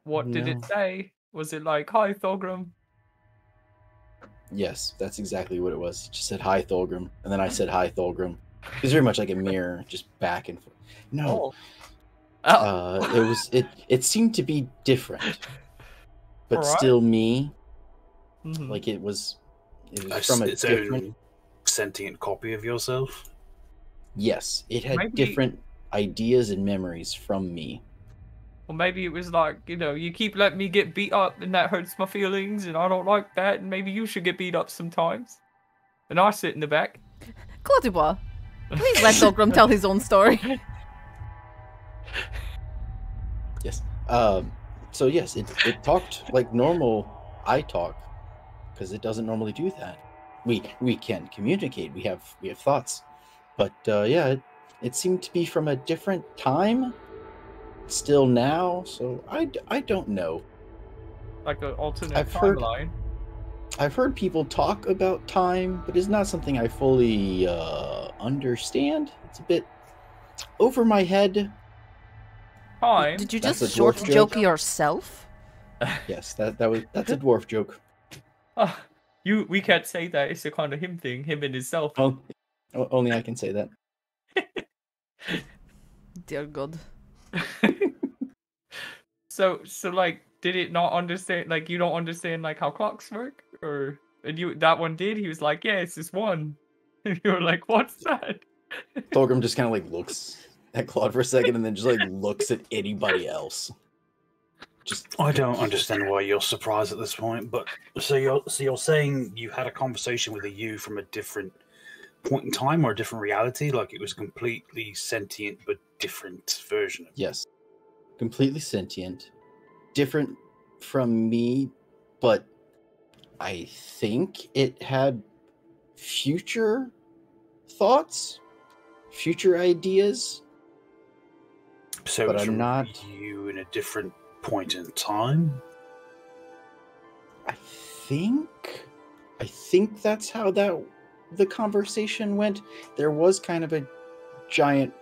What did it say? Was it like, hi, Thulgrim?
Yes, that's exactly what it was. It just said, hi, Thulgrim. And then I said, hi, Thulgrim. It was very much like a mirror, just back and forth. No. It seemed to be different. But still me. Mm-hmm. Like it was from a different
sentient copy of yourself.
Yes, it had different ideas and memories from me.
Or maybe it was like, you keep letting me get beat up and that hurts my feelings and I don't like that, and maybe you should get beat up sometimes. And I sit in the back.
Claude Dubois, please let Thulgrim tell his own story.
Yes. So yes, it talked like normal I talk, because it doesn't normally do that. We can communicate. We have thoughts, but it seemed to be from a different time. Still now, so I don't know.
Like an alternate timeline.
I've heard people talk about time, but it's not something I fully understand. It's a bit over my head.
Time?
Did you just short joke yourself?
Yes, that's a dwarf joke.
We can't say that. It's a kind of him thing, him and himself.
Only I can say that.
Dear God.
So like, did it not understand? Like, you don't understand like how clocks work, that one did? He was like, yeah, it's this one. And you were like, what's that?
Thulgrim just kind of like looks at Claude for a second and then just like looks at anybody else.
I don't understand why you're surprised at this point, but so you're saying you had a conversation with a you from a different point in time or a different reality, like it was a completely sentient but different version of
Yes. Completely sentient. Different from me, but I think it had future thoughts, future ideas.
So
but
it was
I'm not
you in a different point in time.
I think that's how the conversation went. There was kind of a giant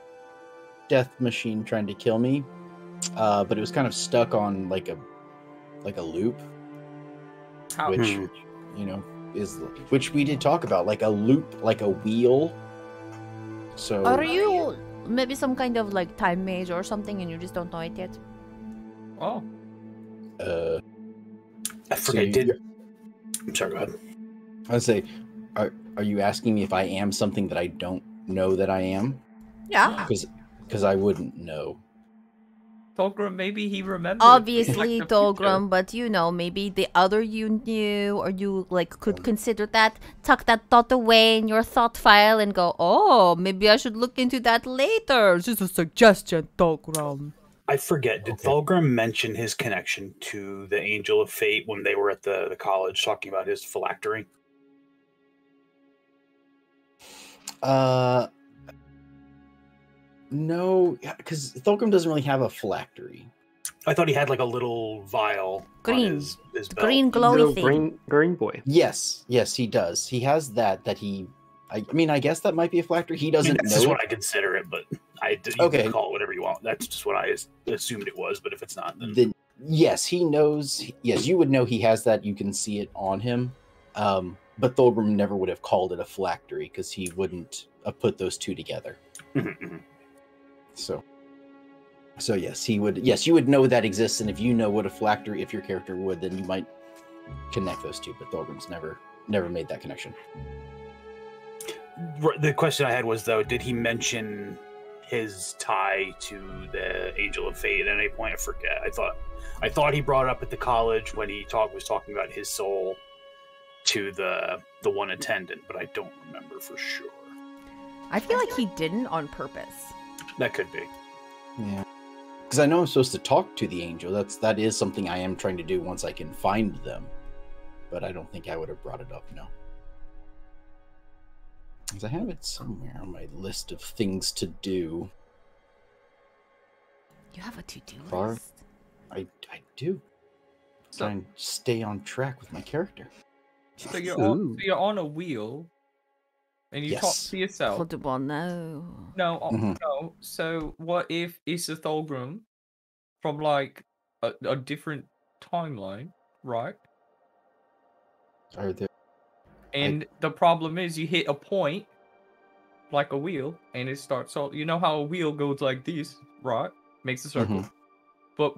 death machine trying to kill me, but it was kind of stuck on like a loop, which you know which we did talk about, like a loop, like a wheel. So
Are you maybe some kind of like time mage or something, and you just don't know it yet?
Oh.
I forget. I'm sorry. Go ahead.
I would say, are you asking me if I am something that I don't know that I am?
Yeah.
Because I wouldn't know.
Thulgrim, maybe he remembers.
Obviously, Thulgrim, but you know, maybe the other you knew, or you like could consider that, tuck that thought away in your thought file, and go, oh, maybe I should look into that later. It's just a suggestion, Thulgrim.
I forget. Did Thulgrim mention his connection to the Angel of Fate when they were at the college talking about his phylactery?
No, because Thulgrim doesn't really have a phylactery.
I thought he had like a little vial.
Green.
On his belt.
Green glowy thing.
Green boy.
Yes, he does. He has that he... I mean, I guess that might be a phylactery. He doesn't know.
That's just what I consider it, but you can call it whatever you want. That's just what I assumed it was, but if it's not, then...
Yes, he knows. Yes, you would know he has that. You can see it on him. But Thulgrim never would have called it a phylactery because he wouldn't have put those two together. So yes, he would. Yes, you would know that exists, and if you know what a phylactery, if your character would, then you might connect those two. But Thulgrim's never made that connection.
The question I had was, though, did he mention his tie to the Angel of Fate at any point? I forget. I thought he brought it up at the college when he was talking about his soul to the one attendant, but I don't remember for sure.
I feel like he didn't on purpose.
That could be.
Yeah, because I know I'm supposed to talk to the angel. That is something I am trying to do once I can find them, but I don't think I would have brought it up. No. Because I have it somewhere on my list of things to do.
You have a to-do
list? I do. Try and stay on track with my character.
So you're on a wheel, and you talk to yourself.
Football, no.
No. So what if it's a Thulgrim from like a different timeline, right?
Are there?
And the problem is you hit a point, like a wheel, and it starts all... You know how a wheel goes like this, right? Makes a circle. But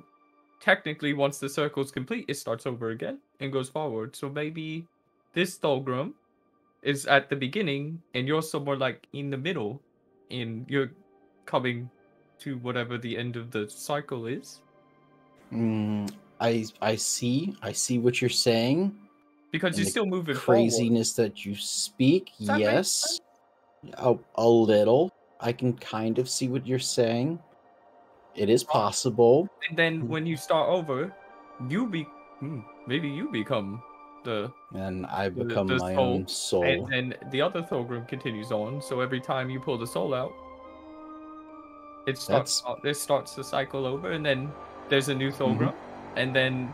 technically, once the circle's complete, it starts over again and goes forward. So maybe this Thulgrim is at the beginning, and you're somewhere like in the middle, and you're coming to whatever the end of the cycle is.
I see what you're saying.
Because you're still moving
craziness
forward.
that you speak, yes. A little. I can kind of see what you're saying. It is possible.
And then when you start over, maybe you become the...
And I become my own soul.
And then the other Thulgrim continues on, so every time you pull the soul out, it starts the cycle over, and then there's a new Thulgrim, and then...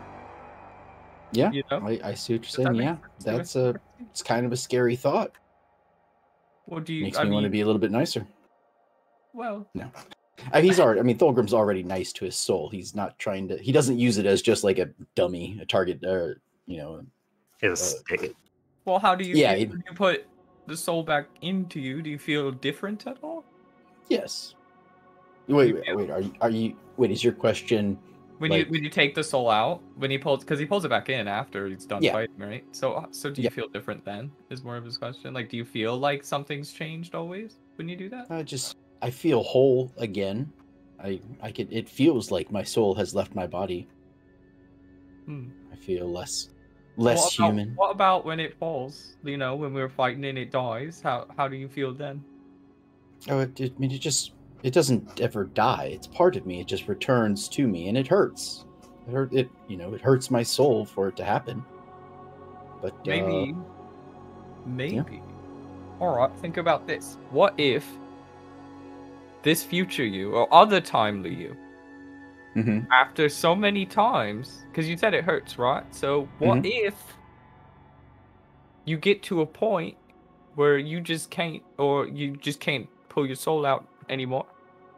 Yeah,
you know?
I see what you're saying. Yeah, it's kind of a scary thought.
Well,
Makes me want to be a little bit nicer.
Well,
no, he's already. I mean, Thulgrim's already nice to his soul. He's not trying to. He doesn't use it as just like a dummy, a target, or
well, how do you? Yeah, when you put the soul back into you, do you feel different at all?
Yes. Wait. Are you? Wait, is your question?
When you take the soul out, because he pulls it back in after he's done fighting, right? So do you feel different then? Is more of his question. Like, do you feel like something's changed always when you do that?
I feel whole again. I can. It feels like my soul has left my body. I feel less human.
What about when it falls? You know, when we're fighting and it dies. How do you feel then?
Oh, it doesn't ever die. It's part of me. It just returns to me, and it hurts. It hurts my soul for it to happen. But
maybe.
Yeah.
All right, think about this. What if this future you or other timely you, after so many times, because you said it hurts, right? So what if you get to a point where you just can't pull your soul out anymore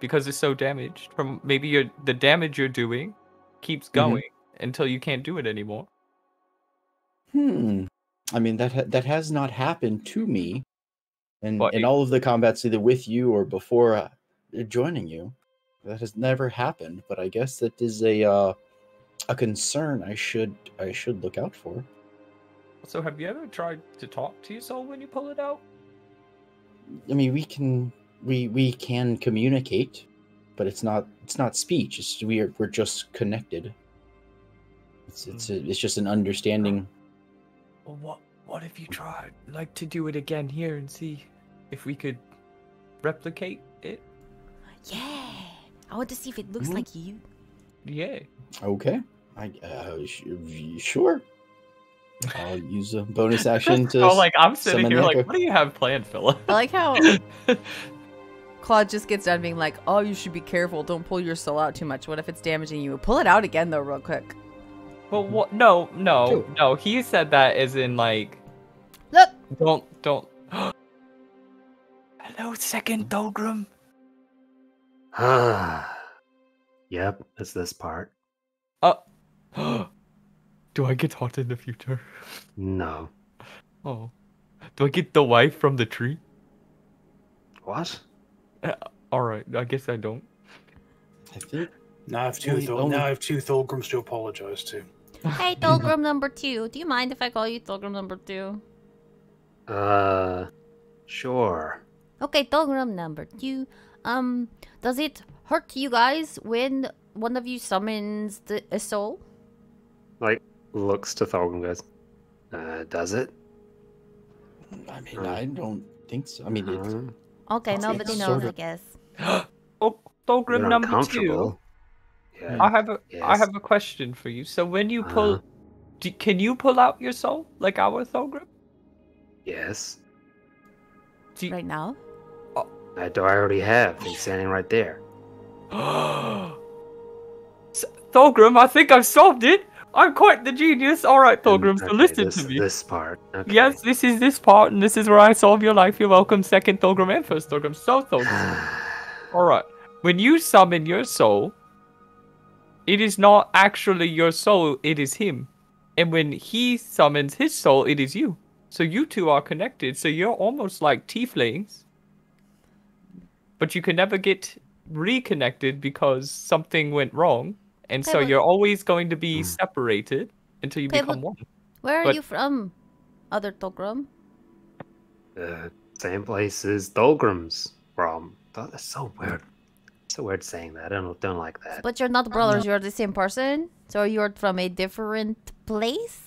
because it's so damaged from maybe the damage you're doing keeps going until you can't do it anymore?
I mean, that has not happened to me, and in all of the combats, either with you or before joining you, that has never happened. But I guess that is a concern I should look out for.
So, have you ever tried to talk to your soul when you pull it out?
I mean, we can communicate, but it's not speech. We're just connected. It's just an understanding.
Well, what if you tried to do it again here and see if we could replicate it?
Yeah, I want to see if it looks like you.
Yeah.
Okay. Sure. I'll use a bonus action to.
I'm sitting here like, what do you have planned, Philip?
I like how Claude just gets done being like, "Oh, you should be careful. Don't pull your soul out too much. What if it's damaging you? Pull it out again, though, real quick."
Well, what? No. He said that as in like,
look.
Don't. Hello, second Dolgrim.
Yep, it's this part.
Do I get taught in the future?
No.
Oh. Do I get the wife from the tree?
What?
Alright, I guess I don't.
I think.
Now I have two Thorgrims to apologize to.
Hey, Thorgrim number 2. Do you mind if I call you Thorgrim number 2?
Sure.
Okay, Thorgrim number 2. Does it hurt you guys when one of you summons a soul?
Looks to Thorgrim, goes,
does it?
I mean, I don't think so. I mean, it's...
Okay, nobody knows, I guess.
Thorgrim number 2.
Yeah.
I have a question for you. So when you pull, can you pull out your soul like our Thorgrim?
Yes.
Right now?
I already have. He's standing right there.
Thorgrim, I think I've solved it. I'm quite the genius. All right, Thorgrim, so listen to me.
This part. Okay.
Yes, this is this part, and this is where I solve your life. You're welcome, second Thorgrim and first Thorgrim. So, Thorgrim. All right. When you summon your soul, it is not actually your soul, it is him. And when he summons his soul, it is you. So you two are connected. So you're almost like tieflings. But you can never get reconnected because something went wrong. And so you're always going to be separated until you become one.
Where are you from, other Thorgrim?
Same place as Thorgrim's from. That's so weird. So weird saying that. I don't like that.
But you're not brothers. You're the same person. So you're from a different place.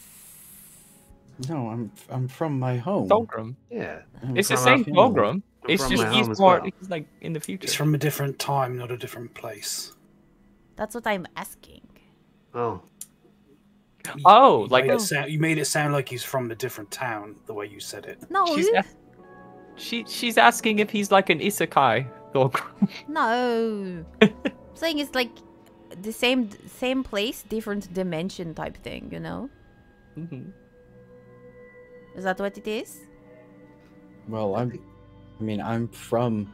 No, I'm from my home.
Thorgrim.
Yeah.
It's the same Thorgrim. It's just he's like in the future.
It's from a different time, not a different place.
That's what I'm asking.
Oh.
You made it sound like he's from a different town. The way you said it.
No.
She's asking if he's like an isekai Thorgrim.
No. Saying it's like the same place, different dimension type thing. You know. Is that what it is?
Well, I'm from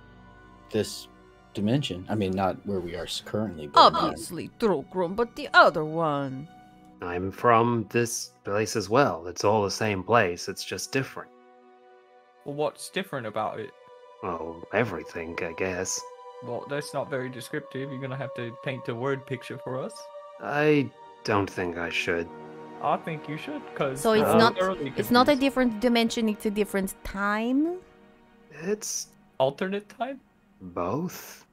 this dimension. I mean, not where we are currently. But
obviously, Thorgrim, but the other one.
I'm from this place as well. It's all the same place. It's just different.
Well, what's different about it?
Oh, everything, I guess.
Well, that's not very descriptive. You're gonna have to paint a word picture for us.
I don't think I should.
I think you should, because
so it's not a different dimension. It's a different time.
It's
alternate time.
Both,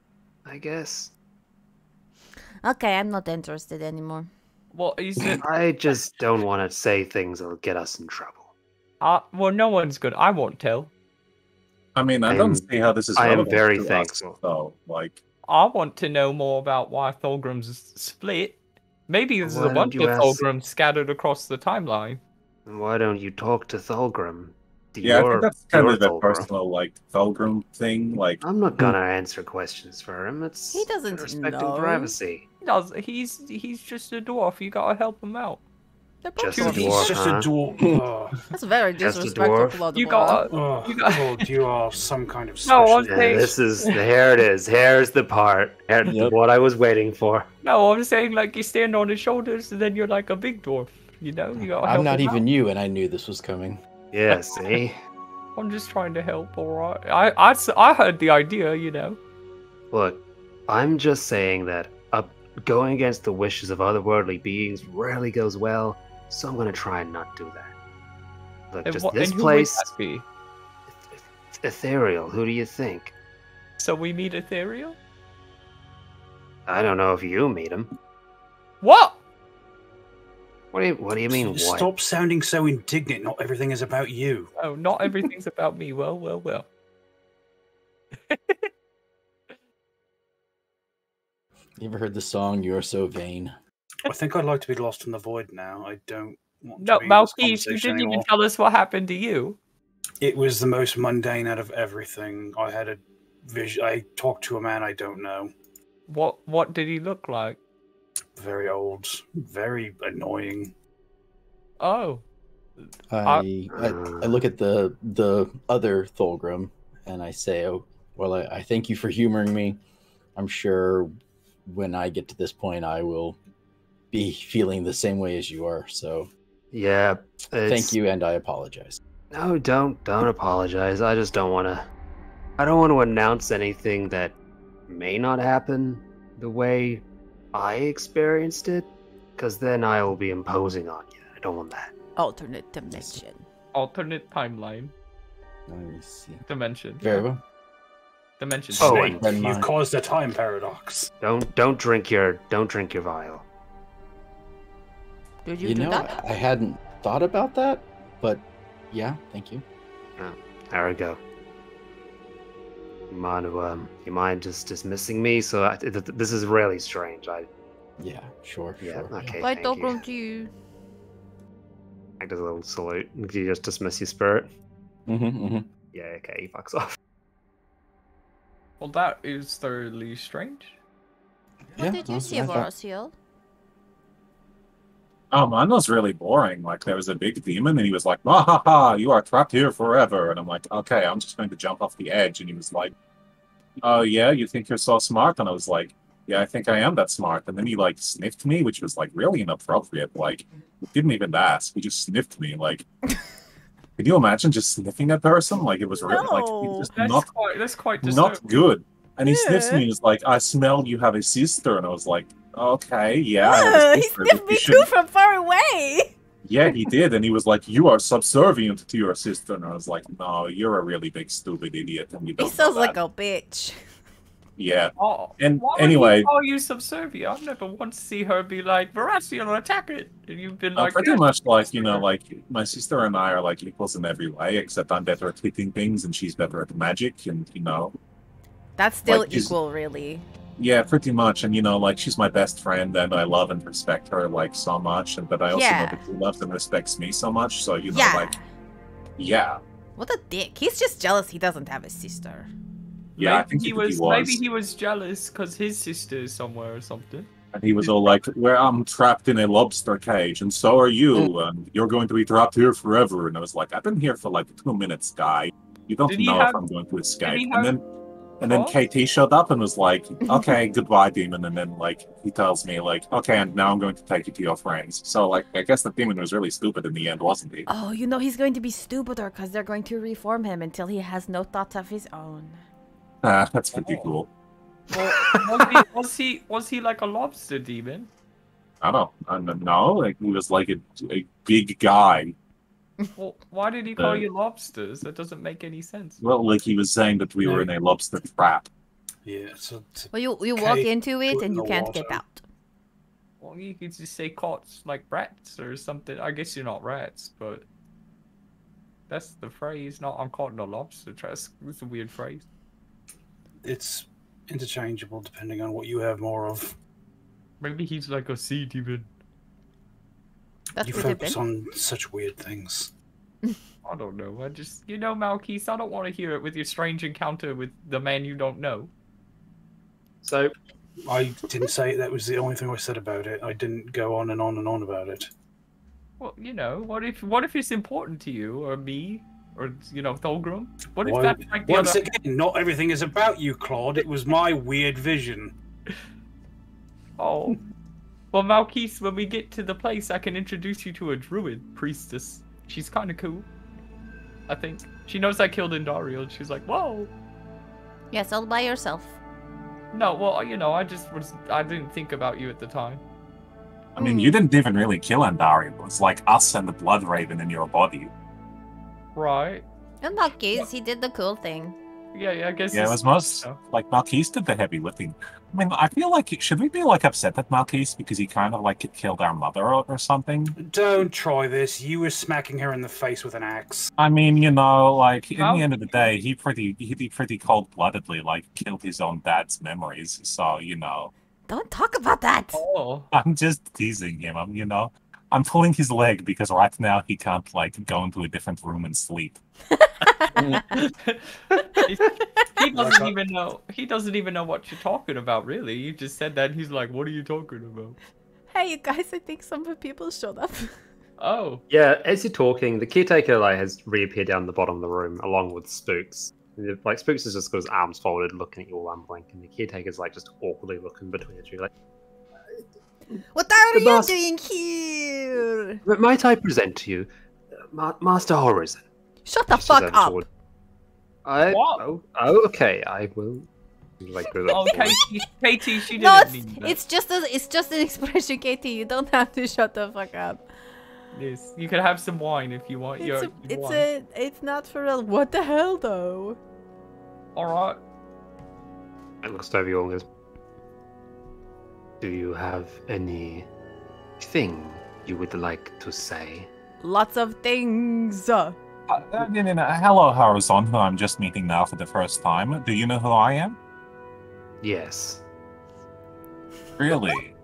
I guess.
Okay, I'm not interested anymore.
What is it?
I just don't want to say things that'll get us in trouble.
Well, no one's good. I won't tell.
I mean, I don't see how this is
I am
relevant
very
to us,
thankful.
though. Like,
I want to know more about why Thulgrim's split. Maybe there's
Why
a bunch
don't
of
you ask-
Thulgrims scattered across the timeline.
Why don't you talk to Thulgrim?
yeah, I think that's kind of a
Thulgrim.
personal, like, Thulgrim thing. Like,
I'm not gonna answer questions for him. It's
He doesn't
respecting
know.
privacy.
He's just a dwarf. You gotta help him out.
They're both
Just a
He's
dwarf,
just
huh?
a dwarf.
That's very
Just a
disrespectful,
dwarf?
Blood
You
Dwarf.
got.
Oh,
You got-
God, you are some kind of
No,
special.
I'm saying-
This is here it is. Here's the part.
Yep.
What I was waiting for.
No, I'm saying like you stand on his shoulders and then you're like a big dwarf. You know, you gotta help
I'm not
him
even
out.
you, and I knew this was coming.
Yeah, see?
I'm just trying to help, alright? I heard the idea, you know.
Look, I'm just saying that going against the wishes of otherworldly beings rarely goes well, so I'm gonna try and not do that. Look, just this
and who
place,
would that be?
ethereal. Who do you think?
So we meet Ethereal?
I don't know if you meet him.
What?
What do you mean? What?
Stop sounding so indignant. Not everything is about you.
Oh, not everything's about me. Well.
You ever heard the song "You Are So Vain"?
I think I'd like to be lost in the void now. I don't want
No,
to be in this
Malkeith, you
conversation
didn't
anymore.
even tell us what happened to you.
It was the most mundane out of everything. I had a vision. I talked to a man I don't know.
What did he look like?
Very old, very annoying.
Oh.
I look at the other Thulgrim, and I say, "Oh, well, I thank you for humoring me. I'm sure when I get to this point, I will be feeling the same way as you are. So,
Yeah.
thank you, and I apologize."
No, don't apologize. I just don't want to. I don't want to announce anything that may not happen the way I experienced it, because then I will be imposing on you. I don't want that.
Alternate dimension.
Alternate timeline.
Let me see.
Dimension.
Very well.
Dimension.
Oh,
Snake,
and
you've
mine.
caused a time paradox.
Don't drink your vial.
Did you,
You
do
know,
that?
I hadn't thought about that, but yeah, thank you.
There we go. You mind just dismissing me? So this is really strange.
Yeah, sure.
Okay.
Light
Thank you.
Thulgrim to you.
I does a little salute. Do you just dismiss your spirit?
Mm-hmm.
Yeah. Okay. He fucks off.
Well, that is thoroughly strange.
What did you see, Voraciel?
oh, mine was really boring. Like, there was a big demon, and he was like, "Ha ha ha! You are trapped here forever." And I'm like, "Okay, I'm just going to jump off the edge." And he was like, "Oh yeah, you think you're so smart?" And I was like, "Yeah, I think I am that smart." And then he like sniffed me, which was like really inappropriate. Like, he didn't even ask; he just sniffed me. Like, can you imagine just sniffing a person? Like, it was really like
No.
just
That's quite disturbing.
not good. And he sniffs
Yeah.
me and he's like, "I smell you have a sister." And I was like, "Okay, yeah, I have a
He
sister,
sniffed
but
me
you
too
shouldn't."
from far away.
Yeah, he did, and he was like, "You are subservient to your sister." And I was like, "No, you're a really big stupid idiot, and you
He
don't
sounds
know
like
that."
a bitch.
Yeah,
Oh,
And
why
anyway-
would he call you subservient? I've never once see her be like, Veracion, attack it! And you've been like,
pretty
"Yeah,
much like, you know, like my sister and I are like equals in every way, except I'm better at hitting things and she's better at magic, and you know,
That's still
Like, he's-
equal, really.
yeah, pretty much. And you know, like she's my best friend, and I love and respect her like so much, and but I also
Yeah.
know that she loves and respects me so much. So you know,
Yeah.
like, yeah,
What a dick. He's just jealous he doesn't have a sister.
yeah, I
maybe
think
he was, maybe he was jealous because his sister is somewhere or something.
And he was all like, "Well, I'm trapped in a lobster cage, and so are you, and you're going to be trapped here forever." And I was like, "I've been here for like 2 minutes, guy. You don't
Did he
know
have-
if I'm going to escape."
he
And
have-
then
Oh?
KT showed up and was like, "Okay, goodbye, demon." And then like he tells me like, "Okay, and now I'm going to take you to your friends." So like, I guess the demon was really stupid in the end, wasn't he?
Oh, you know he's going to be stupider because they're going to reform him until he has no thoughts of his own.
That's pretty cool.
Well, was he like a lobster demon?
I don't know. Like he was like a big guy.
Well, why did he call you lobsters? That doesn't make any sense.
Well, like he was saying that we were in a lobster trap.
Yeah,
Well, you walk
cave
into it and
in
you
the
can't
water.
get out.
Well, you could just say caught like rats or something. I guess you're not rats, but that's the phrase. Not I'm caught in a lobster trap. It's a weird phrase.
It's interchangeable depending on what you have more of.
Maybe he's like a sea demon.
That's
You
pretty
focus
big.
on such weird things.
I don't know. I just, Malkeith, I don't want to hear it with your strange encounter with the man you don't know.
So,
I didn't say that was the only thing I said about it. I didn't go on and on and on about it.
Well, what if it's important to you or me or Thulgrim? What if
Why-
that's like the
Once
other...
again, not everything is about you, Claude. It was my weird vision.
Oh. Well, Malkeith, when we get to the place, I can introduce you to a druid priestess. She's kind of cool. I think. She knows I killed Indariel, and she's like, whoa.
Yes, all by yourself.
No, well, I didn't think about you at the time.
I mean, you didn't even really kill Andari. It was like us and the Blood Raven in your body.
Right.
In that case, he did the cool thing.
Yeah, I guess.
Yeah, it was most like Malkeith did the heavy lifting. I mean, I feel like should we be like upset at Malkeith because he kind of like killed our mother or something?
Don't try this. You were smacking her in the face with an axe.
I mean, like in the end of the day, he pretty cold-bloodedly like killed his own dad's memories. So
Don't talk about that.
Oh.
I'm just teasing him. I'm pulling his leg because right now he can't like go into a different room and sleep.
He doesn't even know. He doesn't even know what you're talking about. Really, you just said that. He's like, "What are you talking about?"
Hey, you guys! I think some people showed up.
Oh.
yeah, as you're talking, the caretaker has reappeared down the bottom of the room along with Spooks. Like Spooks has just got his arms folded, looking at you all unblink, and the caretaker's like just awkwardly looking between the two, like.
What are you
Master-
doing here?
Might I present to you, Master Horizon?
Shut the
She says
fuck
over
up.
toward-
What?
Oh, okay, I will. Like, go
Oh,
that
Katie, she didn't
No,
mean that.
it's just an expression, Katie. You don't have to shut the fuck up.
Yes, you can have some wine if you want.
It's not for real. What the hell, though?
All right.
It looks over you all and goes, do you have anything you would like to say?
Lots of things.
Hello, Horizon, who I'm just meeting now for the first time. Do you know who I am?
Yes.
Really?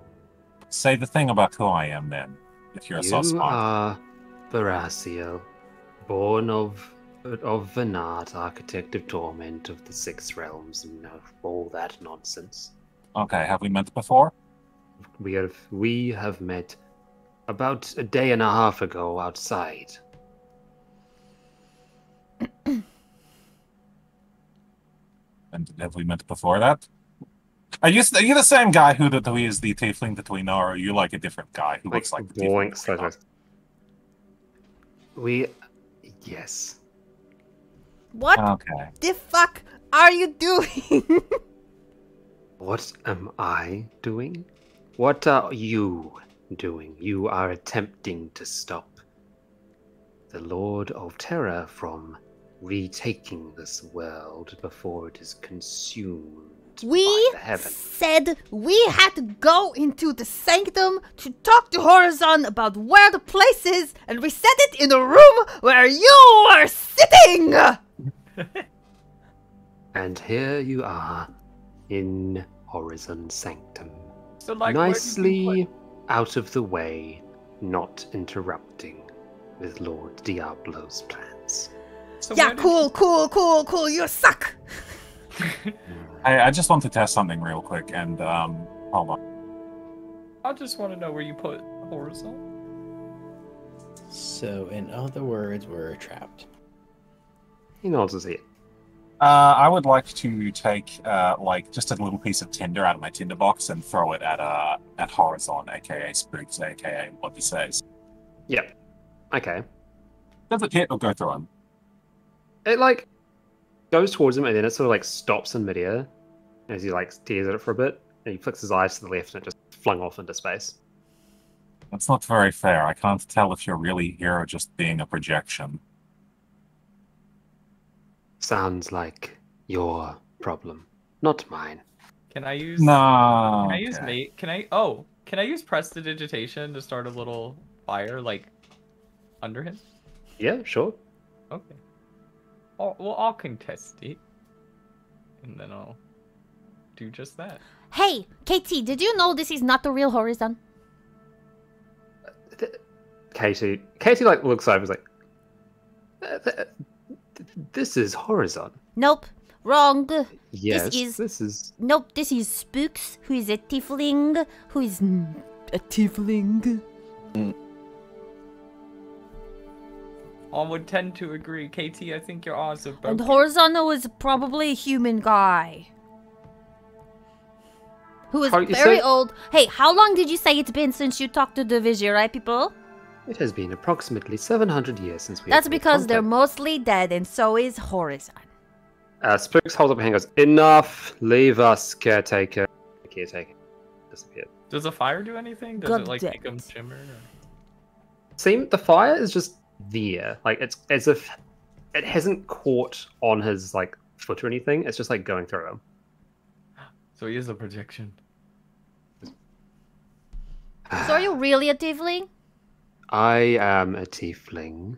Say the thing about who I am, then, if you're so
You
smart.
are Barasiel, born of Venat, architect of torment of the Six Realms, and all that nonsense.
Okay, have we met before?
We have met about a day and a half ago outside.
And have we met before that? Are you the same guy who is the tiefling that we know, or are you like a different guy who looks like the tiefling?
Boinks, yes.
What
Okay.
the fuck are you doing?
What am I doing? What are you doing? You are attempting to stop the Lord of Terror from retaking this world before it is consumed
We
by the heaven.
said we had to go into the sanctum to talk to Horizon about where the place is, and we said it in the room where you are sitting!
And here you are in Horizon Sanctum.
So, like, where did you
Nicely out of the way, not interrupting with Lord Diablo's plans.
So
Yeah,
where did
cool, you suck!
I just want to test something real quick, and hold on.
I just want to know where you put Horizon.
So, in other words, we're trapped.
He nods his head.
I would like to take like just a little piece of tinder out of my tinder box and throw it at Horizon, aka Spooks, aka what he says.
Yep. Okay.
Does it hit or go through him?
It like goes towards him and then it sort of like stops in midair as he like stares at it for a bit. And he flicks his eyes to the left and it just flung off into space.
That's not very fair. I can't tell if you're really here or just being a projection.
Sounds like your problem.
not mine.
Can I use?
No.
Can I use mate? Can I? Oh, can I use prestidigitation to start a little fire like under him?
Yeah, sure.
Okay. Well, I'll contest it, and then I'll do just that.
Hey, KT, did you know this is not the real Horizon?
Katie like looks over, is like, this is Horizon.
Nope, wrong.
Yes,
this is nope. This is Spooks, who is a tiefling, who is a tiefling.
I would tend to agree, KT. I think your odds are broken.
And Horizon was probably a human guy. Who is very old. Hey, how long did you say it's been since you talked to the Vizier, right, people?
It has been approximately 700 years since we.
That's because they're mostly dead, and so is Horizon.
Spooks holds up a hand and goes, enough, leave us, caretaker. Caretaker disappeared.
Does the fire do anything? Does it like make them shimmer? Or...
The fire is just there. Like, it's as if it hasn't caught on his like foot or anything. It's just like going through him.
So he is a projection.
So are you really a tiefling?
I am a tiefling,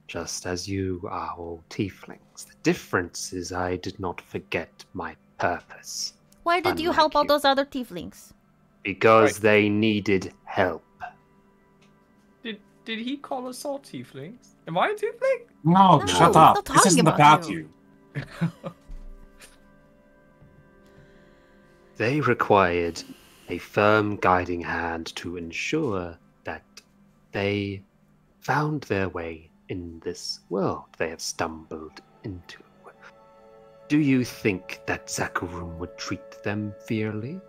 just as you are all tieflings. The difference is I did not forget my purpose.
Why did you help all those other tieflings?
Because they needed help.
Did he call us all tieflings? Am I a tiefling?
No, shut up. This isn't about you.
They required a firm guiding hand to ensure that they found their way in this world they have stumbled into. Do you think that Zakarum would treat them fairly?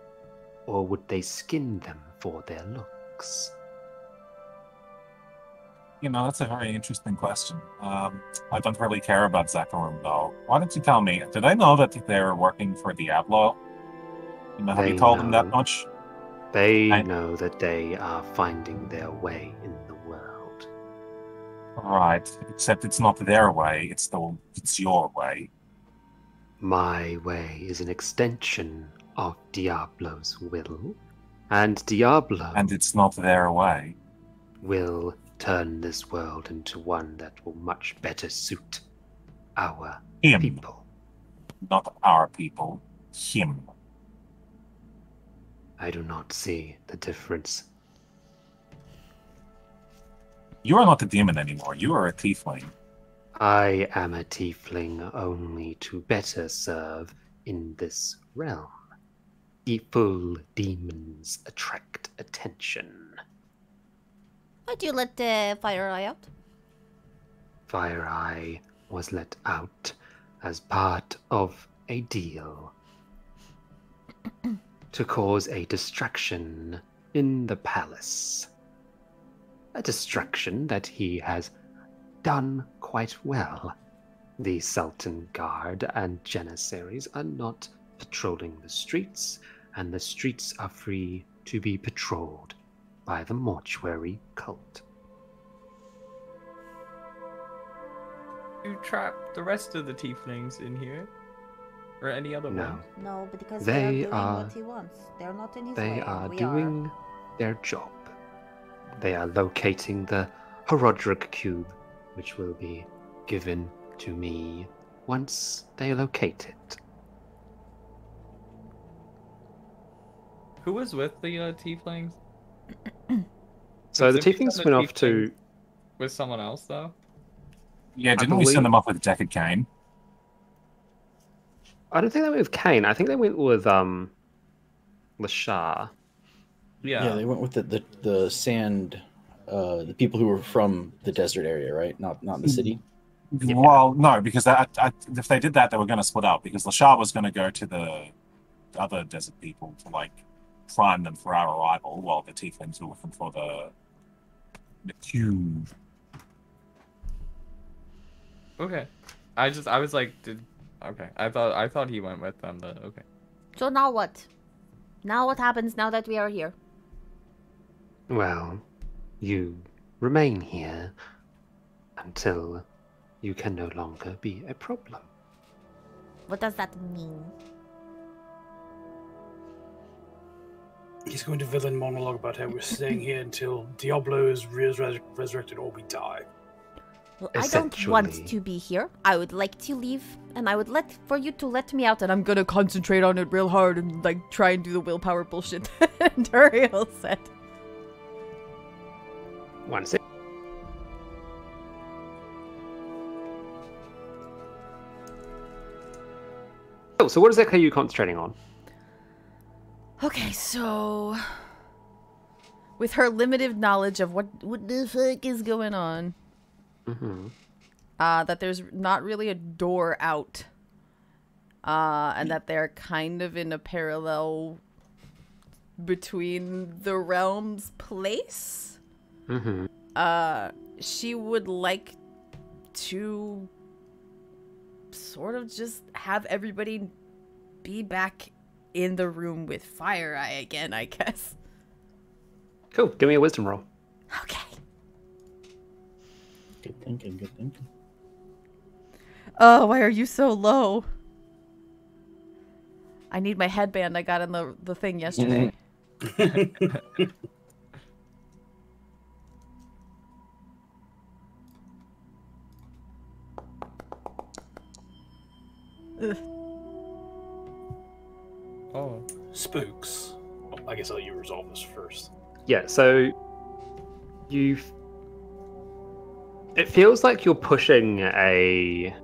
Or would they skin them for their looks?
You know, that's a very interesting question. I don't really care about Zakarum, though. Why don't you tell me, did I know that they're working for Diablo? You know, have you told them that much?
They know that they are finding their way in the world.
Right, except it's not their way, it's your way.
My way is an extension of Diablo's will, and Diablo...
And it's not their way.
...will turn this world into one that will much better suit our people.
Not our people, him.
I do not see the difference.
You are not a demon anymore. You are a tiefling.
I am a tiefling only to better serve in this realm. Evil demons attract attention.
Why'd you let Fire Eye out?
Fire Eye was let out as part of a deal to cause a distraction in the palace. A distraction that he has done quite well. The Sultan Guard and Janissaries are not patrolling the streets, and the streets are free to be patrolled by the mortuary cult.
You trap the rest of the tieflings in here? Or any other ones?
No, because
they
are doing what he wants. They're not in his way.
They are doing their job. They are locating the Horodric Cube, which will be given to me once they locate it.
Who was with the tieflings?
So the tieflings went off to...
With someone else, though?
Yeah, didn't we send them off with Deckard Cain?
I don't think they went with Cain. I think they went with Lashar.
Yeah, they went with the sand, the people who were from the desert area, right? Not in the city.
Yeah. Well, no, because if they did that, they were going to split up. Because Lashar was going to go to the other desert people to like prime them for our arrival, while the tieflings were looking for the cube.
Okay, I was like, okay, I thought he went with them, but okay.
So now what? Now what happens now that we are here?
Well, you remain here until you can no longer be a problem.
What does that mean?
He's going to villain monologue about how we're staying here until Diablo is resurrected or we die.
Well, I don't want to be here. I would like to leave, and I would like for you to let me out, and I'm gonna concentrate on it real hard and like try and do the willpower bullshit. Duriel said.
One sec. Oh, so what exactly are you concentrating on?
Okay, so with her limited knowledge of what the fuck is going on, that there's not really a door out, and that they're kind of in a parallel between the realms place. She would like to sort of just have everybody be back in the room with Fire Eye again, I guess.
Cool. Give me a wisdom roll.
Okay.
Good thinking, good thinking.
Oh, why are you so low? I need my headband I got in the thing yesterday.
Oh.
Spooks. Well, I guess I'll let you resolve this first.
Yeah, so it feels like you're pushing a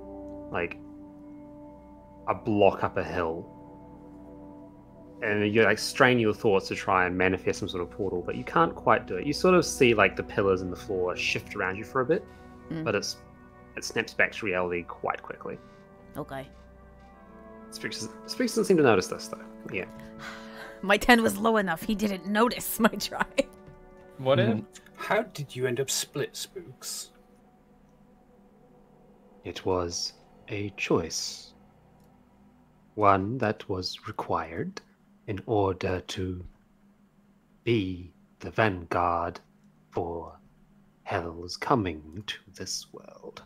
block up a hill. And you like strain your thoughts to try and manifest some sort of portal, but you can't quite do it. You sort of see like the pillars in the floor shift around you for a bit, but it snaps back to reality quite quickly.
Okay.
Spooks doesn't seem to notice this though. Yeah.
My 10 was low enough. He didn't notice my try.
What if?
How did you end up split, Spooks?
It was a choice. One that was required in order to be the vanguard for Hell's coming to this world.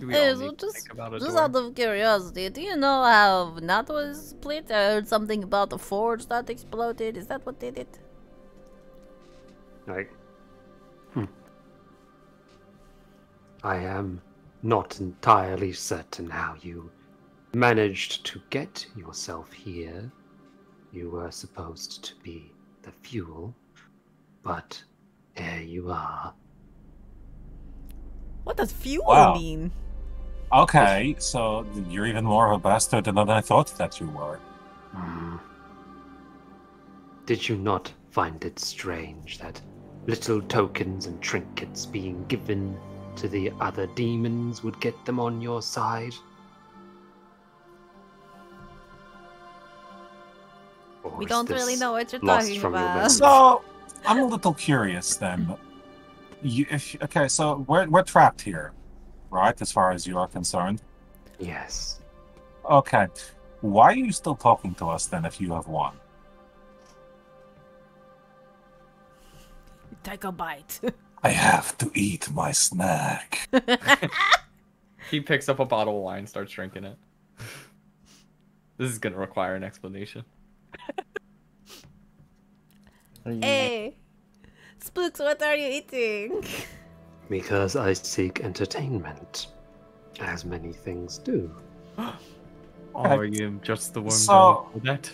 Just out of curiosity, do you know how Nat was split? I heard something about the forge that exploded. Is that what did it?
I am not entirely certain how you managed to get yourself here. You were supposed to be the fuel, but there you are.
What does fuel mean?
Okay, so you're even more of a bastard than I thought that you were.
Did you not find it strange that little tokens and trinkets being given to the other demons would get them on your side? Or
We
is
don't
this
really know what you're
lost
talking
from your
about.
memory?
So, I'm a little curious then. Okay, so we're trapped here, right, as far as you are concerned?
Yes.
Okay. Why are you still talking to us then if you have won?
Take a bite.
I have to eat my snack.
He picks up a bottle of wine and starts drinking it. This is going to require an explanation.
Hey, Spooks, what are you eating?
Because I seek entertainment, as many things do.
Are you just the one
So-
for that?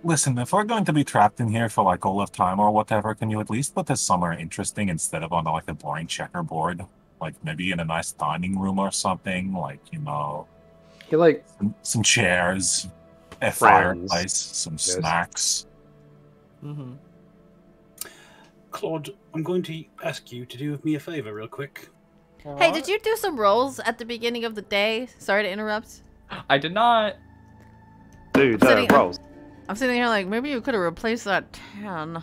Listen, if we're going to be trapped in here for like all of time or whatever, can you at least put this somewhere interesting instead of on like a boring checkerboard? Like maybe in a nice dining room or something, like, you know,
You're like,
some chairs, a
Friends.
fireplace, some
Yes.
snacks.
Mm-hmm.
Claude, I'm going to ask you to do me a favor real quick.
Hey, did you do some rolls at the beginning of the day? Sorry to interrupt.
I did not.
dude,
Sitting-
rolls.
I'm sitting here like, maybe you could have replaced that 10.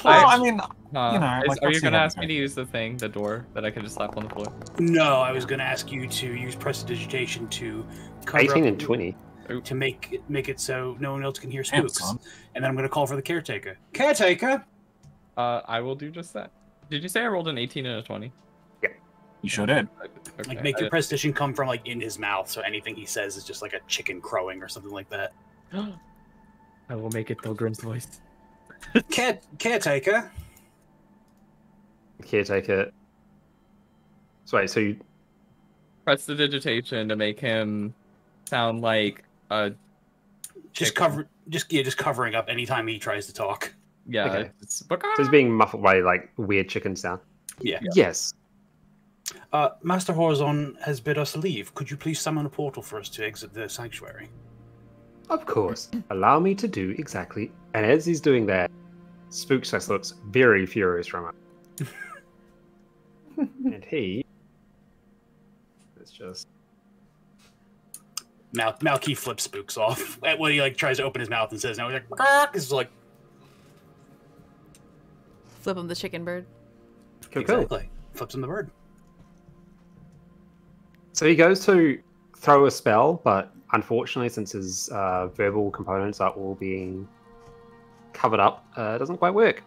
Well, I mean,
Are
like,
you
let's see
going to
how
ask
we
me to use the thing, the door, that I can just slap on the floor?
No, I was going to ask you to use prestidigitation to cover
18
up,
and 20.
to make it so no one else can hear Spooks.
Anton.
And then I'm going to call for the caretaker. Caretaker!
I will do just that. Did you say I rolled an 18 and a 20?
Yeah.
You sure did.
Okay.
Like, make your presentation come from, like, in his mouth, so anything he says is just like a chicken crowing or something like that.
I will make it Pilgrim's voice.
Caretaker.
Caretaker. So wait, so you...
Press the digitation to make him sound like a
Just covering up anytime he tries to talk.
yeah.
Okay.
It's...
So he's being muffled by, like, weird chicken sound.
Yeah.
Yes.
Master Horizon has bid us leave. Could you please summon a portal for us to exit the sanctuary?
Of course. Allow me to do exactly. And as he's doing that, Spooks just looks very furious from it. And he... It's just...
Malky flips Spooks off when he like tries to open his mouth and says no. He's like, "Bark!" It's like
Flip him the chicken bird.
Cool.
exactly flips him the bird.
So he goes to throw a spell, but unfortunately, since his verbal components are all being covered up, it doesn't quite work.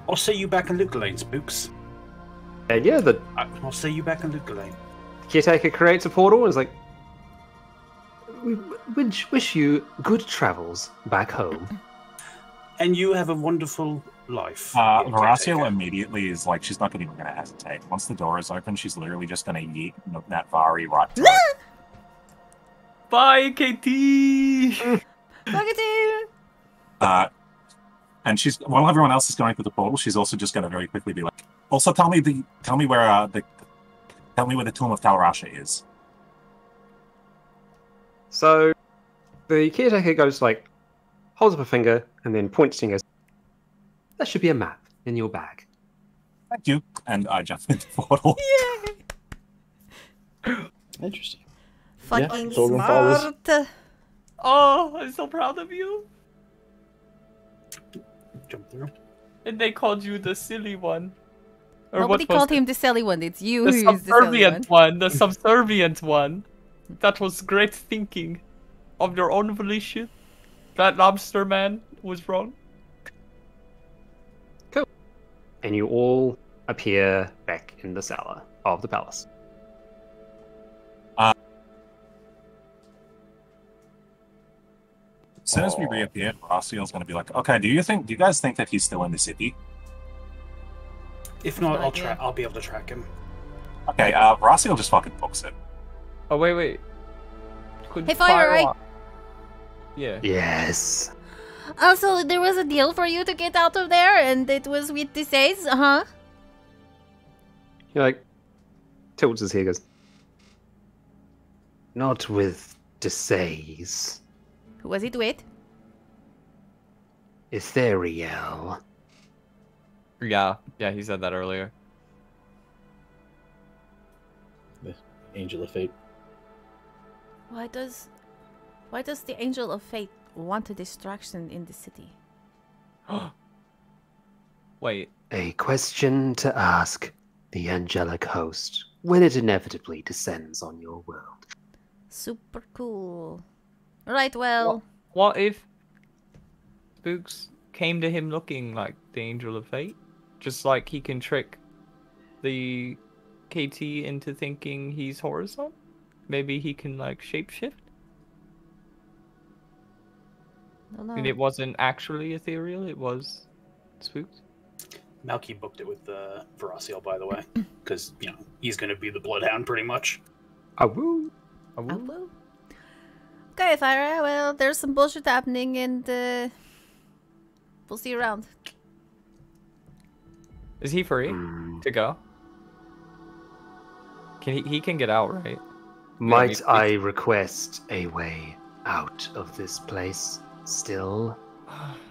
I'll see you back in Luke Lane, Spooks.
And yeah, the
I'll see you back in Luke Lane.
caretaker creates a portal and is like, "We wish you good travels back home."
And you have a wonderful life.
Horacio immediately is like, she's not even going to hesitate. Once the door is open, she's literally just going to yeet that Vari right to it.
Bye, KT.
Look at you!
And she's, while everyone else is going through the portal, she's also just going to very quickly be like, also tell me where the tomb of Talrasha is.
So the caretaker goes like, holds up a finger and then points and goes, "That should be a map in your bag."
Thank you. And I jump into the portal.
Interesting.
Fucking
Yeah, Pilgrim follows.
smart.
Oh, I'm so proud of you.
Jump through.
And they called you the silly one.
Nobody called him the silly one. It's you
the
who's the silly one.
subservient one. The subservient one. That was great thinking of your own volition. That lobster man was wrong.
Cool. And you all appear back in the cellar of the palace.
As soon as we reappear, Horaciel's going to be like, okay, do you guys think that he's still in the city?
If not,
No idea.
I'll be able to track him.
Okay, Horaciel just fucking books it.
Oh, wait. Could
Hey, Fire-Eye.
Yeah.
Yes.
Also, there was a deal for you to get out of there, and it was with the Seis, huh?
He like tilts his head, goes, "Not with Desays.
Who was it with?
Ethereal."
Yeah, he said that earlier.
The Angel of Fate.
Why does the Angel of Fate want a distraction in the city?
Wait.
A question to ask the angelic host when it inevitably descends on your world.
Super cool. Right, well,
What if Spooks came to him looking like the Angel of Fate? Just like he can trick the KT into thinking he's Horizon? Maybe he can like shapeshift?
no, no.
And it wasn't actually ethereal, it was Spooks?
Malky booked it with Horaciel, by the way, because he's going to be the Bloodhound pretty much.
Awoo.
Oh, well. Okay, Fire. Well, there's some bullshit happening, and we'll see you around.
Is he free to go? He can get out, right?
Might I request a way out of this place still?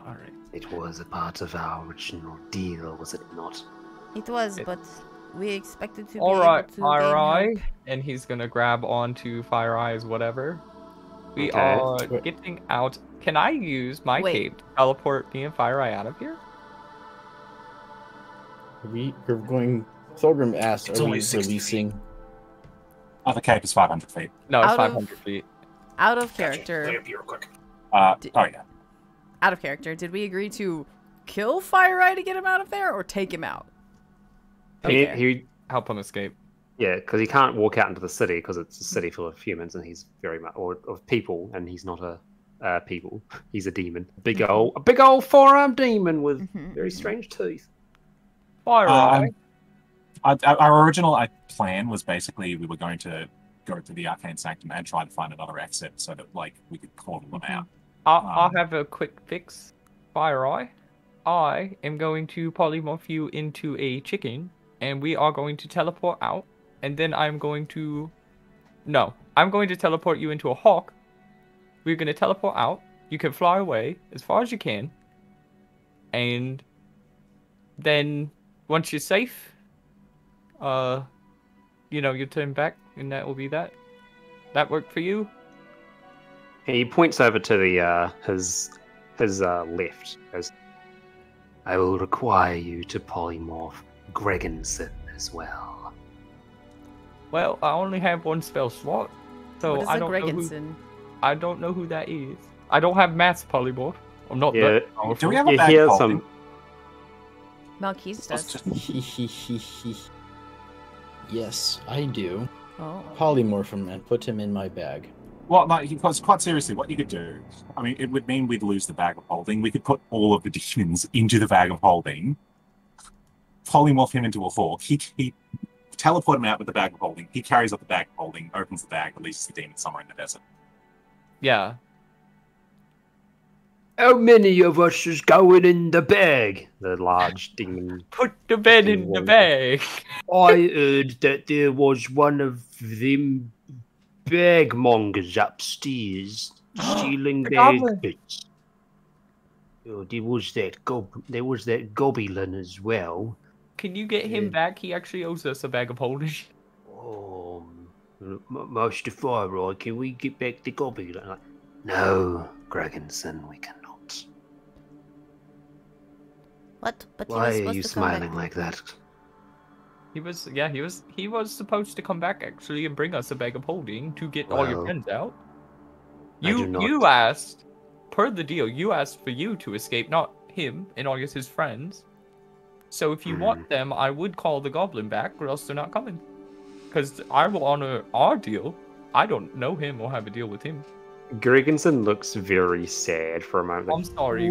Alright.
It was a part of our original deal, was it not?
It was, but we expected to be
Alright,
able to
Fire
gain
Eye.
help.
And he's gonna grab onto Fire Eye's whatever. We
Okay.
are getting out. Can I use my
Wait.
cape to teleport me and Fire Eye out of here?
We're going. Thorgrim asked,
It's
"Are
only
we
60
releasing?"
Oh, the cape is 500 feet.
No, it's
Out of-
500 feet.
Out of
Lay
character.
up here real quick.
Oh, yeah.
Out of character. Did we agree to kill Fire Eye to get him out of there, or take him out?
He
help him escape.
Yeah, because he can't walk out into the city because it's a city full of humans, and he's very much or of people, and he's not a people. He's a demon, a big old four-armed demon with very strange teeth.
Fire
Our original plan was basically we were going to go to the Arcane Sanctuary and try to find another exit so that like we could call them out.
I'll have a quick fix. Fire Eye. I am going to polymorph you into a chicken, and we are going to teleport out. And then I'm going to teleport you into a hawk. We're going to teleport out. You can fly away as far as you can. And then once you're safe, you turn back, and that will be that. That worked for you?
He points over to the his left. Goes,
I will require you to polymorph Gregenson as well.
Well, I only have one spell slot, so I don't know who that is. I don't have mass polymorph. I'm not that powerful.
Do we have a bag of holding?
Malkis does.
Yes, I do.
Oh.
Polymorph him and put him in my bag.
Well, no, quite seriously, what you could do, I mean, it would mean we'd lose the bag of holding. We could put all of the demons into the bag of holding, polymorph him into a hawk. He teleport him out with the bag of holding. He carries up the bag of holding, opens the bag, releases the demon somewhere in the desert.
Yeah.
How many of us is going in the bag?
The large demon.
Put the bed in the bag.
I heard that there was one of them bagmongers upstairs stealing their bits. Oh, there was that goblin as well.
Can you get him back? He actually owes us a bag of holding.
Oh, Master Fire, can we get back the goblin? No, Gregenson, we cannot.
What? But
why
he was
are you
supposed to come
smiling
back.
like that?
He was supposed to come back actually and bring us a bag of holding to get all your friends out. You asked, per the deal, you asked for you to escape, not him and all his friends. So if you want them, I would call the goblin back, or else they're not coming. Because I will honor our deal. I don't know him or have a deal with him.
Gregenson looks very sad for a moment.
I'm sorry,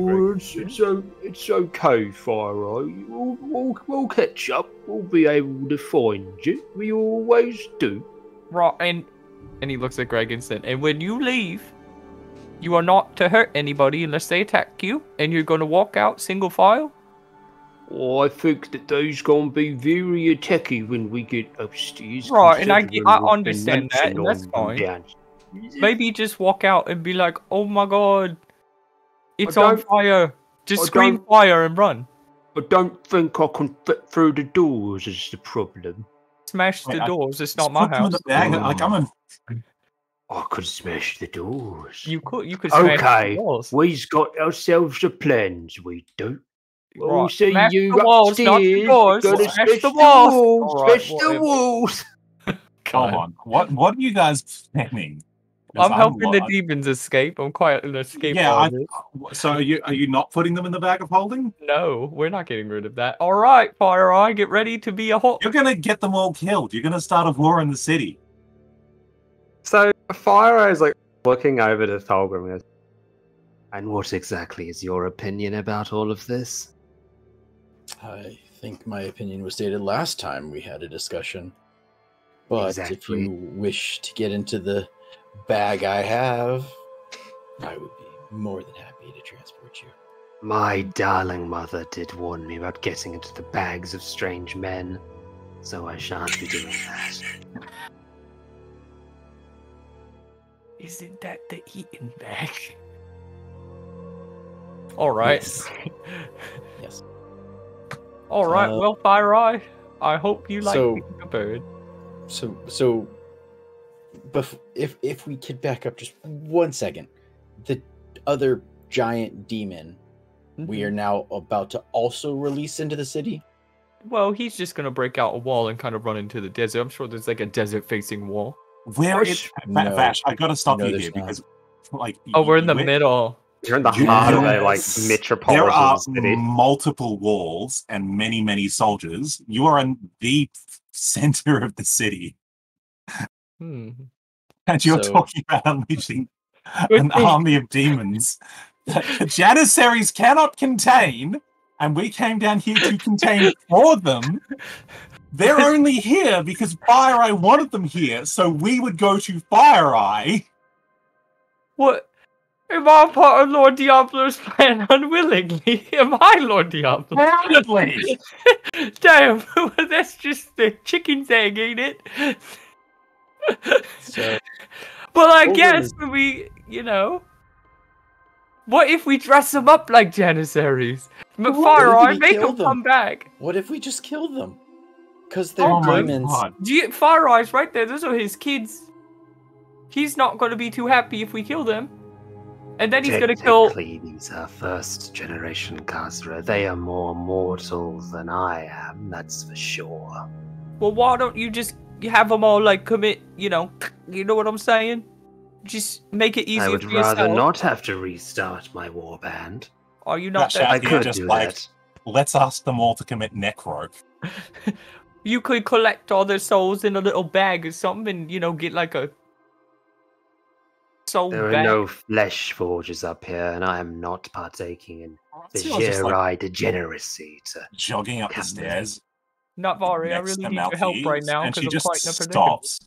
It's okay, Fire. We'll catch up. We'll be able to find you. We always do.
Right, and he looks at Gregenson. And when you leave, you are not to hurt anybody unless they attack you, and you're going to walk out single file.
Oh, I think that those gonna be very attacky when we get upstairs.
Right, and I understand that, and that's fine. Maybe just walk out and be like, "Oh my god, it's on fire!" Just scream fire and run.
I don't think I can fit through the doors. Is the problem?
Smash the doors. It's not my house.
I could smash the doors.
You could. Smash the doors.
We've got ourselves a plans. We do. We'll see
smash
you
the walls,
upstairs.
not the doors.
Gotta
Smash the walls.
Smash the walls.
Come on, what are you guys planning?
I'm helping the demons escape. I'm quite an escape.
Yeah. So are you not putting them in the bag of holding?
No, we're not getting rid of that. All right, Fire Eye, get ready to be a hawk.
You're gonna get them all killed. You're gonna start a war in the city.
So Fire Eye is like looking over to Thulgrim.
And what exactly is your opinion about all of this?
I think my opinion was stated last time we had a discussion. But if you wish to get into the bag I have, I would be more than happy to transport you.
My darling mother did warn me about getting into the bags of strange men, so I shan't be doing that.
Isn't that the eating bag? All right.
Yes.
All right. Well, Fire Eye, I hope you like being a bird.
So, but if we could back up just 1 second, the other giant demon we are now about to also release into the city.
Well, he's just gonna break out a wall and kind of run into the desert. I'm sure there's like a desert-facing wall.
Where is Vash? I gotta stop you here because, like,
we're in the middle.
You're in the heart of a like
There
metropolitan
are
city.
multiple walls and many, many soldiers. You are in the center of the city.
Hmm.
And you're
So-
talking about unleashing an army of demons that the Janissaries cannot contain, and we came down here to contain for them. They're only here because Fire Eye wanted them here, so we would go to Fire Eye.
What? Am I part of Lord Diablo's plan unwillingly? Am I Lord Diablo?
Probably.
Damn, that's just the chicken's egg, ain't it?
So,
But I
Hold
guess
on.
we, what if we dress them up like Janissaries? Fire
if
Eye,
we
make
kill
them
them?
come back.
what if we just kill them? Because they're
Oh my
demons.
god.
Fire Eye's right there. Those are his kids. He's not going to be too happy if we kill them. And then he's going to kill...
Technically, these are first-generation Khazra. They are more mortal than I am, that's for sure.
Well, why don't you just have them all, like, commit, you know what I'm saying? Just make it easier
I would
for
rather
yourself.
not have to restart my warband.
Are you not
That
that...
I
idea
could
just
do
like,
that.
let's ask them all to commit necro.
You could collect all their souls in a little bag or something and, get, like, a soul
There are
bag.
no flesh forges up here, and I am not partaking in the
So I was just like
Jedi degeneracy to...
jogging up the
Come.
stairs.
Navari, I
next
really
to
need your help
Maltese,
right now
and
because
she
I'm
just
quite in a predicament.
stops.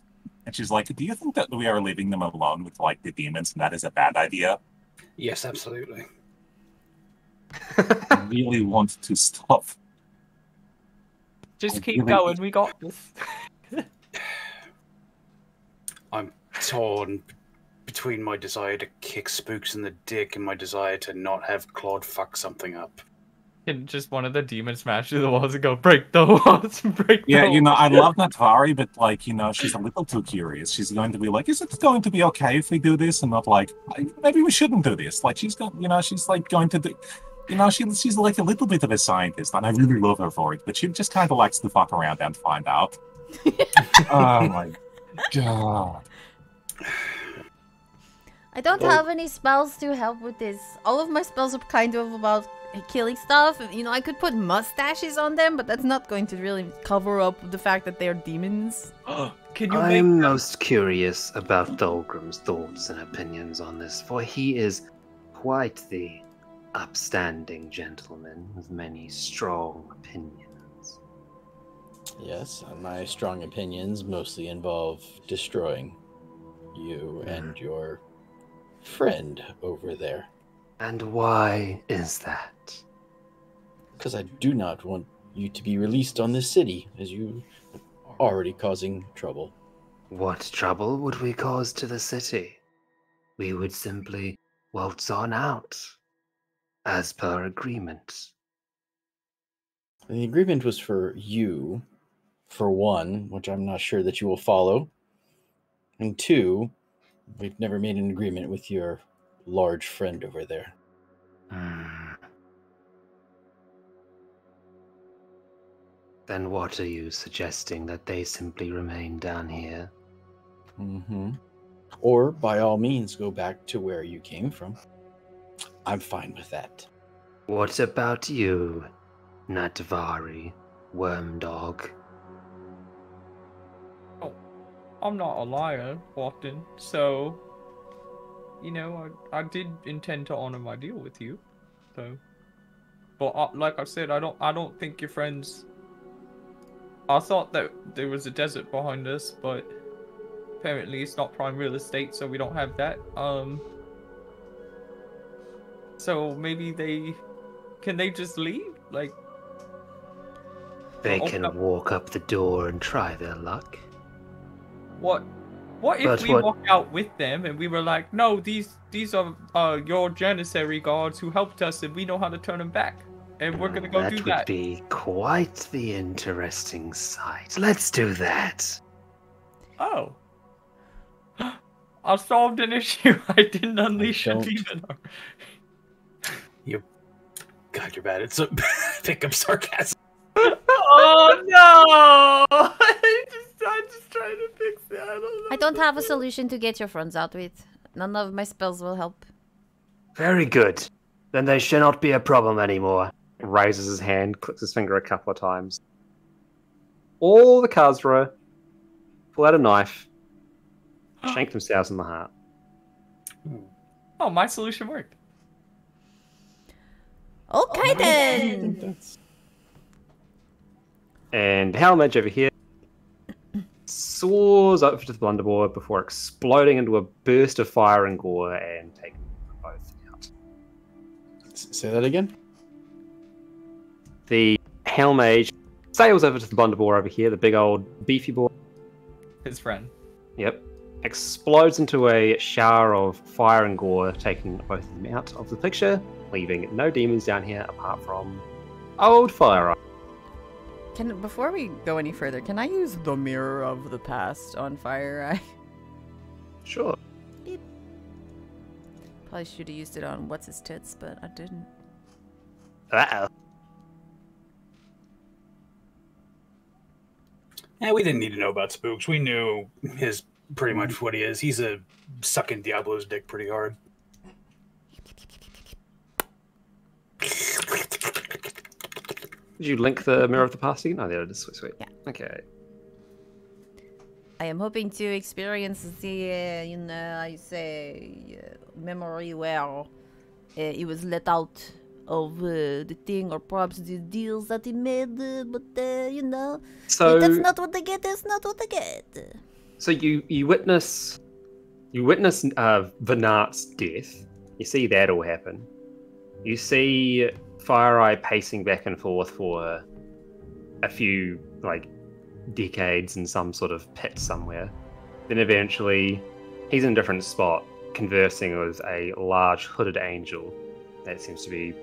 And she's like, do you think that we are leaving them alone with, like, the demons, and that is a bad idea?
Yes, absolutely.
I really want to stop.
Just
I
keep
really-
going, we got this.
I'm torn between my desire to kick Spooks in the dick and my desire to not have Claude fuck something up.
And just one of the demons smash through the walls and go, break the walls, break
Yeah,
the walls.
I love Natvari, but, like, she's a little too curious. She's going to be like, is it going to be okay if we do this? And not like, maybe we shouldn't do this. Like, she's going, she's like going to do, she's like a little bit of a scientist, and I really love her for it, but she just kind of likes to fuck around and find out. Oh my god.
I don't have any spells to help with this. All of my spells are kind of about killing stuff. I could put mustaches on them, but that's not going to really cover up the fact that they're demons.
Can you
I'm
make
most curious about Thulgrim's thoughts and opinions on this, for he is quite the upstanding gentleman with many strong opinions.
Yes, and my strong opinions mostly involve destroying you and your friend over there.
And why is that?
Because I do not want you to be released on this city, as you are already causing trouble.
What trouble would we cause to the city? We would simply waltz on out, as per agreement.
The agreement was for you, for one, which I'm not sure that you will follow. And two, we've never made an agreement with your large friend over there.
Then what are you suggesting, that they simply remain down here?
Or, by all means, go back to where you came from. I'm fine with that.
What about you, Natvari, Wormdog?
I'm not a liar, often, so... I did intend to honor my deal with you, so... But like I said, I don't think your friends... I thought that there was a desert behind us, but apparently it's not prime real estate, so we don't have that. So maybe can they just leave? Like,
They
open
can
up-
walk up the door and try their luck.
What if
But
we
what-
walk out with them and we were like, no, these are your Janissary guards who helped us and we know how to turn them back, and we're gonna go
that
do
would
that.
be quite the interesting sight. Let's do that.
Oh. I solved an issue. I didn't unleash a
don't-
demon.
God, you're bad at pick up sarcasm.
Oh no! I'm just trying to fix it. I don't know.
I don't have a solution to get your friends out with. None of my spells will help.
Very good. Then they shall not be a problem anymore.
Raises his hand, clicks his finger a couple of times. All the Khazra pull out a knife, shank themselves in the heart.
Oh, my solution worked.
Okay then.
And Hellmage over here soars up to the blunderboard before exploding into a burst of fire and gore and taking both out.
Say that again?
The Hellmage sails over to the blunderboard over here, the big old beefy boy.
His friend.
Yep. Explodes into a shower of fire and gore, taking both of them out of the picture, leaving no demons down here apart from old Fire Eye.
Before we go any further, can I use the mirror of the past on Fire Eye?
Sure.
Beep. Probably should have used it on what's his tits, but I didn't.
Uh-oh.
Yeah, we didn't need to know about Spooks. We knew his pretty much what he is. He's a sucking Diablo's dick pretty hard.
Did you link the Mirror of the Past again? Oh, there it is. Sweet, sweet.
Yeah.
Okay.
I am hoping to experience the, I say, memory where he was let out of the thing, or perhaps the deals that he made, but,
So
that's not what they get, that's not what they get.
So you witness Venat's death. You see that all happen. You see Fire Eye pacing back and forth for a few decades in some sort of pit somewhere. Then eventually he's in a different spot, conversing with a large hooded angel. That seems to be,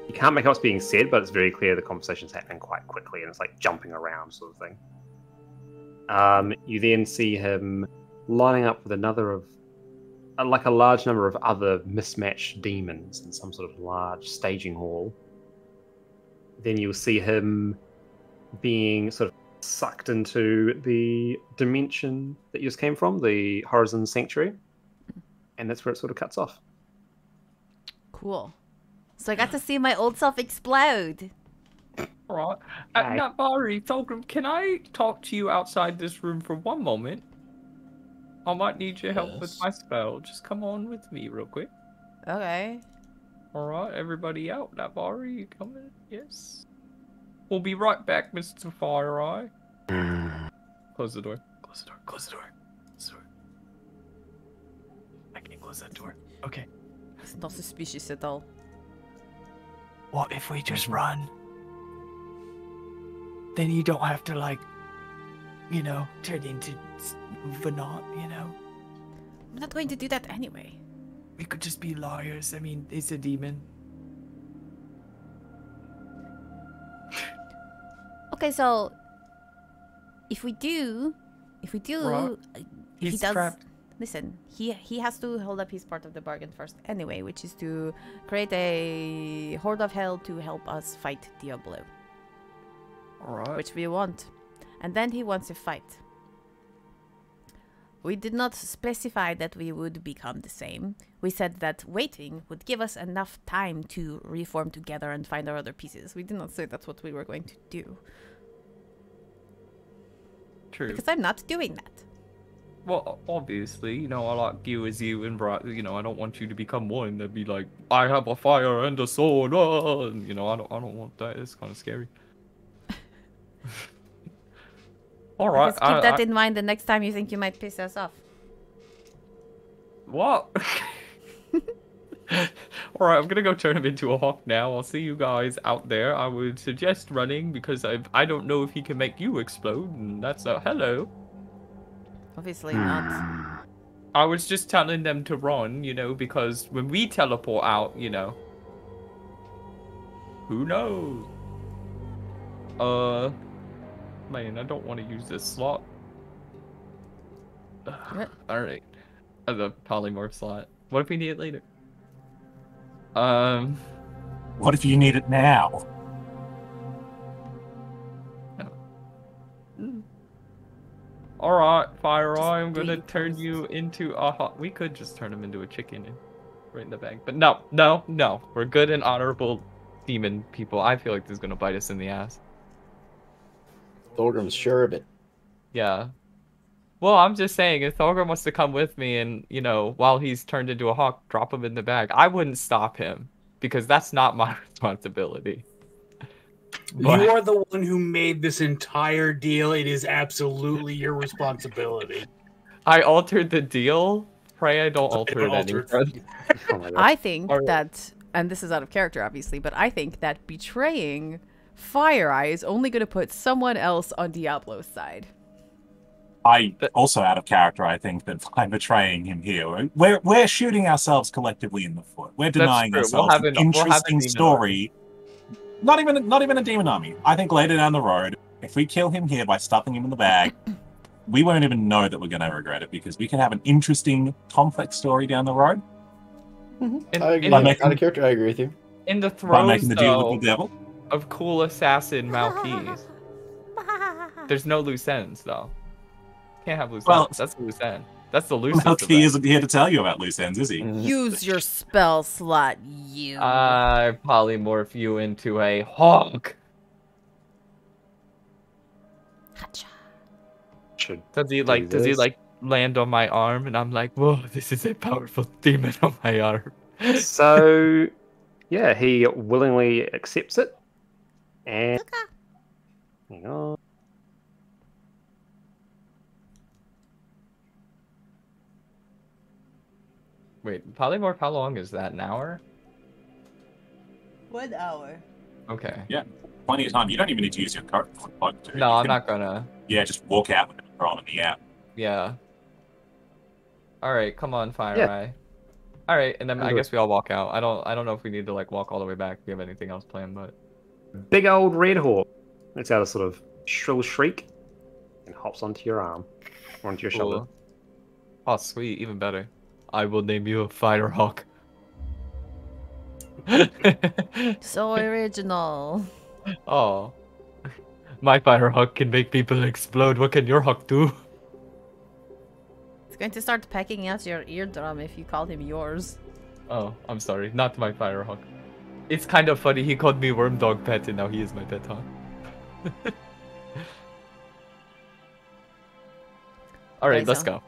you can't make out what's being said, but it's very clear the conversation's happening quite quickly and it's like jumping around sort of thing. You then see him lining up with a large number of other mismatched demons in some sort of large staging hall. Then you'll see him being sort of sucked into the dimension that you just came from, the Arcane Sanctuary. And that's where it sort of cuts off.
Cool. So I got to see my old self explode.
Alright. Nabari, Thulgrim, can I talk to you outside this room for one moment? I might need your help with my spell. Just come on with me real quick.
Okay.
Alright, everybody out. Nabari, you coming? Yes. We'll be right back, Mr. Fire Eye. Close the door. Close the door. Close the door. Close the door. I can't close that door. Okay.
It's not suspicious at all.
What if we just run? Then you don't have to, turn into Venat,
I'm not going to do that anyway.
We could just be liars. I mean, it's a demon.
Okay, so if we do,
Right.
he
He's
does.
trapped.
Listen, he has to hold up his part of the bargain first anyway, which is to create a horde of hell to help us fight Diablo,
Alright.
which we want, and then he wants to fight. We did not specify that we would become the same. We said that waiting would give us enough time to reform together and find our other pieces. We did not say that's what we were going to do.
True.
Because I'm not doing that.
Well, obviously, I like you as you, and I don't want you to become one. That'd be like, I have a fire and a sword. And, I don't want that. It's kind of scary. All right.
Just keep that in mind the next time you think you might piss us off.
What? All right, I'm gonna go turn him into a hawk now. I'll see you guys out there. I would suggest running because I don't know if he can make you explode, and that's a hello.
Obviously not.
I was just telling them to run, because when we teleport out, who knows? Man, I don't want to use this slot. Alright. The polymorph slot. What if we need it later?
What if you need it now?
Alright, Fire Eye, I'm
Just
gonna
being
turn
close.
you into a hot. We could just turn him into a chicken. right in the bag. But no. We're good and honorable demon people. I feel like this is gonna bite us in the ass.
Thorgrim's sure of it.
Yeah. Well, I'm just saying, if Thorgrim wants to come with me and, you know, while he's turned into a hawk, drop him in the bag, I wouldn't stop him. Because that's not my responsibility. But
You are the one who made this entire deal. It is absolutely your responsibility.
I altered the deal. Pray I don't alter it
altered.
anymore.
I think
Alright.
that, and this is out of character, obviously, but I think that betraying Fire Eye is only going to put someone else on Diablo's side.
Also out of character, I think that by betraying him here, we're shooting ourselves collectively in the foot. We're denying
true.
ourselves
We'll have
an
an- we'll have a
interesting
demon
story. Not even a demon army. I think later down the road, if we kill him here by stuffing him in the bag, we won't even know that we're going to regret it because we can have an interesting, complex story down the road.
I agree.
By making-
Out of character, I agree with you.
In the
By
throes,
making the deal
though,
with the devil.
of cool assassin Malkeys, there's no loose ends, though. Can't have loose
Well,
ends. That's the loose end. That's the loosest of
He
them.
isn't here to tell you about loose ends, is he?
Use your spell slot, you.
I polymorph you into a hawk.
Should
Does he
this.
land on my arm and I'm like, whoa, this is a powerful demon on my arm.
So, yeah, he willingly accepts it. And hang on.
Wait, polymorph, how long is that? An hour?
1 hour.
Okay.
Yeah, plenty of time. You don't even need to use your card.
No, I'm not gonna.
Yeah, just walk out with it and throw it in the app.
Yeah. Alright, come on, Fire
Yeah.
Eye. Alright, and then I
do
guess we all walk out. I don't know if we need to like walk all the way back if we have anything else planned, but
Big old red hawk lets out a sort of shrill shriek and hops onto your arm or onto your shoulder.
Cool. Oh sweet, even better. I will name you a Firehawk.
So original.
Oh. My Firehawk can make people explode. What can your hawk do?
It's going to start pecking out your eardrum if you call him yours.
Oh, I'm sorry. Not my Firehawk. It's kind of funny. He called me Worm Dog Pet and now he is my pet hawk. Alright,
Okay,
let's
so-
go.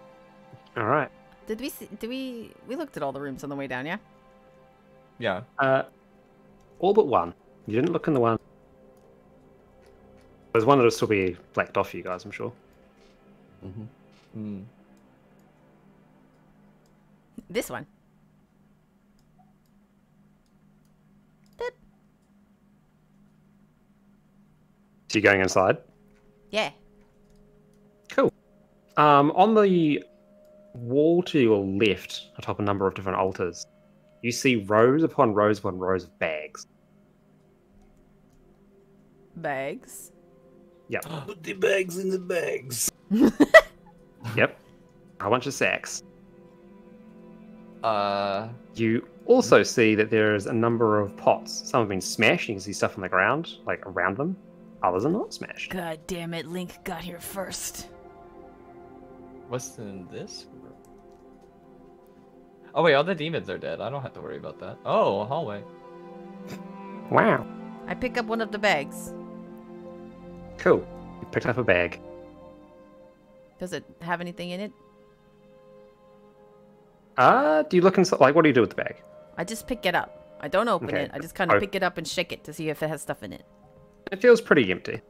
All right.
Did we see, we looked at all the rooms on the way down, yeah?
Yeah.
All but one. You didn't look in the one. There's one that'll still be blacked off for you guys, I'm sure.
Hmm.
This one.
So you're going inside?
Yeah.
Cool. On the wall to your left, atop a number of different altars, you see rows upon rows upon rows of bags.
Bags.
Yep.
Put the bags in the bags.
Yep. A bunch of sacks.
Uh,
You also see that there is a number of pots. Some have been smashed. You can see stuff on the ground, like around them. Others are not smashed.
God damn it, Link got here first.
what's in this room? Oh wait, all the demons are dead. I don't have to worry about that. Oh, a hallway.
Wow.
I pick up one of the bags.
Cool. You picked up a bag.
Does it have anything in it?
Do you look inside? Like, what do you do with the bag?
I just pick it up. I don't open
Okay.
it. I just kind of
Oh.
pick it up and shake it to see if it has stuff in it.
It feels pretty empty.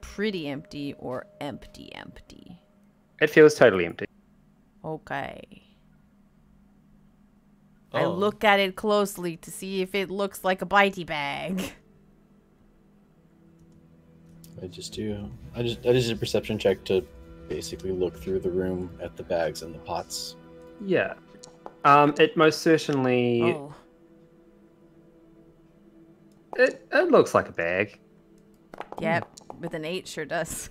Pretty empty or empty.
It feels totally empty.
Okay. I
Oh.
look at it closely to see if it looks like a bitey bag.
I just did a perception check to basically look through the room at the bags and the pots.
Yeah. It most certainly
Oh.
it looks like a bag.
Yep. With an 8 sure does.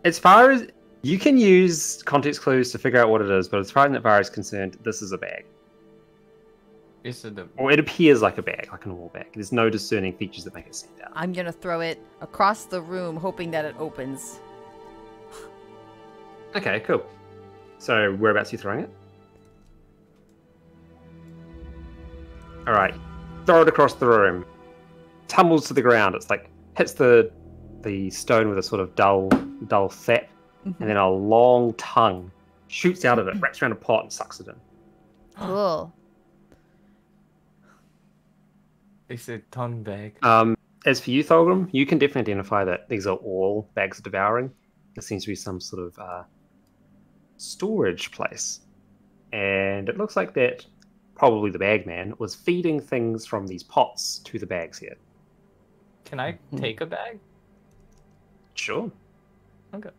As far as you can use context clues to figure out what it is, but as far as concerned, this is a bag.
Is it the
Or it appears like a bag, like a normal bag. There's no discerning features that make it stand out.
I'm gonna throw it across the room hoping that it opens.
Okay, cool. So whereabouts are you throwing it? All right, throw it across the room. Tumbles to the ground. It's like hits the stone with a sort of dull thap, and then a long tongue shoots out of it, wraps around a pot, and sucks it in.
Cool.
It's a tongue bag.
As for you, Thulgrim, you can definitely identify that these are all bags of devouring. There seems to be some sort of storage place, and it looks like that probably the bagman was feeding things from these pots to the bags here.
Can I take a bag?
Sure.
Okay.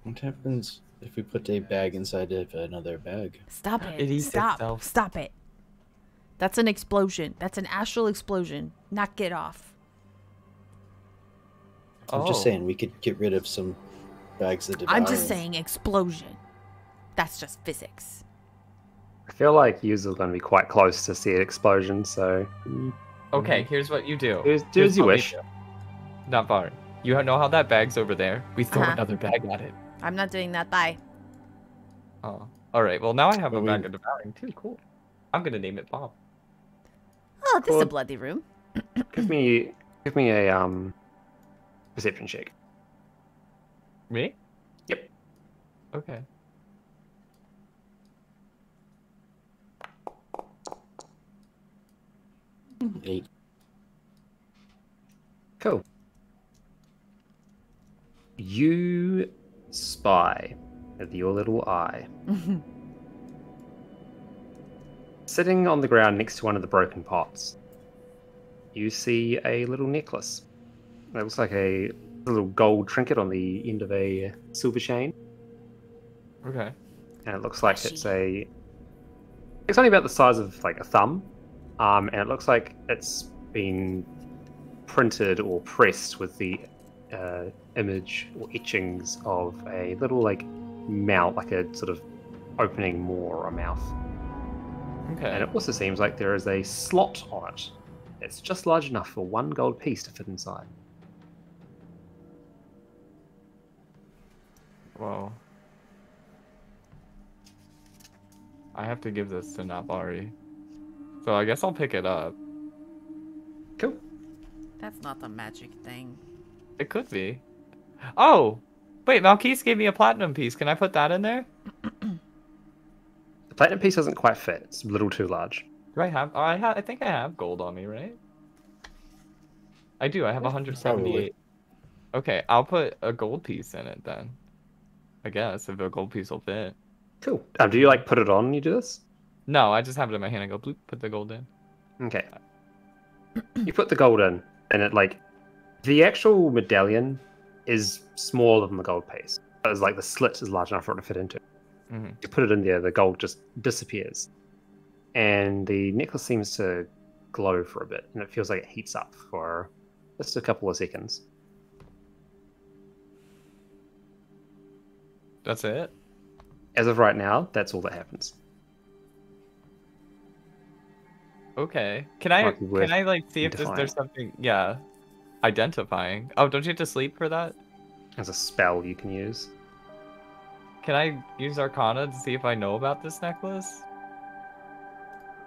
What happens if we put a bag inside of another bag?
Stop it.
It eats itself.
Stop it. That's an explosion. That's an astral explosion. Knock it off.
I'm just saying we could get rid of some bags of devouring.
I'm just saying explosion. That's just physics.
I feel like yous are going to be quite close to see an explosion, so...
Okay, here's what you do.
Do as you
what we
wish.
do. Not far. You know how that bag's over there? We throw another bag at it.
I'm not doing that. Bye.
Oh. Alright, well now I have a bag of devouring too. Cool. I'm gonna name it Bob.
Oh, this is a bloody room.
Give me a perception check.
Me?
Yep.
Okay.
Eight.
Cool. You spy with your little eye. Sitting on the ground next to one of the broken pots, you see a little necklace. It looks like a little gold trinket on the end of a silver chain.
Okay.
And it looks like it's only about the size of like a thumb. And it looks like it's been printed or pressed with the image or etchings of a little like mouth, like a sort of opening maw or a mouth.
Okay.
And it also seems like there is a slot on it. It's just large enough for one gold piece to fit inside.
Whoa. I have to give this to Nabari. So I guess I'll pick it up.
Cool.
That's not the magic thing.
It could be. Oh! Wait, Malkis gave me a platinum piece. Can I put that in there?
The platinum piece doesn't quite fit. It's a little too large.
Do I have... Oh, I think I have gold on me, right? I do. I have 178.
Probably.
Okay, I'll put a gold piece in it then. I guess, if a gold piece will fit.
Cool. Do you like put it on when you do this?
No, I just have it in my hand and go bloop, put the gold in.
Okay. You put the gold in, and it like... The actual medallion is smaller than the gold piece. It's like the slit is large enough for it to fit into.
Mm-hmm.
You put it in there, the gold just disappears. And the necklace seems to glow for a bit, and it feels like it heats up for just a couple of seconds.
That's it?
As of right now, that's all that happens.
Okay. Can I like see if there's something, yeah, identifying? Oh, don't you have to sleep for that?
As a spell you can use.
Can I use Arcana to see if I know about this necklace?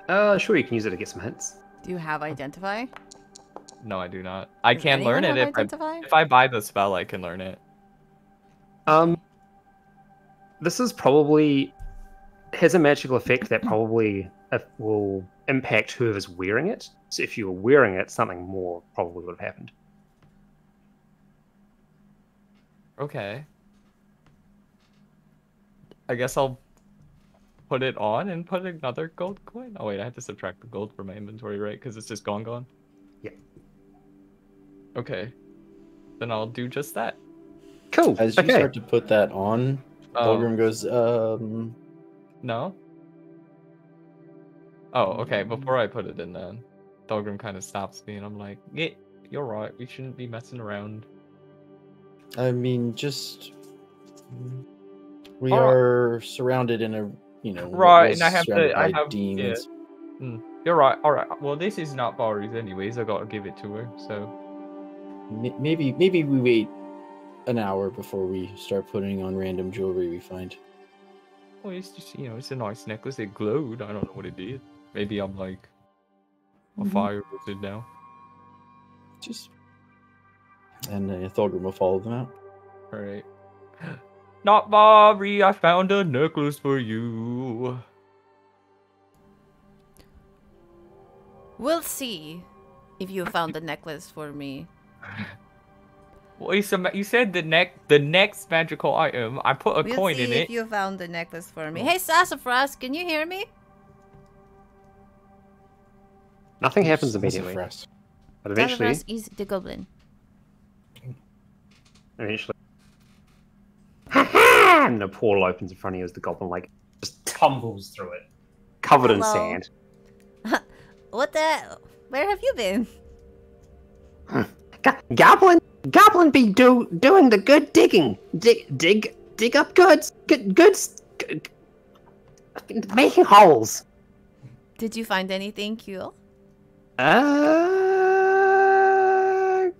Sure, you can use it to get some hints.
Do you have identify?
No, I do not. I
Does
can learn it
anyone have identify?
if I buy the spell. I can learn it.
This is probably has a magical effect that probably will impact whoever's wearing it. So if you were wearing it, something more probably would have happened.
Okay. I guess I'll put it on and put another gold coin. Oh wait, I have to subtract the gold from my inventory, right? Because it's just gone.
Yeah.
Okay. Then I'll do just that.
Cool.
As you start to put that on, Pilgrim goes,
No? Oh, okay. Before I put it in then, Pilgrim kind of stops me and I'm like, yeah, you're right. We shouldn't be messing around.
I mean, just... We are surrounded in a,
right, and I have
demons.
Yeah. You're right. All right. Well, this is not Bari's anyways. I gotta give it to her. So
maybe we wait an hour before we start putting on random jewelry we find.
Well, it's just it's a nice necklace. It glowed. I don't know what it did. Maybe I'm like A fire wizard now.
And Thorgrim will follow them out.
Alright. Not Bobby, I found a necklace for you.
We'll see if you found the necklace for me.
Wait, so you said the next magical item. I put a coin in
We'll see
it.
if you found the necklace for me. Hey, Sassafras, can you hear me?
Nothing happens immediately.
Sassafras.
But eventually,
Sassafras is the goblin.
and the portal opens in front of you as the goblin like just tumbles through it, covered in
Hello.
sand.
What the? Where have you been?
Goblin be doing the good digging. Dig up goods. Making holes.
Did you find anything cool?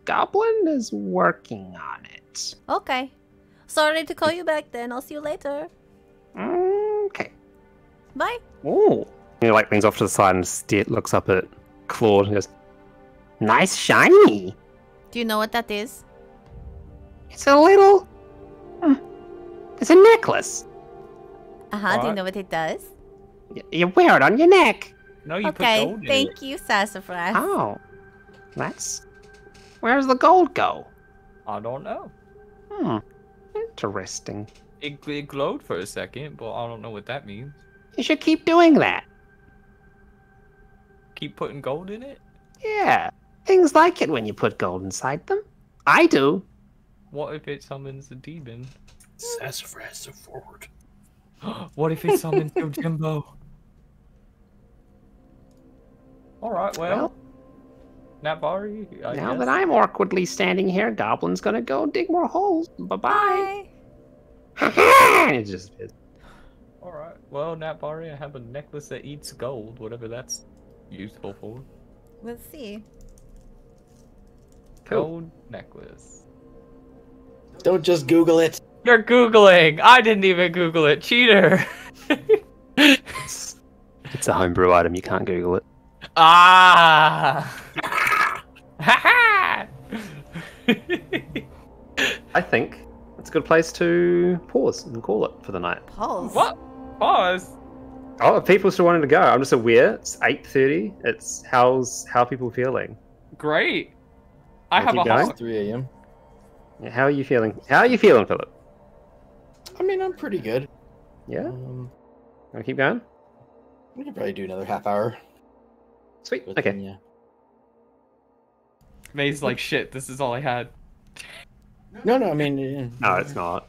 Goblin is working on it.
Okay. Sorry to call you back then. I'll see you later.
Okay.
Bye.
Ooh. He like leans off to the side and looks up at Claude and goes,
Nice shiny.
Do you know what that is?
It's a little. It's a necklace.
Uh-huh. Do you
What?
know what it does?
You wear it on your neck.
No, you
Okay.
put gold in
Thank
it.
you, Sassafras.
Oh. Where's the gold go?
I don't know.
Interesting.
It glowed for a second, but I don't know what that means.
You should keep doing that.
Keep putting gold in it?
Yeah. Things like it when you put gold inside them. I do.
What if it summons a demon?
Sassafras, so forward.
What if it summons Yojimbo? Alright, well. Nabari, I
Now
guess.
that I'm awkwardly standing here, Goblin's gonna go dig more holes. Bye-bye.
Bye.
it just appears.
Alright, well, Nabari, I have a necklace that eats gold, whatever that's useful for.
We'll see.
Cool.
Gold necklace.
Don't just Google it.
You're Googling! I didn't even Google it, cheater!
It's a homebrew item, you can't Google it.
Ah!
I think it's a good place to pause and call it for the night.
Pause.
What? Pause?
Oh, if people still wanted to go, I'm just aware. It's 8:30. It's how people feeling?
Great. I have
keep
a
going.
hawk.
3 a.m.
Yeah, how are you feeling? How are you feeling, Philip?
I mean, I'm pretty good.
Yeah? Wanna keep going?
We could probably do another half hour.
Sweet.
But
Okay.
then, yeah.
May's like, shit, this is all I had.
No, I mean.
No, it's not.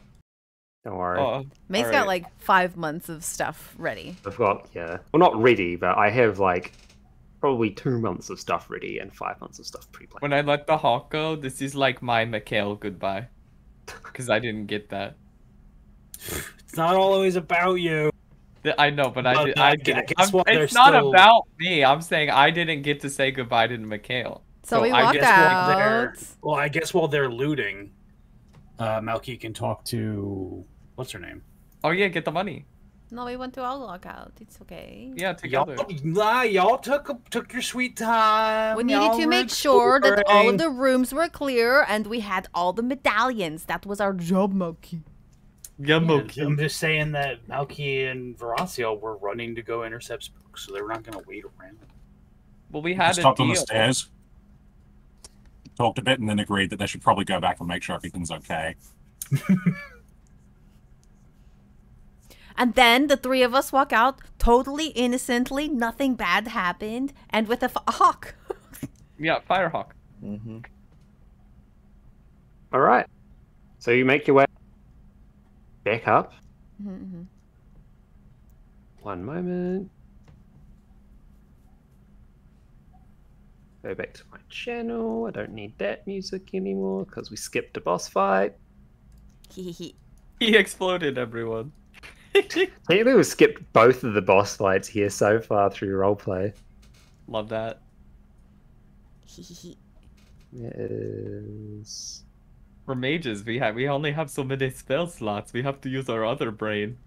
Don't worry.
Oh,
May's got
alright.
like 5 months of stuff ready.
I've got, yeah. Well, not ready, but I have like probably 2 months of stuff ready and 5 months of stuff pre-planned.
When I let the hawk go, this is like my Mikhail goodbye. Because I didn't get that.
It's not always about you.
I know, but
But I guess while they're
it's not
still-
about me. I'm saying I didn't get to say goodbye to Mikhail.
So we
I
walked
guess
out.
Well, I guess while they're looting, Malky can talk to what's her name?
Oh yeah, get the money.
No, we want to all log out. It's okay.
Yeah,
Y'all,
together.
y'all took your sweet time.
We needed
Y'all
to
were
make sure that all of
exploring.
the rooms were clear and we had all the medallions. That was our job, Moki.
Yeah,
I'm just saying that Malky and Veracio were running to go intercept Spooks, so they were not going to wait around.
Well, we had a
Stopped on the
deal.
stairs, talked a bit, and then agreed that they should probably go back and make sure everything's okay.
And then the three of us walk out totally innocently. Nothing bad happened. And with a hawk.
Yeah, Firehawk.
Mm-hmm.
All right. So you make your way back up.
Mm-hmm.
One moment. Go back to my channel. I don't need that music anymore because we skipped a boss fight.
He exploded, everyone.
Technically, we skipped both of the boss fights here so far through roleplay.
Love that.
It is...
We're mages. We only have so many spell slots. We have to use our other brain.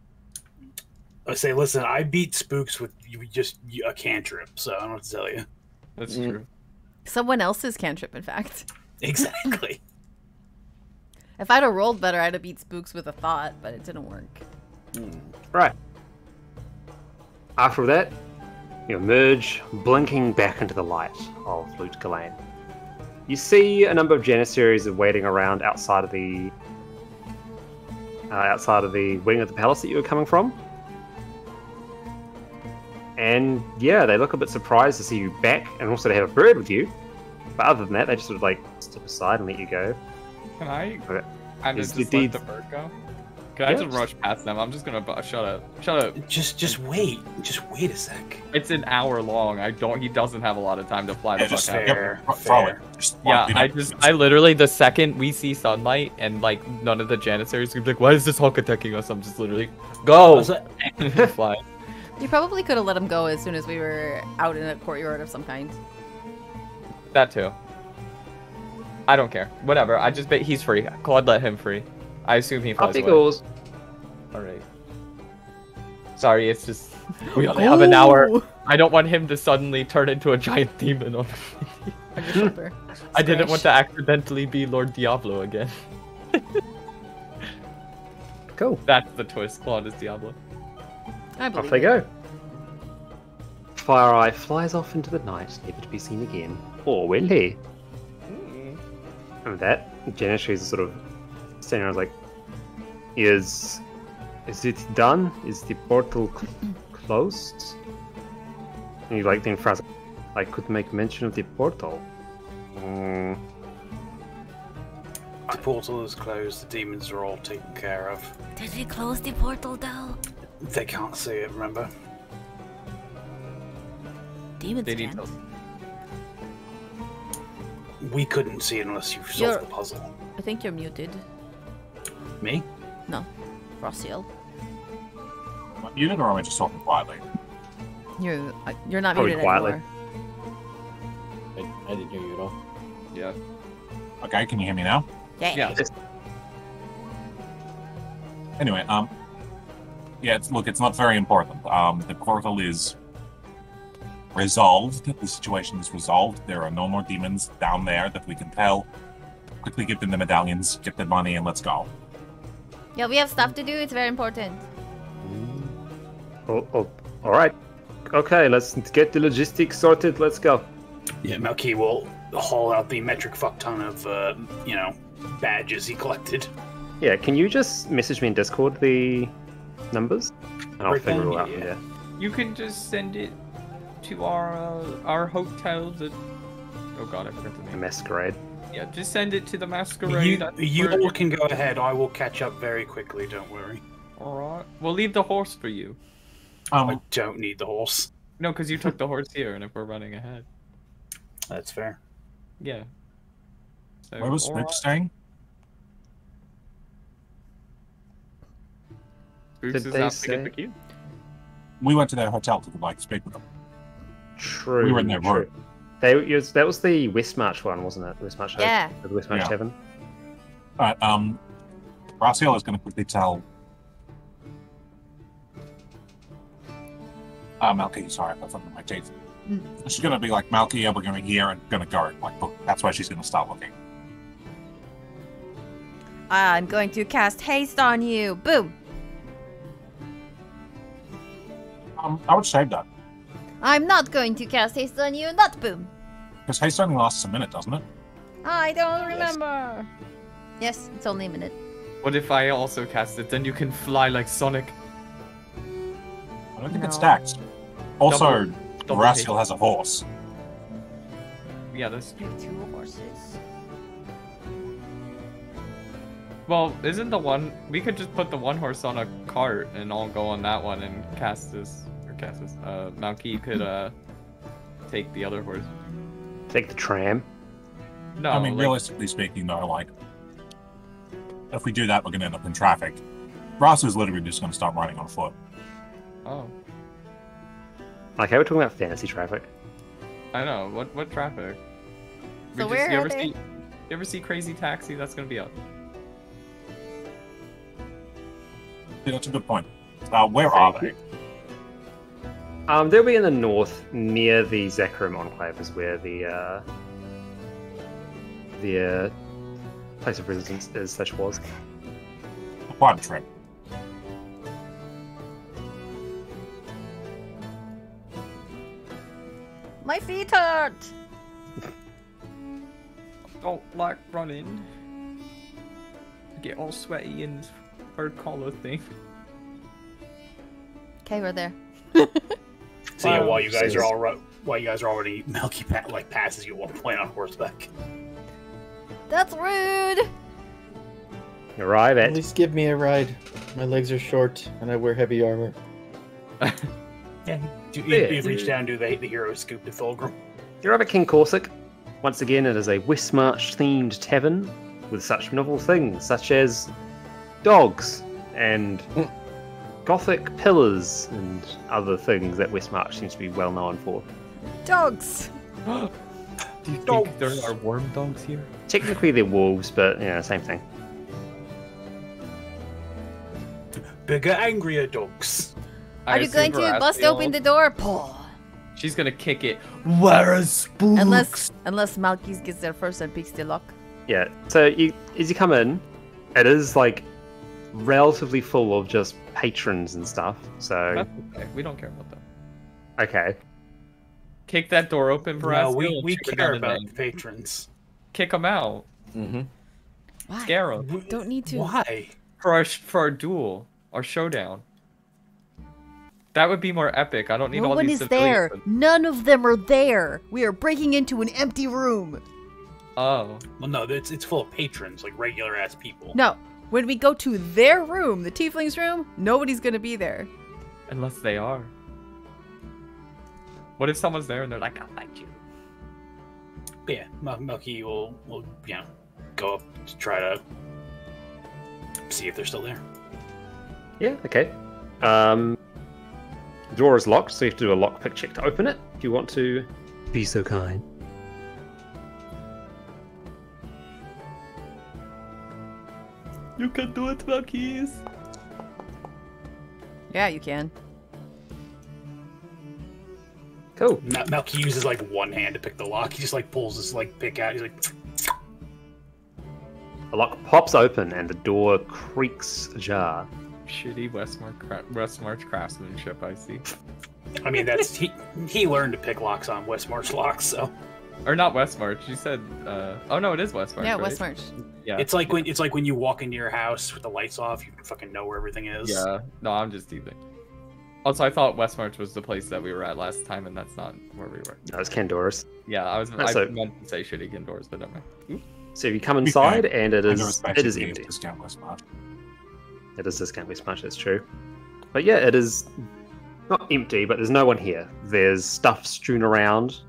I say, listen, I beat Spooks with just a cantrip, so I don't know what to tell you.
That's true.
Someone else's cantrip, in fact.
Exactly.
If I'd have rolled better, I'd have beat Spooks with a thought, but it didn't work.
Right. After that, you emerge, blinking back into the light of Loot Ghislaine. You see a number of Janissaries waiting around outside of the wing of the palace that you were coming from. And yeah, they look a bit surprised to see you back, and also to have a bird with you. But other than that, they just sort of like step aside and let you go.
Can I?
Okay.
I just let the bird go. Can I just rush past them? I'm just gonna shut up. Shut up.
Just wait. Just wait a sec.
It's an hour long. He doesn't have a lot of time to fly the fuck out.
Fair.
I literally, the second we see sunlight and like none of the Janissaries are like, why is this Hulk attacking us? I'm just literally go. Fly.
You probably could have let him go as soon as we were out in a courtyard of some kind.
That too. I don't care. Whatever. I just bet he's free. Claude let him free. I assume he flies away.
Goes.
Alright. Sorry, it's just... We only have an hour. I don't want him to suddenly turn into a giant demon on me. I didn't want to accidentally be Lord Diablo again.
Cool.
That's the twist. Claude is Diablo.
I believe
Off they go. FireEye flies off into the night, never to be seen again. Or will he? And that, Janissaries is sort of standing around like, is it done? Is the portal closed? And you like the phrase, I could make mention of the portal.
The portal is closed. The demons are all taken care of.
Did we close the portal though?
They can't see it, remember?
Demons
They need
can.
to...
We couldn't see it unless you solved the puzzle.
I think you're muted.
Me?
No. Rossiel.
Am I muted or am I just talking quietly?
You're not
Probably
muted
quietly.
anymore.
I didn't hear you at all.
Yeah.
Okay, can you hear me now?
Yeah.
Anyway, yeah, it's not very important. The portal is resolved. The situation is resolved. There are no more demons down there that we can tell. Quickly give them the medallions, get their money, and let's go.
Yeah, we have stuff to do. It's very important.
Oh, all right. Okay, let's get the logistics sorted. Let's go.
Yeah, Malky will haul out the metric fuck ton of, badges he collected.
Yeah, can you just message me in Discord the numbers? And I'll figure it all out from there.
You can just send it to our hotel that... Oh god, I forgot the
The
name.
Masquerade.
Yeah, just send it to the Masquerade.
You all can go ahead. I will catch up very quickly, don't worry.
Alright. We'll leave the horse for you.
I don't need the horse.
No, because you took the horse here, and if we're running ahead.
That's fair.
Yeah. So,
Where was Spooks staying?
Spooks
Did
is
they
out
say-
to get the cube.
We went to their hotel to speak with them.
True.
We were in their
true.
room.
That was the Westmarch one, wasn't it? Westmarch Hotel.
Yeah.
The Westmarch
Yeah.
Tavern.
Alright, Raciel is going to quickly tell... Malky, sorry, I got something in my teeth. She's going to be like, Malky, yeah, we're going here and going to go. Like, look, that's why she's going to start looking.
I'm going to cast haste on you. Boom.
I would save that.
I'm not going to cast haste on you. Not boom.
Because haste only lasts a minute, doesn't it?
I don't remember. Yes, it's only a minute.
What if I also cast it? Then you can fly like Sonic.
I don't think it
No.
stacks. Also,
double
Raciel has a horse.
Yeah, that's
You have 2 horses.
Well, isn't the one... We could just put the one horse on a cart and all go on that one and cast this... Malky could, take the other horse.
Take the tram.
No,
I mean,
like,
realistically speaking, though, like, if we do that, we're going to end up in traffic. Ross is literally just going to start riding on foot.
Oh,
Okay, we're talking about fantasy traffic.
I know. What traffic?
So where
you
are
ever
they?
see... You ever see Crazy Taxi? That's gonna be up.
Yeah, that's a good point. Where are
Thank
they?
you. They'll be in the north, near the Zakarim Enclave, is where the place of residence is / was.
One trip.
My feet hurt!
Don't like running. Get all sweaty in this fur collar thing.
Okay, we're there.
So yeah, while you guys are already Melky passes you at one point on horseback.
That's rude!
You arrive
At
at
least give me a ride. My legs are short, and I wear heavy armor.
Yeah, you reach down, do the hero scoop to Thulgrim.
You're up at King Corsic. Once again, it is a Westmarch themed tavern with such novel things such as dogs and Gothic pillars and other things that Westmarch seems to be well known for.
Dogs!
Do you think there are worm dogs here?
Technically, they're wolves, but yeah, same thing.
Bigger, angrier dogs.
Are you going to bust open the door? Paw.
She's gonna kick it. Where is Spooks?
Unless Malkis gets there first and picks the lock.
Yeah, so as you come in, it is like relatively full of just patrons and stuff. So
That's okay. We don't care about that.
okay,
Kick that door open, for
No,
us.
we care about the patrons.
Kick them out.
Mm-hmm.
Why?
Scare them.
Don't need to.
Why?
For our duel, our showdown. That would be more epic. I don't need
No
all
one
these
is there.
civilians.
None of them are there. We are breaking into an empty room.
Oh.
Well, no, it's full of patrons, like regular ass people.
No. When we go to their room, the tiefling's room, nobody's gonna be there.
Unless they are. What if someone's there and they're like, I'll fight you?
But yeah, Melky will go up to try to see if they're still there.
yeah, okay. The door is locked, so you have to do a lockpick check to open it. If you want to be so kind.
You can do it, Malkies.
Yeah, you can.
Cool.
Melky uses like one hand to pick the lock. He just like pulls this pick out. He's like,
The lock pops open and the door creaks ajar.
Shitty Westmarch craftsmanship, I see.
I mean, that's he learned to pick locks on Westmarch locks, so.
Or not Westmarch. You said. Oh no, it is Westmarch.
Yeah,
right?
Westmarch.
Yeah.
It's like when you walk into your house with the lights off, you fucking know where everything is.
Yeah. No, I'm just teasing. Also, I thought Westmarch was the place that we were at last time, and that's not where we were.
No, it's Candora's.
Yeah, I
So-
meant to say shitty indoors, but never mind. Oop.
So you come inside and it is
basically
empty.
Discount Westmarch.
It is discount Westmarch, that's true. But yeah, it is not empty, but there's no one here. There's stuff strewn around,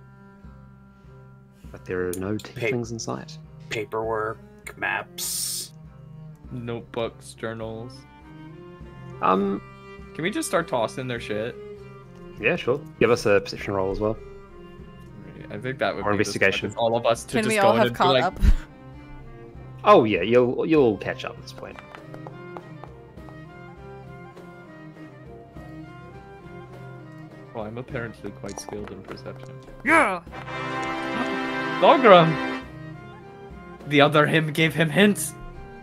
but there are no tieflings in sight.
Paperwork, maps.
Notebooks, journals.
Um,
Can we just start tossing their shit?
yeah, sure. Give us a perception roll as well.
I think that would
Or
be the
investigation.
smartest. All of us to
Can
just
we
go
all
in
have
and be
caught
like,
up?
Oh yeah, you'll catch up at this point.
Oh, I'm apparently quite skilled in perception.
Yeah.
Thulgrim! The other him gave him hints.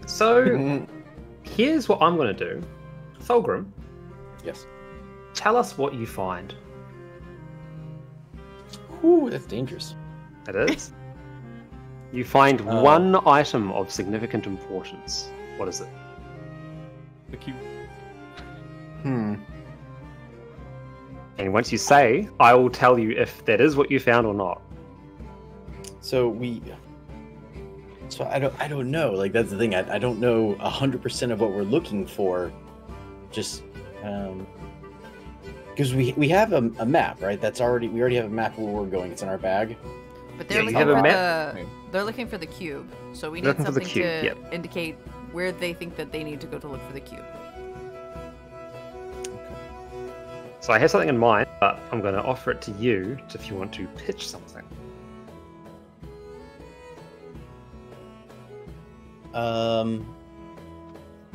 So here's what I'm gonna do. Thulgrim,
Yes.
tell us what you find.
Ooh, that's dangerous.
It is. You find one item of significant importance. What is it?
The cube.
And once you say, I will tell you if that is what you found or not.
So I don't know. Like, that's the thing. I don't know 100% of what we're looking for. Just because we have a map, right? We already have a map of where we're going. It's in our bag.
But they're
Yeah, you
looking
have a
for
map.
they're looking for the cube. So we
They're
need
looking for the
something
cube,
to
yep.
indicate where they think that they need to go to look for the cube.
So I have something in mind, but I'm going to offer it to you if you want to pitch something.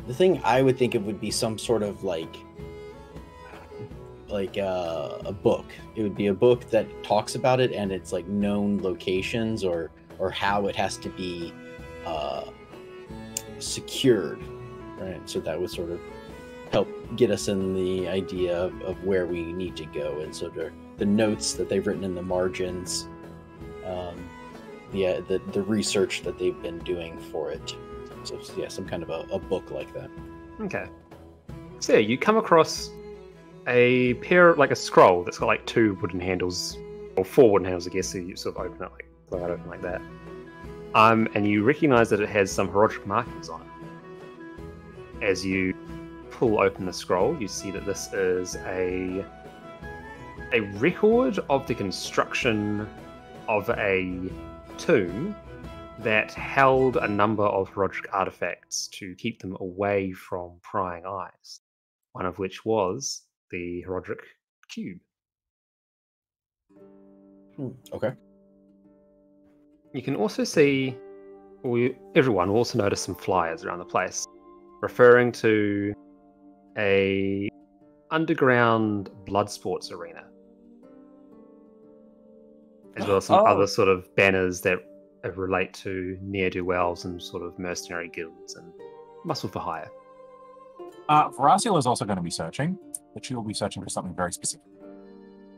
The thing I would think it would be some sort of like like a book. It would be a book that talks about it, and it's like known locations or how it has to be secured, right? So that would sort of help get us in the idea of where we need to go, and so the notes that they've written in the margins, the research that they've been doing for it. So yeah, some kind of a book like that.
Okay. So yeah, you come across a scroll that's got like 2 wooden handles, or 4 wooden handles, I guess. So you sort of open it open like that. And you recognise that it has some heraldic markings on it. As you pull open the scroll, you see that this is a record of the construction of a tomb that held a number of heraldic artifacts to keep them away from prying eyes, one of which was the heraldic cube.
Okay.
You can also see, everyone will also notice some flyers around the place, referring to a underground blood sports arena, as well as some other sort of banners that relate to ne'er-do-wells and sort of mercenary guilds and muscle for hire.
Veraciel is also going to be searching, but she will be searching for something very specific.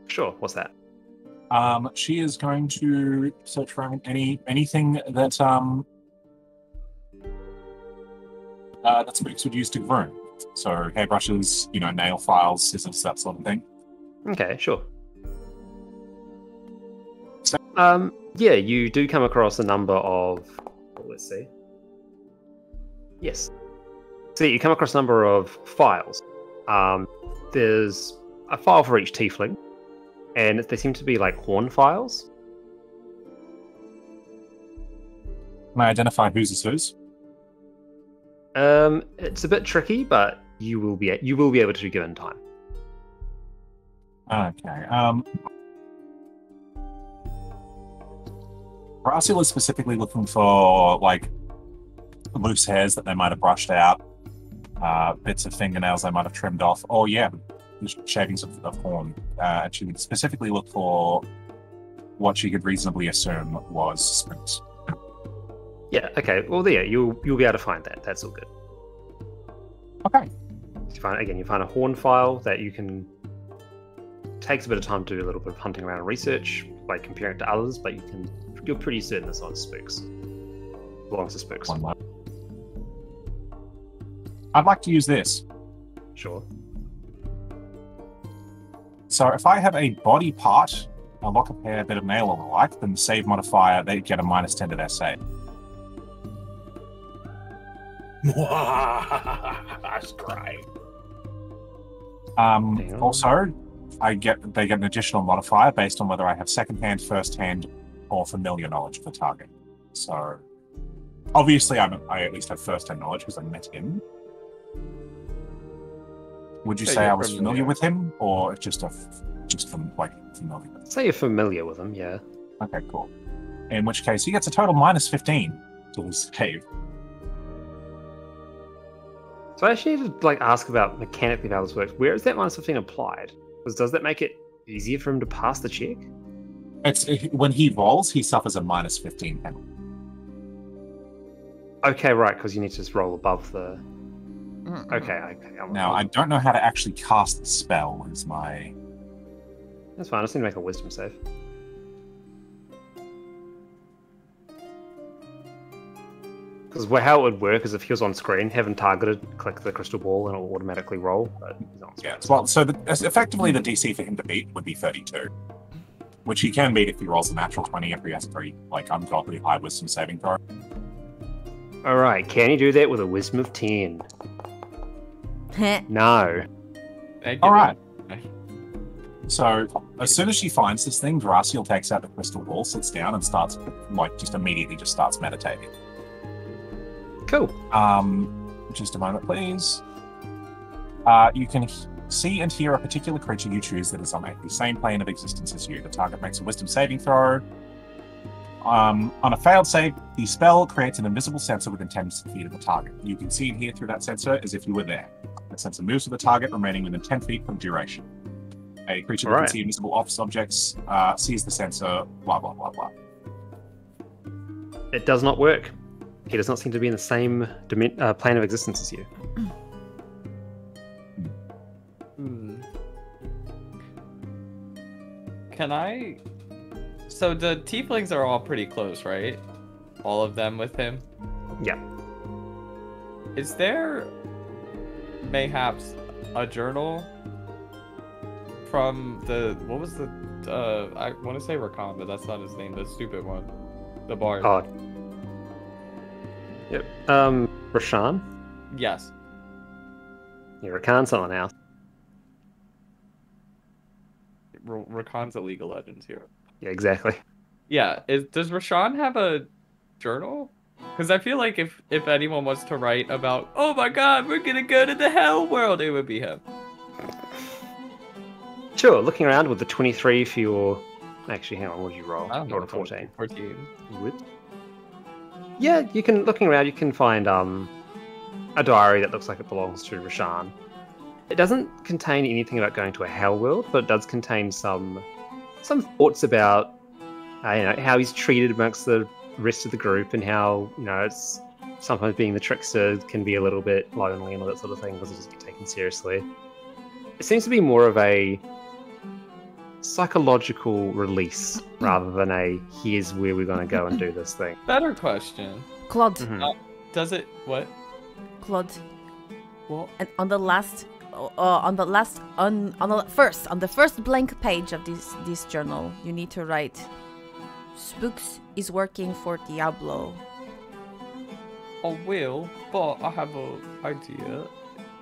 Sure, what's that?
She is going to search for anything that that Spooks would use to groom. So hairbrushes, nail files, scissors, that sort of thing.
Okay, sure. So, yeah, you do come across a number of. Let's see. Yes. So you come across a number of files. There's a file for each tiefling, and they seem to be like horn files.
Can I identify whose is whose?
It's a bit tricky, but you will be able to given time.
Okay. Veraciel is specifically looking for loose hairs that they might have brushed out, bits of fingernails they might have trimmed off, or shavings of horn. And she would specifically look for what she could reasonably assume was Spooks.
Yeah. Okay. Well, there you'll be able to find that. That's all good.
Okay.
You find a horn file that you can. Takes a bit of time to do a little bit of hunting around and research, like comparing it to others, but you're pretty certain this one's Spooks. Belongs to Spooks.
I'd like to use this.
Sure.
So if I have a body part, a lock of hair, a bit of nail or the like, then the save modifier, they get a -10 to their save.
That's great.
Also, they get an additional modifier based on whether I have second-hand, first-hand, or familiar knowledge of the target. So, obviously, I at least have first-hand knowledge because I met him. Would you say I was familiar with him, or just familiar?
Say you're familiar with him, yeah.
Okay, cool. In which case, he gets a total -15 to his save.
So I actually need to ask about mechanically how this works. Where is that -15 applied? Because does that make it easier for him to pass the check?
When he rolls, he suffers a -15 penalty.
Okay, right, because you need to just roll above the. Okay.
Now I don't know how to actually cast the spell. That's
fine. I just need to make a wisdom save. Because how it would work is if he was on screen, have him targeted, click the crystal ball, and it will automatically roll. But he's not on screen.
Yeah. Well, so effectively the DC for him to beat would be 32, which he can beat if he rolls a natural 20 if he has a pretty ungodly high wisdom saving throw.
All right, can you do that with a wisdom of 10? No.
All right. So as soon as she finds this thing, Veraciel takes out the crystal ball, sits down, and starts immediately starts meditating.
Cool.
Just a moment, please. You can see and hear a particular creature you choose that is on the same plane of existence as you. The target makes a wisdom saving throw. On a failed save, the spell creates an invisible sensor within 10 feet of the target. You can see and hear through that sensor as if you were there. The sensor moves to the target, remaining within 10 feet for the duration. A creature that
Right.
can see invisible office objects, sees the sensor, blah, blah, blah, blah.
It does not work. He does not seem to be in the same plane of existence as you.
Can I... So the tieflings are all pretty close, right? All of them with him?
Yeah.
Is there mayhaps a journal from the... What was the... I want to say Rakan, but that's not his name. The stupid one. The bard.
Oh. Yep. Rashan?
Yes.
Yeah, Rakan's someone else.
Rakan's a League of Legends hero.
Yeah, exactly.
Yeah, does Rashan have a journal? Because I feel like if anyone was to write about, oh my god, we're gonna go to the hell world, it would be him.
Sure, looking around with the 23 for your... Actually, hang on, what did you roll?
I don't
You rolled a
know,
14.
14.
You would? Yeah, you can, looking around, you can find a diary that looks like it belongs to Rashan. It doesn't contain anything about going to a hell world, but it does contain some thoughts about how he's treated amongst the rest of the group, and how it's sometimes being the trickster can be a little bit lonely and all that sort of thing because it doesn't get taken seriously. It seems to be more of a psychological release rather than a here's where we're going to go and do this thing.
Better question.
Claude.
Does it what?
Claude.
Well,
And on the first blank page of this journal, you need to write, Spooks is working for Diablo.
I will, but I have an idea.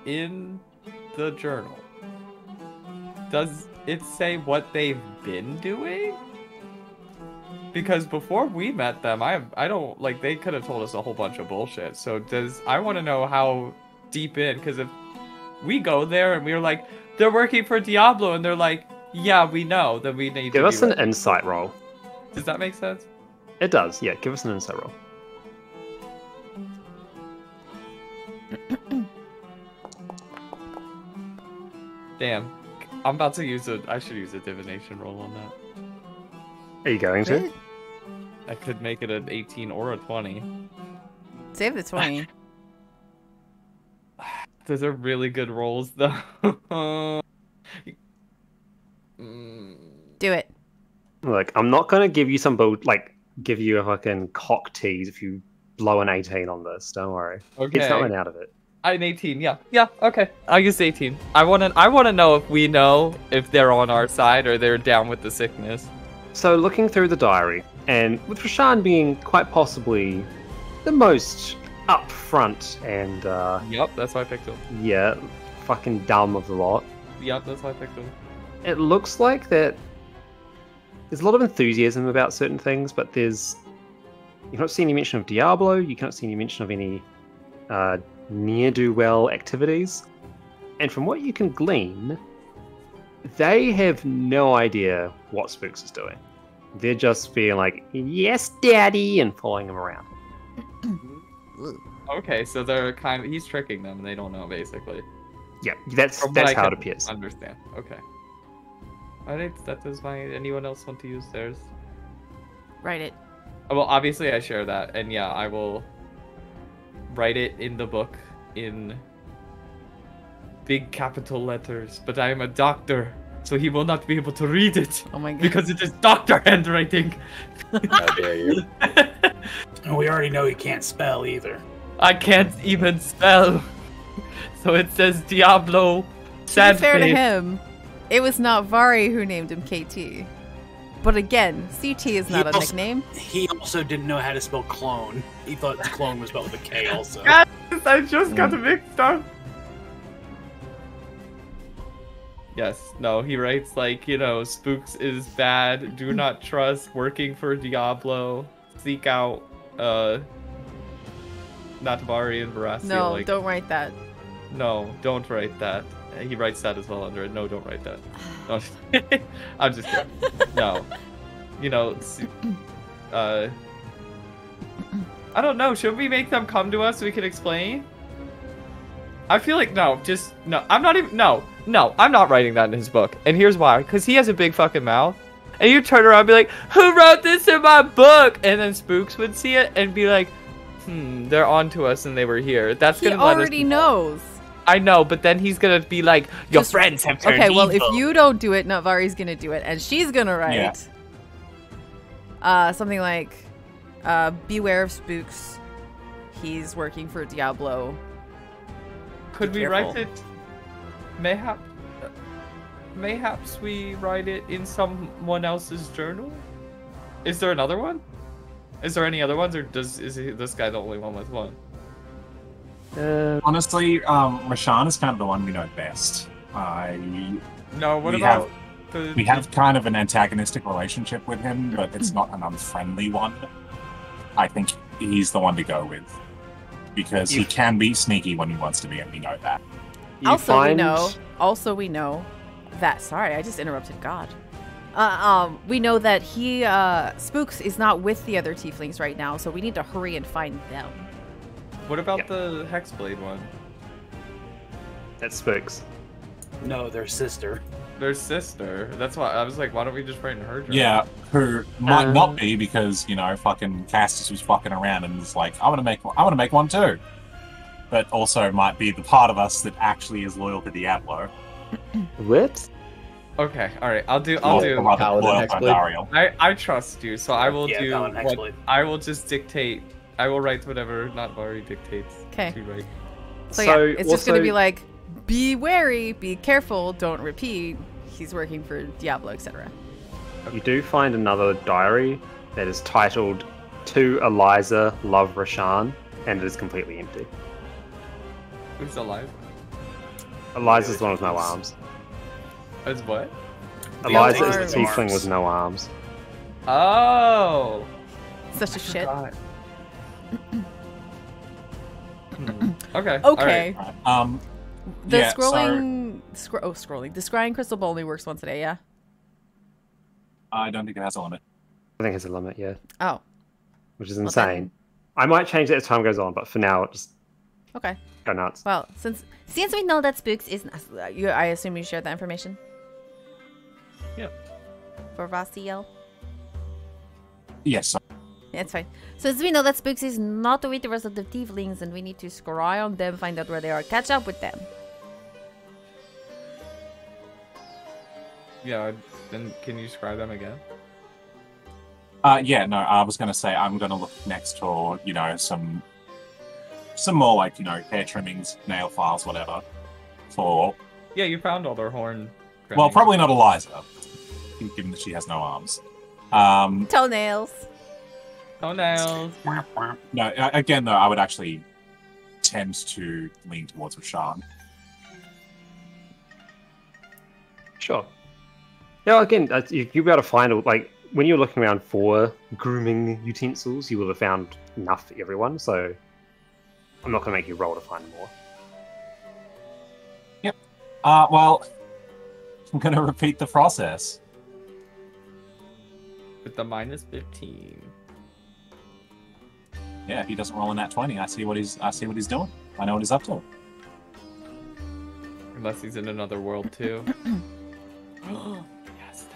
In the journal, does it say what they've been doing? Because before we met them, I don't like, they could have told us a whole bunch of bullshit. So I want to know how deep in, because if we go there and we're like, they're working for Diablo, and they're like, yeah, we know, then we need to
Give us
be
an insight roll.
Does that make sense?
It does, yeah. Give us an insight roll.
Damn. I'm about to use I should use a divination roll on that.
Are you going to?
I could make it an 18 or a 20.
Save the 20.
Those are really good rolls, though.
Do it.
Look, I'm not going to give you give you a fucking cock tease if you blow an 18 on this. Don't worry.
Okay.
Get something out of it.
An 18, yeah. Yeah, okay. I'll use 18. I wanna know if we know if they're on our side or they're down with the sickness.
So looking through the diary, and with Rashan being quite possibly the most upfront and
Yep, that's why I picked him.
yeah, fucking dumb of the lot,
Yep, that's why I picked him.
it looks like that there's a lot of enthusiasm about certain things, but you cannot see any mention of Diablo, you cannot see any mention of any ne'er-do-well activities, and from what you can glean, they have no idea what Spooks is doing. They're just being like, yes, daddy, and following him around.
Okay, so they're he's tricking them and they don't know, basically.
Yeah, that's
From what I
how it
can
appears.
Understand. Okay. Alright, that is my... Anyone else want to use theirs?
Write it.
Well, obviously I share that, and yeah, I will write it in the book in big capital letters, but I am a doctor, so he will not be able to read it.
Oh my god.
Because it is doctor handwriting.
How dare you?
And we already know he can't spell either.
I can't even spell. So it says Diablo.
To be
Sad
fair to
face.
him, it was not Vari who named him KT. But again, CT is not a nickname.
He also didn't know how to spell clone. He thought clone was spelled with a K also.
Yes, I just got mixed up. Yes, no, he writes like, Spooks is bad, do not trust, working for Diablo, seek out, Natbari and Veracity.
No, don't write that.
No, don't write that. He writes that as well under it. No, don't write that. No, I'm just kidding. No. I don't know. Should we make them come to us so we can explain? I feel like no. I'm not even I'm not writing that in his book. And here's why: because he has a big fucking mouth. And you turn around and be like, "Who wrote this in my book?" And then Spooks would see it and be like, they're on to us and they were here. That's gonna let us
already knows.
I know, but then he's gonna be like, your friends have turned
well,
evil.
if you don't do it, Navari's gonna do it, and she's gonna write something like, beware of Spooks. He's working for Diablo.
Could we write it? Mayhaps we write it in someone else's journal? Is there another one? Is there any other ones, or is this guy the only one with one?
Honestly, Rashan is kind of the one we know best. We have kind of an antagonistic relationship with him, but it's not an unfriendly one. I think he's the one to go with. Because he can be sneaky when he wants to be, and we know that.
Also, we know that. Sorry, I just interrupted God. We know that Spooks is not with the other tieflings right now, so we need to hurry and find them.
What about the Hexblade one?
That's Spooks.
No, their sister.
Their sister. That's why I was like, why don't we just write in her journal?
Yeah, who might not be because fucking Castus was fucking around and was like, I want to make one too. But also might be the part of us that actually is loyal to Diablo.
What?
Okay, all right. I'll do. I trust you, so I will do. I will just dictate. I will write whatever Notvari dictates.
Okay.
To write.
So yeah, it's just gonna be like, be wary, be careful, don't repeat. He's working for Diablo, etc.
You do find another diary that is titled "To Eliza, Love Rashan," and it is completely empty.
Who's alive?
Eliza's the one with no arms.
As what?
Eliza is the tiefling with no arms.
Oh!
Such a shit.
Okay.
Okay.
Right.
The scrolling... scrolling. The scrying crystal ball only works once a day, yeah?
I don't think it has a limit.
I think it's a limit, yeah.
Oh.
Which is insane. I might change that as time goes on, but for now, just...
Okay.
Go nuts.
Well, since we know that Spooks is... I assume you shared that information?
Yep.
For Vasiel?
Yes.
Yeah, it's fine. Since we know that Spooks is not with the rest of the tieflings and we need to scry on them, find out where they are, catch up with them.
Yeah, then can you scry them again?
Yeah, no, I was going to say I'm going to look next for, some more like, hair trimmings, nail files, whatever.
Yeah, you found all their horn.
Well, probably not Eliza, given that she has no arms.
Toenails.
Toenails.
No, again, though, I would actually tend to lean towards Rashan.
Sure. Yeah, again, you'll be able to find, like, when you're looking around for grooming utensils, you will have found enough for everyone, so I'm not going to make you roll to find more.
Yep. Well, I'm going to repeat the process.
With the minus 15.
Yeah, if he doesn't roll in that 20, I see what he's doing. I know what he's up to.
Unless he's in another world too.
Yes.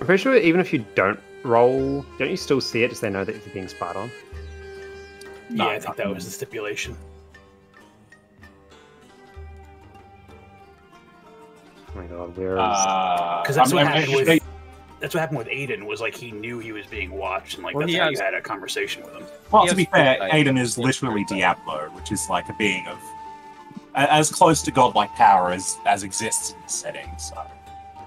I'm pretty sure even if you don't roll, don't you still see it as they know that you're being spied on?
Yeah, I think that was the stipulation.
Oh my god, where is...
Because that's what happened with Aiden, was like he knew he was being watched, and like that's how you had a conversation with him.
Well, to be fair, Aiden is literally Diablo, which is like a being of as close to godlike power as exists in this setting, so...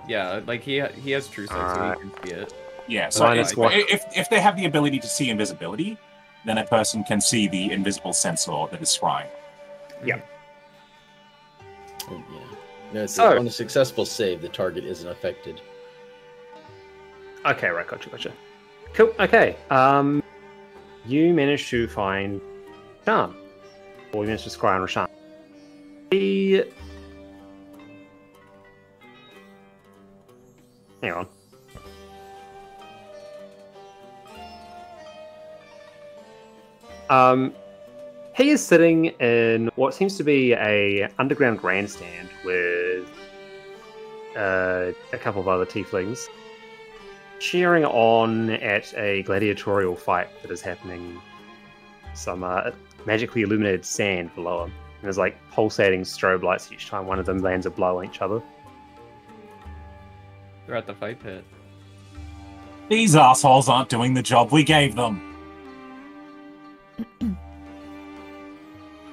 Yeah, like he has true sight, so he can see it.
Yeah, so if they have the ability to see invisibility, then a person can see the invisible sensor that is scrying.
Yeah.
No, on a successful save, the target isn't affected.
Okay, right, gotcha. Cool, okay. You managed to find Rashan. Or you managed to scry on Rashan. Hang on. He is sitting in what seems to be a underground grandstand with a couple of other tieflings, cheering on at a gladiatorial fight that is happening. Some magically illuminated sand below him. And there's like pulsating strobe lights each time one of them lands a blow on each other.
They're at the fight pit.
These assholes aren't doing the job we gave them.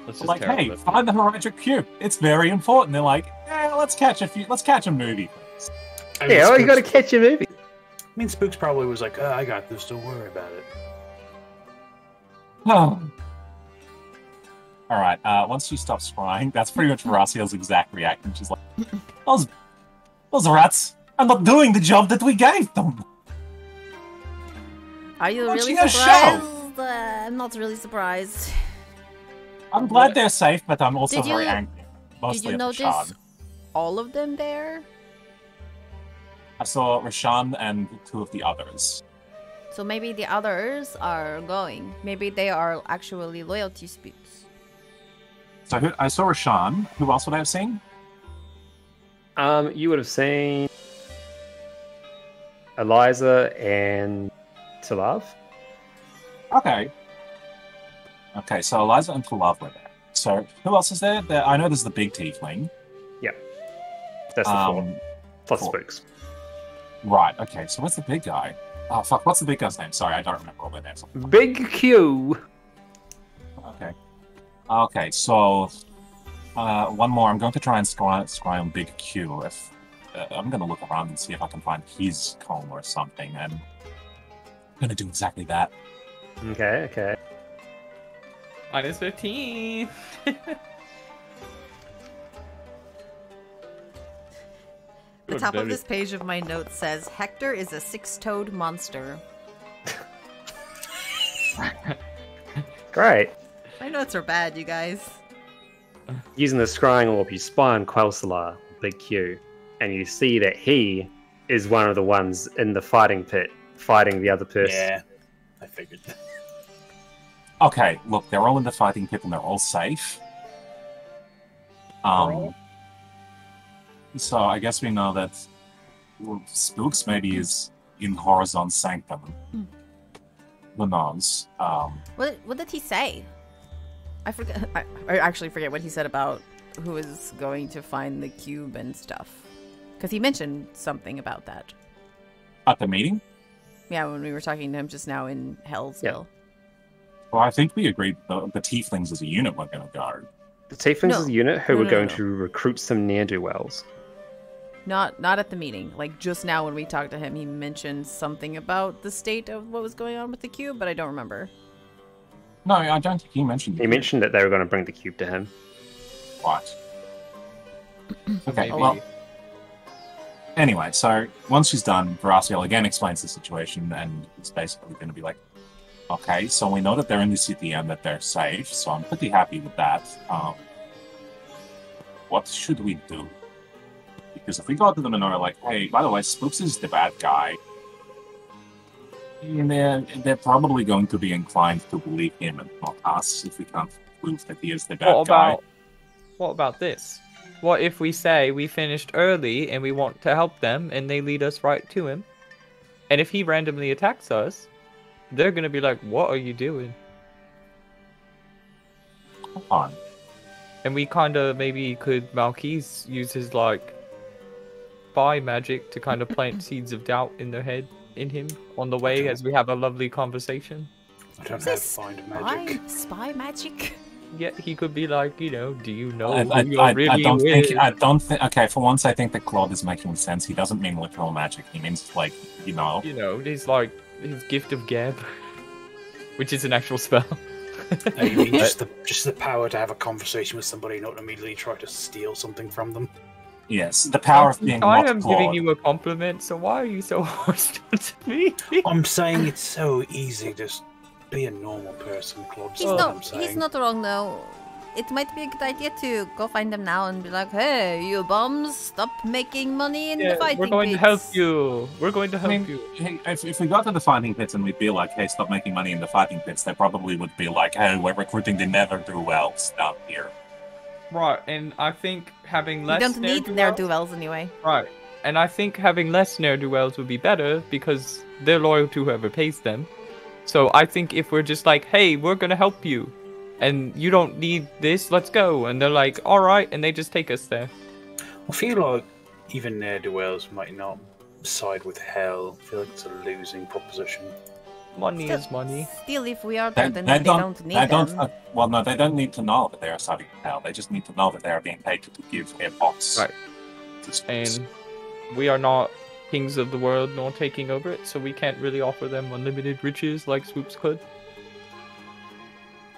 Let's just
Like,
tear
hey,
up
find the Heraldric Cube. It's very important. They're like, yeah, let's catch a movie.
I mean,
Yeah, well, you
Spooks-
gotta catch a movie.
I mean, Spooks probably was like, oh, I got this, don't worry about it.
Oh. Alright, once she stops crying, that's pretty much Horaciel's exact reaction. She's like, those rats are not doing the job that we gave them.
Are you really
Watching a
surprised? I'm not really surprised.
I'm glad they're safe, but I'm also
Did you-
very angry.
Did
Mostly
you
at
notice
Rashan.
all of them there?
I saw Rashan and two of the others.
So maybe the others are going. Maybe they are actually loyalty Spooks.
So I saw Rashan. Who else would I have seen?
You would have seen Eliza and Talav.
Okay. Okay, so Eliza and Kulav were there. So who else is there? I know there's the big tiefling.
That's the four. Plus
four.
Spooks.
Right, okay, so what's the big guy? Oh, fuck, what's the big guy's name? Sorry, I don't remember all their names.
Big Q.
Okay. Okay, so one more. I'm going to try and scry on Big Q. If I'm going to look around and see if I can find his comb or something, and I'm going to do exactly that.
Okay.
Minus 15.
The top of this page of my notes says, Hector is a six-toed monster.
Great.
My notes are bad, you guys.
Using the scrying orb, you spy on Quelsalar, Big Q, and you see that he is one of the ones in the fighting pit, fighting the other person.
Yeah, I figured.
Okay, look, they're all in the fighting pit and they're all safe. So I guess we know that Spooks maybe is in Horizon Sanctum. Who knows?
What did he say? I forget. I actually forget what he said about who is going to find the cube and stuff. Because he mentioned something about that.
At the meeting?
Yeah, when we were talking to him just now in Hellsville.
Well, I think we agreed the Tieflings as a unit were going to go.
The Tieflings
No.
is a unit who
No,
were
no,
going
no.
to recruit some ne'er-do-wells.
Not at the meeting. Like, just now when we talked to him, he mentioned something about the state of what was going on with the cube, but I don't remember.
No, I don't think he mentioned it.
He mentioned that they were going to bring the cube to him.
What? Okay,
Maybe.
well... Anyway, so once she's done, Horaciel again explains the situation, and it's basically going to be like, okay, so we know that they're in the city and that they're safe, so I'm pretty happy with that. What should we do? Because if we go to them and are like, hey, by the way, Spooks is the bad guy, and they're probably going to be inclined to believe him and not us if we can't prove that he is the bad guy.
What about this? What if we say we finished early and we want to help them and they lead us right to him? And if he randomly attacks us, they're gonna be like, what are you doing?
Come on.
And we kinda maybe could Malkis use his like spy magic to kind of plant seeds of doubt in their head in him on the way as we have a lovely conversation.
I don't have find magic.
Spy magic?
Yeah, he could be like, you know, do you know
I
who you're really
don't
with?
think. I don't think. Okay, for once, I think that Claude is making sense. He doesn't mean literal magic. He means like, you know.
You know, he's like his gift of gab, which is an actual spell.
No, you mean just the power to have a conversation with somebody, not immediately try to steal something from them.
Yes, the power of being
I
not
am
Claude.
giving you a compliment, so why are you so hostile to me?
I'm saying it's so easy to just be a normal person, Claude.
He's
That's what I'm
not.
saying.
He's not wrong though. it might be a good idea to go find them now and be like, hey, you bums, stop making money in the fighting
we're going
pits.
to help you. We're going to help you.
Hey, if we got to the fighting pits and we'd be like, hey, stop making money in the fighting pits, they probably would be like, hey, we're recruiting the never-do-wells down here.
Right, and I think having less
You don't need ne'er-do-wells anyway.
Right, and I think having less ne'er-do-wells would be better because they're loyal to whoever pays them. So I think if we're just like, hey, we're gonna help you, and you don't need this, let's go, and they're like, alright, and they just take us there.
I feel like even ne'er-do-wells might not side with hell. I feel like it's a losing proposition.
Money is money.
Still, if we are there, then they don't need them.
Well, no, they don't need to know that they are siding with hell. They just need to know that they are being paid to give a box.
Right. And we are not kings of the world nor taking over it, so we can't really offer them unlimited riches like Spooks could.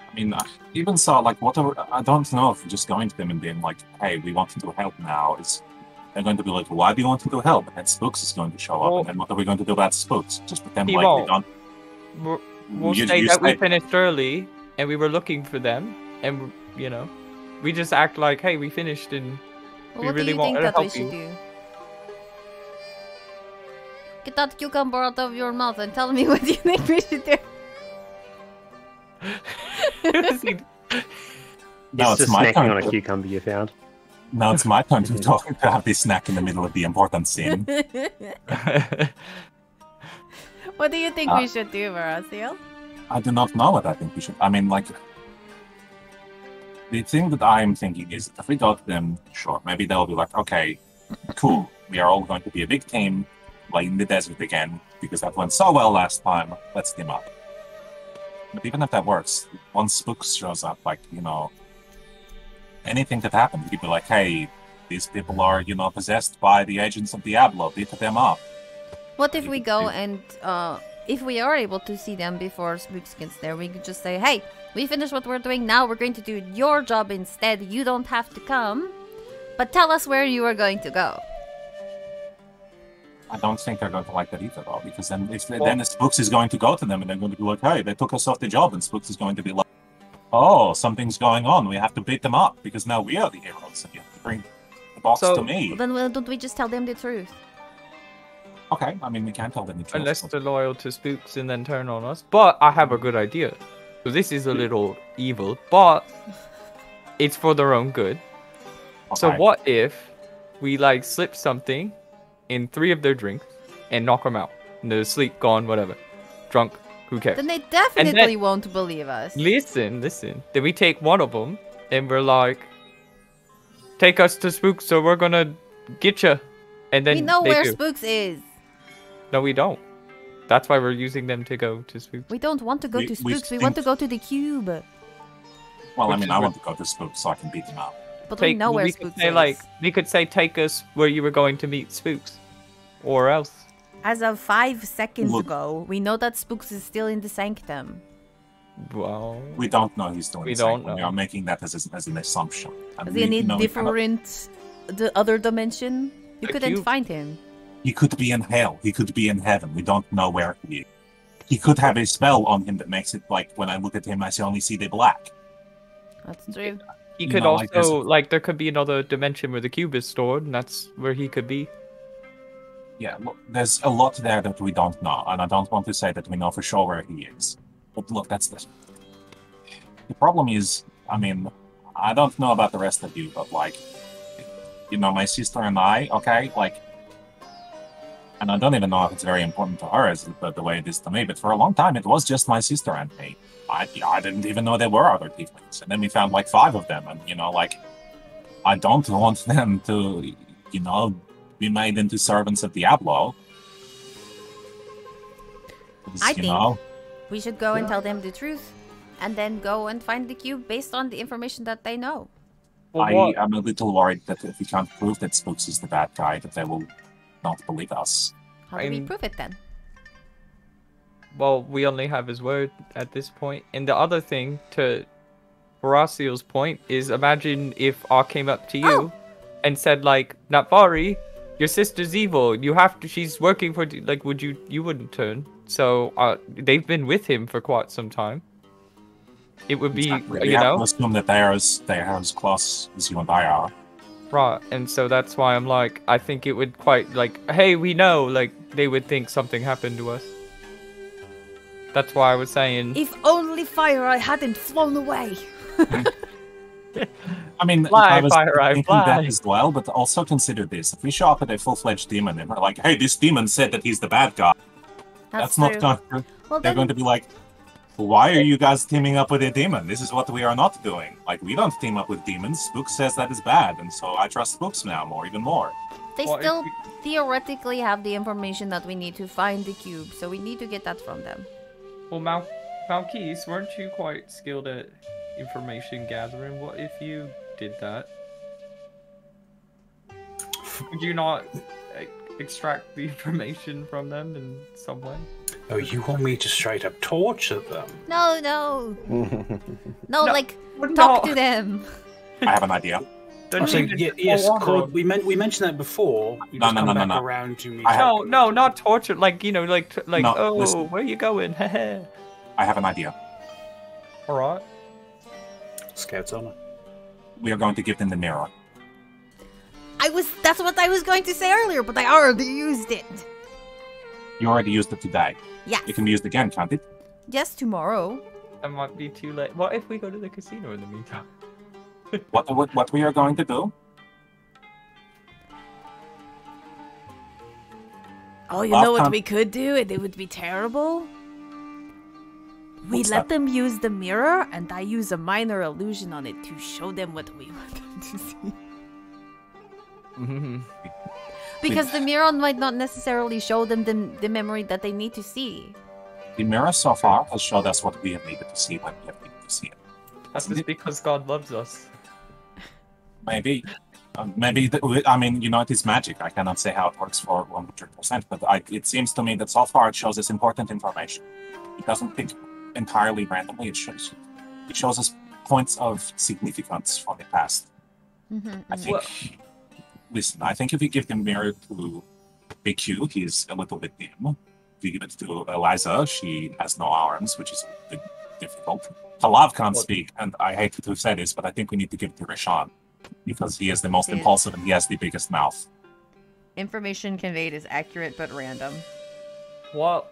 I mean, even so, like, whatever, I don't know if just going to them and being like, hey, we want to do help now, they're going to be like, why do you want to do help? And then Spooks is going to show up, and then what are we going to do about Spooks? Just pretend like we don't...
We'll say that we finished early, and we were looking for them, and, you know, we just act like, hey, we finished, and we really want to help you.
Do? Get that cucumber out of your mouth and tell me what you think we should do.
No,
it's just
my
snacking
turn
on a cucumber you found.
Now it's my turn to have this snack in the middle of the important scene.
What do you think we should do, Horacio?
I do not know what I think we should. I mean, like, the thing that I'm thinking is that if we go to them, sure, maybe they'll be like, okay, cool, we are all going to be a big team, like in the desert again, because that went so well last time, let's team up. But even if that works, once Spooks shows up, like, you know, anything could happen. You could be like, hey, these people are, you know, possessed by the agents of Diablo, beat them up.
What if we go and, if we are able to see them before Spooks gets there, we could just say, hey, we finished what we're doing, now we're going to do your job instead, you don't have to come, but tell us where you are going to go.
I don't think they're going to like that either, though, because then then Spooks is going to go to them and they're going to be like, hey, they took us off the job, and Spooks is going to be like, oh, something's going on, we have to beat them up, because now we are the heroes, and you have to bring the box to me.
Then don't we just tell them the truth?
Okay, I mean, we can't tell them the truth.
Unless they're loyal to Spooks and then turn on us. But I have a good idea. So this is a little evil, but it's for their own good. Okay. So what if we, like, slip something in 3 of their drinks and knock them out? And they're asleep, gone, whatever. Drunk, who cares?
Then they definitely won't believe us.
Listen. Then we take one of them and we're like, take us to Spooks, so we're gonna get you. And then
we know where Spooks is.
No, we don't. That's why we're using them to go to Spooks.
We don't want to go to Spooks. We want to go to the cube.
Well, I mean, I want to go to Spooks so I can beat them up.
But we know where Spooks is.
Like, we could say, take us where you were going to meet Spooks. Or else.
As of 5 seconds ago, we know that Spooks is still in the sanctum.
Well,
we don't know he's still in the sanctum.
Know.
We are making that as an assumption.
Is he in a different, the other dimension? You couldn't find him.
He could be in hell. He could be in heaven. We don't know where he is. He could have a spell on him that makes it like when I look at him, I only see the black.
That's true.
He could also, like, there could be another dimension where the cube is stored, and that's where he could be.
Yeah, look, there's a lot there that we don't know, and I don't want to say that we know for sure where he is. But look, that's the problem is, I mean, I don't know about the rest of you, but, like, you know, my sister and I, okay, like, and I don't even know if it's very important to her as the way it is to me, but for a long time it was just my sister and me. I didn't even know there were other tieflings, and then we found like 5 of them, and, you know, like, I don't want them to, you know, be made into servants of Diablo.
I think we should go and tell them the truth, and then go and find the cube based on the information that they know.
I am a little worried that if we can't prove that Spooks is the bad guy, that they will not believe us.
How do we prove it then?
Well, we only have his word at this point. And the other thing, to Horacio's point, is imagine if I came up to you and said, like, Natvari, your sister's evil. You have to, she's working for, like, you wouldn't turn. So, they've been with him for quite some time.
it would be,
Exactly. We
you
have
know,
to assume that they are as close as you and I are.
right. And so that's why I'm like, I think it would quite like, hey, we know, like they would think something happened to us. That's why I was saying.
If only Fire Eye hadn't flown away.
I mean,
Fly,
I was
Fire Eye,
thinking that
fly.
as well, but also consider this. If we show up at a full-fledged demon and we're like, hey, this demon said that he's the bad guy, that's not
true.
going to...
Well,
They're
then,
going to be like, why are you guys teaming up with a demon? This is what we are not doing. Like, we don't team up with demons. Spooks says that is bad, and so I trust Spooks now even more.
they
What if
still
we-
theoretically have the information that we need to find the cube, so we need to get that from them.
Well, Malkis, weren't you quite skilled at information gathering? What if you did that? Would you not extract the information from them in some way?
Oh, you want me to straight up torture them?
No, no. No,
No,
like,
no.
talk to them.
I have an idea.
Don't
So,
you
yes,
go on,
Claude, we mentioned that before. You
No,
just
no,
come
no,
back
no.
around to me.
I have-
No, not torture. Like, you know, like
No,
oh,
listen.
where you going?
I have an idea.
All right.
Scouts on it.
We are going to give them the mirror.
That's what I was going to say earlier, but I already used it.
You already used it today.
Yes.
You can be used again, can't it?
Yes, tomorrow.
That might be too late. What if we go to the casino in the meantime?
What we are going to do?
Oh, you
Last
know what
time-
we could do, and it would be terrible? We
What's
let
that?
them use the mirror, and I use a minor illusion on it to show them what we want them to see. Because the mirror might not necessarily show them the memory that they need to see.
The mirror so far has showed us what we have needed to see when we have needed to see it.
That's just because God loves us.
Maybe. I mean, you know, it is magic. I cannot say how it works for 100%, but it seems to me that so far it shows us important information. It doesn't pick entirely randomly. It shows us points of significance from the past. I think... Listen, I think if you give the mirror to BQ, he's a little bit dim. If you give it to Eliza, she has no arms, which is a bit difficult. Talav can't speak, and I hate to say this, but I think we need to give it to Rishan, because he is the most impulsive and he has the biggest mouth.
Information conveyed is accurate but random.
What?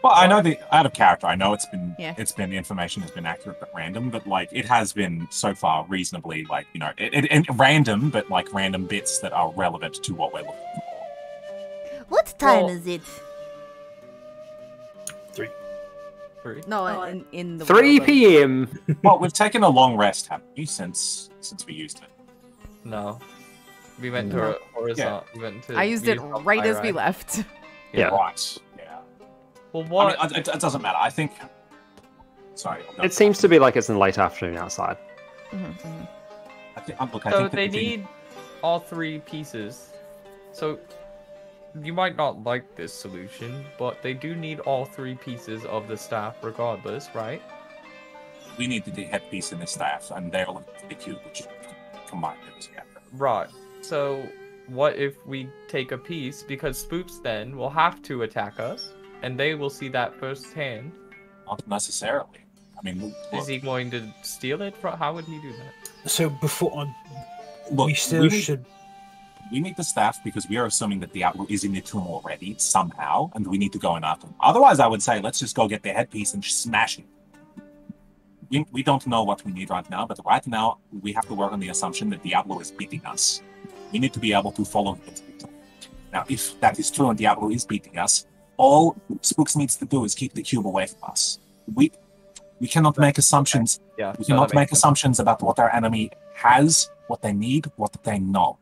Well, I know out of character, I know the information has been accurate but random, but like it has been so far reasonably like, you know, it random, but like random bits that are relevant to what we're looking for.
What time is it?
3.
No, in the
3
world,
p.m.
Well, we've taken a long rest, haven't we, since we used it?
No. We went to horizontal.
Yeah.
We went to.
I used it right as we
Fire Eye.
left.
Yeah.
Right. Yeah.
Well, what?
I mean, it doesn't matter. I think... Sorry.
It seems to be like it's in late afternoon outside.
I think
So
that
they
the thing-
need all 3 pieces. So you might not like this solution, but they do need all 3 pieces of the staff regardless, right?
We need the headpiece in the staff, and they're the cube, which combine them together.
Right. So what if we take a piece, because Spooks then will have to attack us, and they will see that firsthand.
Not necessarily. I mean,
Is he going to steal it? How would he do that?
So before
look,
we still should.
We need the staff because we are assuming that Diablo is in the tomb already somehow, and we need to go and after him. Otherwise, I would say let's just go get the headpiece and smash it. We don't know what we need right now, but right now we have to work on the assumption that Diablo is beating us. We need to be able to follow him. Now, if that is true and Diablo is beating us, all Spooks needs to do is keep the cube away from us. We cannot make assumptions.
Yeah.
We cannot make assumptions about what our enemy has, what they need, what they know.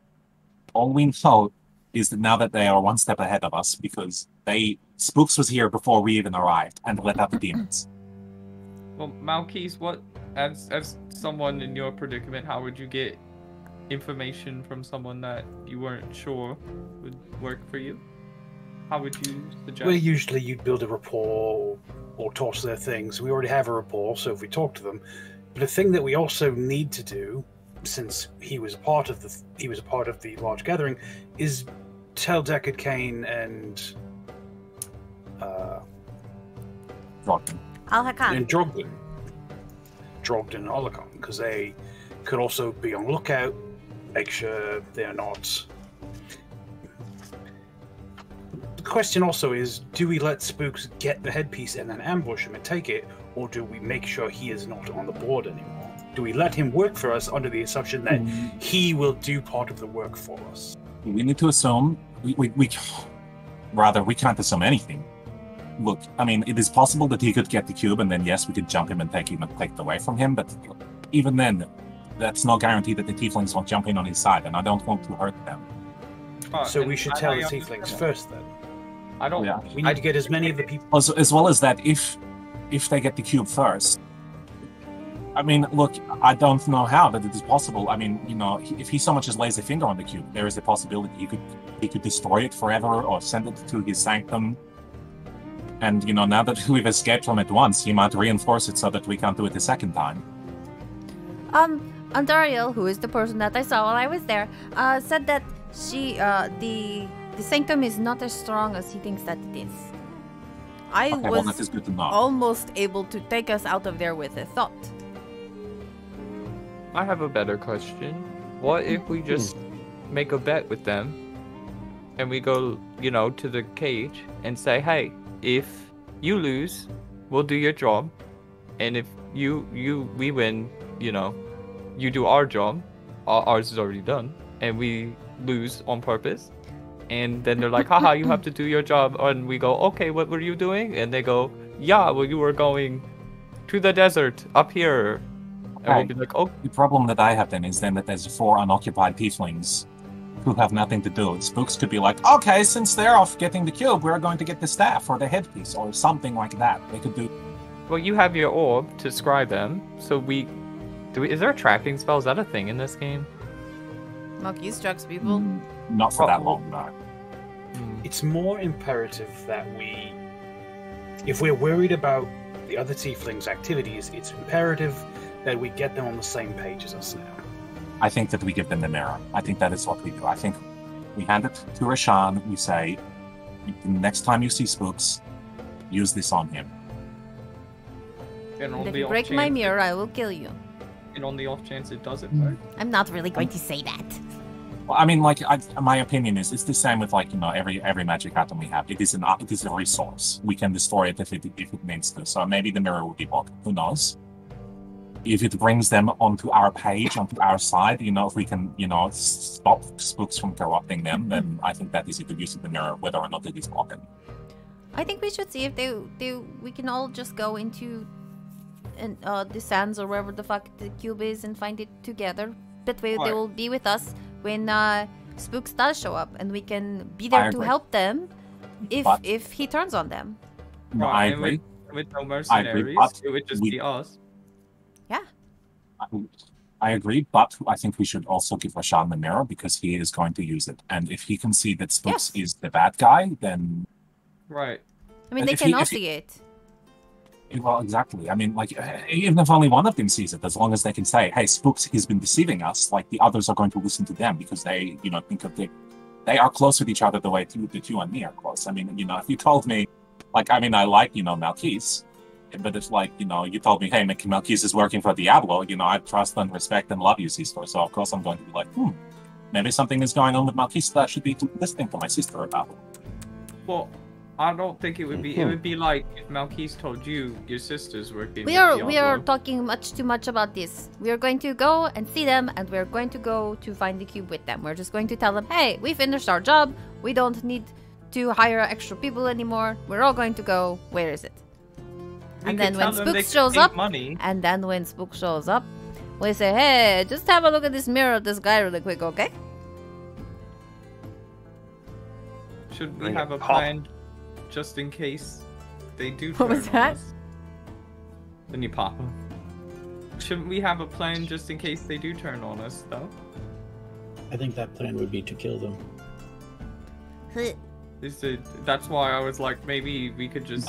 All we know is that now that they are one step ahead of us, because Spooks was here before we even arrived and let out the demons.
Well, Malkis, as someone in your predicament, how would you get information from someone that you weren't sure would work for you? How would you suggest?
Well, usually you'd build a rapport or talk to their things. We already have a rapport, so if we talk to them. But a thing that we also need to do, since he was a part of the large gathering, is tell Deckard Cain and
Rotten.
Al-Hakan.
Drogden Drogden and Olicon, because they could also be on lookout, make sure they're not. The question also is, do we let Spooks get the headpiece and then ambush him and take it, or do we make sure he is not on the board anymore? Do we let him work for us under the assumption that he will do part of the work for us?
We need to assume, we can't assume anything. Look, I mean, it is possible that he could get the cube, and then yes, we could jump him and take it away from him, but even then, that's no guarantee that the tieflings won't jump in on his side, and I don't want to hurt them.
So we should tell the tieflings first, then.
I don't.
Yeah.
We need to get as many of the people.
As well as that, if they get the cube first, I mean, look, I don't know how that it is possible. I mean, you know, if he so much as lays a finger on the cube, there is a possibility he could destroy it forever or send it to his sanctum. And, you know, now that we've escaped from it once, he might reinforce it so that we can't do it a second time.
Andariel, who is the person that I saw while I was there, said that the sanctum is not as strong as he thinks that it is.
I was
that is good to know.
almost able to take us out of there with a thought.
I have a better question. What if we just make a bet with them, and we go, you know, to the cage and say, hey, if you lose, we'll do your job, and if we win, you know, you do our job, ours is already done, and we lose on purpose, and then they're like, haha, you have to do your job, and we go, okay, what were you doing? And they go, yeah, well, you were going to the desert up here. And we'll be like, oh.
The problem that I have then is that there's 4 unoccupied tieflings who have nothing to do. Spooks could be like, okay, since they're off getting the cube, we're going to get the staff or the headpiece or something like that. They could do.
Well, you have your orb to scry them, so is there a tracking spell? Is that a thing in this game?
Malkis tracks people.
Not for that long, no.
It's more imperative that if we're worried about the other tieflings' activities, it's imperative that we get them on the same page as us now.
I think that we give them the mirror. I think that is what we do. I think we hand it to Rashan. We say, next time you see Spooks, use this on him.
And if you break my mirror, I will kill you.
And on the off chance it doesn't work?
I'm not really going to say that.
Well, I mean, like, my opinion is, it's the same with, like, you know, every magic item we have. It is a resource. We can destroy it if it needs to. So maybe the mirror will be blocked. Who knows? If it brings them onto our page, onto our side, you know, if we can, you know, stop Spooks from corrupting them, then I think that is a good use of the mirror, whether or not it is blocked.
I think we should see if we can all just go into the sands or wherever the fuck the cube is and find it together. That way they will be with us when Spooks does show up, and we can be there to help them if he turns on them.
No, I agree.
With no mercenaries, it would just be us.
Yeah.
I agree, but I think we should also give Rashan the mirror because he is going to use it. And if he can see that Spooks is the bad guy, then...
Right.
I mean, they can all see it.
Well, exactly. I mean, like, even if only one of them sees it, as long as they can say, hey, Spooks has been deceiving us, like, the others are going to listen to them because they, you know, think of they are close with each other the way that you and me are close. I mean, you know, if you told me, like, I mean, I like, you know, Malkis, but if, like, you know, you told me, hey, Malkis is working for Diablo, you know, I trust and respect and love you, sister. So, of course, I'm going to be like, maybe something is going on with Malkis that I should be listening to my sister about.
Well, I don't think it would be. It would be like if Malkis told you your sister's working.
We are talking much too much about this. We are going to go and see them, and we are going to go to find the cube with them. We're just going to tell them, hey, we finished our job. We don't need to hire extra people anymore. We're all going to go. Where is it? And then when Spooks shows up, we say, hey, just have a look at this mirror of this guy really quick, okay?
Should we have a plan just in case they do turn
What was that?
on us? Then you pop them. Shouldn't we have a plan just in case they do turn on us, though?
I think that plan would be to kill them.
That's why I was like, maybe we could just...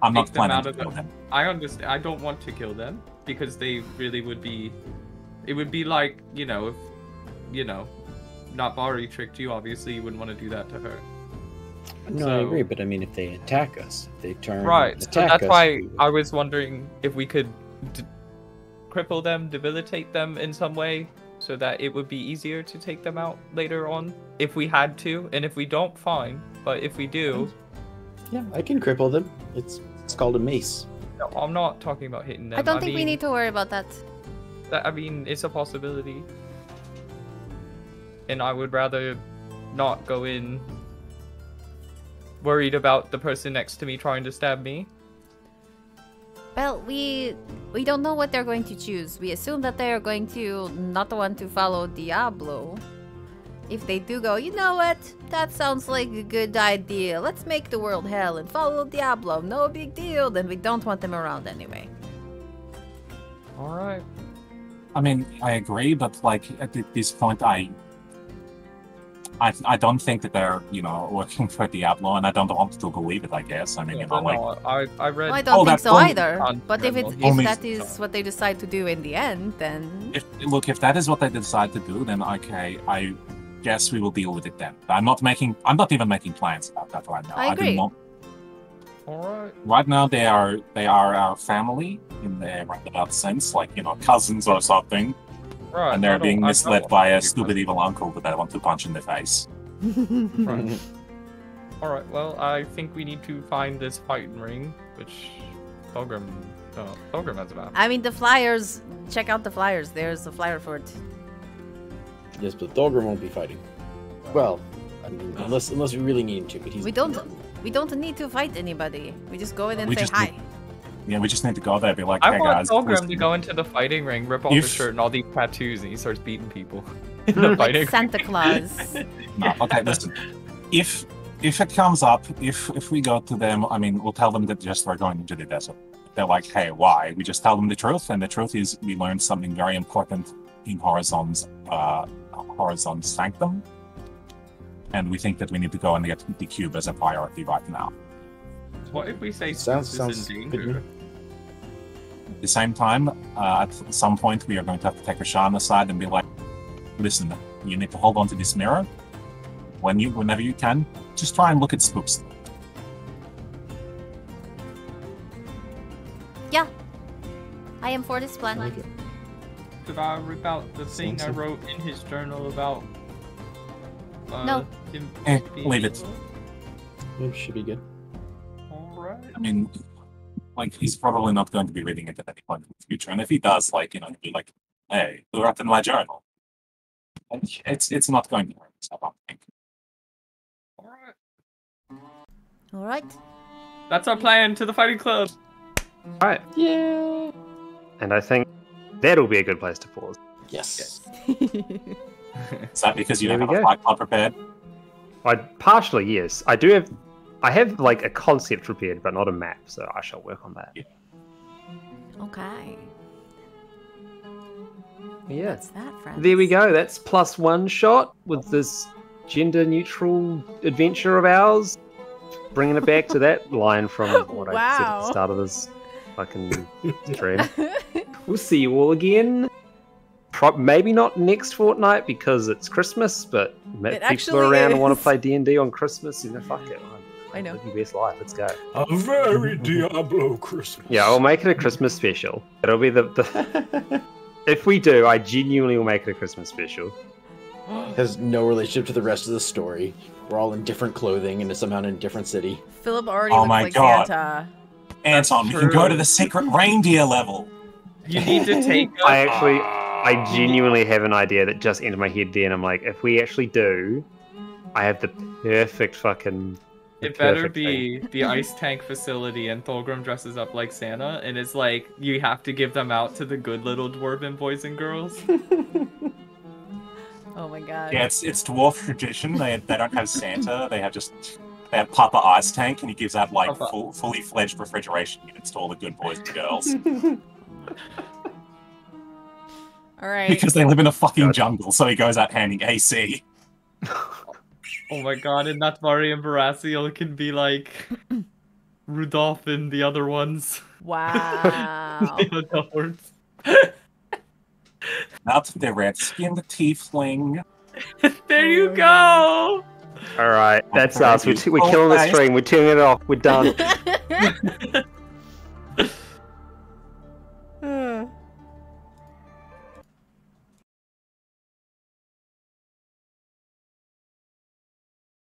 I'm not planning to kill them.
I understand. I don't want to kill them because they really would be. It would be like, you know, if, you know, not Bari tricked you. Obviously, you wouldn't want to do that to her.
No, I agree. But I mean, if they attack us, if they turn
right. So that's why I was wondering if we could cripple them, debilitate them in some way, so that it would be easier to take them out later on, if we had to, and if we don't, fine. But if we do...
Yeah, I can cripple them. It's called a mace.
No, I'm not talking about hitting them.
I don't think we need to worry about that.
I mean, it's a possibility. And I would rather not go in worried about the person next to me trying to stab me.
Well, we don't know what they're going to choose. We assume that they are going to not want to follow Diablo. If they do go, you know what? That sounds like a good idea. Let's make the world hell and follow Diablo. No big deal. Then we don't want them around anyway.
Alright.
I mean, I agree, but like at this point, I don't think that they're, you know, working for Diablo, and I don't want to believe it, I guess. I mean,
Yeah,
you know, like...
no, I read...
Well, I don't think so either.
on
But if
Diablo.
that is what they decide to do in the end, then...
If that is what they decide to do, then okay, I guess we will deal with it then. I'm not even making plans about that right now.
I agree.
do not...
Alright.
Right now, they are our family in the roundabout sense, like, you know, cousins or something.
Right,
And they're being misled by a
want
stupid evil uncle that I want to punch in the face.
Right. Alright, well, I think we need to find this fighting ring, which Thorgrim has a map.
I mean, the flyers... Check out the flyers. There's a flyer for it.
Yes, but Thorgrim won't be fighting. Well, I mean, unless we really need him to, but he's...
We don't need to fight anybody. We just go in and
We
say
just
hi.
Yeah, we just need to go there and be like,
I
hey
want
guys...
Thorgrim to go into the fighting ring, rip off his shirt and all these tattoos, and he starts beating people in the fighting
Like Santa Claus.
No, okay, listen. If it comes up, if we go to them, I mean, we'll tell them that just we're going into the desert. They're like, hey, why? We just tell them the truth, and the truth is we learned something very important in Horizon's Sanctum, and we think that we need to go and get the cube as a priority right now.
What if we say
Sounds
Spooks is in danger?
good.
At the same time, at some point, we are going to have to take Rashan aside and be like, listen, you need to hold on to this mirror. Whenever you can, just try and look at Spooks.
Yeah. I am for this plan.
Did I rip out the thing I wrote in his journal about
No.
him being
leave it.
evil?
It should be good.
Alright.
I mean, like, he's probably not going to be reading it at any point in the future. And if he does, like, you know, he'll be like, hey, who wrote in my journal? Like, it's not going to work, I don't think.
Alright.
That's our plan to the fighting club.
Alright.
Yeah.
And I think that'll be a good place to pause.
Yes.
Is that because you
There
don't
we
have a
go.
fight club prepared?
Partially, yes. I have like a concept prepared, but not a map, so I shall work on that.
Okay.
Yeah.
What's that, friend?
There we go. That's +1 shot with this gender-neutral adventure of ours. Bringing it back to that line from what I said at the start of this fucking stream. We'll see you all again. Maybe not next fortnight because it's Christmas, but if people
actually
are around and want
is.
to play D&D on Christmas, you know, fuck it.
I know.
Live your best life. Let's go.
A very Diablo Christmas.
Yeah, I'll make it a Christmas special. It'll be the if we do, I genuinely will make it a Christmas special.
Has no relationship to the rest of the story. We're all in different clothing and somehow in a different city.
Philip already
Oh
looks
my
like
God.
Santa.
Anton, we can go to the secret reindeer level.
You need to take us.
I genuinely have an idea that just entered my head there, and I'm like, if we actually do, I have the perfect fucking...
It better be the ice tank facility and Thorgrim dresses up like Santa, and it's like, you have to give them out to the good little dwarven boys and girls.
Oh my god.
Yeah, it's dwarf tradition. They don't have Santa. They have Papa Ice Tank, and he gives out like fully fledged refrigeration units to all the good boys and girls.
Alright.
Because they live in a fucking jungle, so he goes out handing AC.
Oh my god, and Natvari and Barasiel can be like Rudolph and the other ones.
Wow.
The adults.
Not the red-skinned tiefling.
There you go!
Alright, that's us. We're killing the stream. We're turning it off. We're done.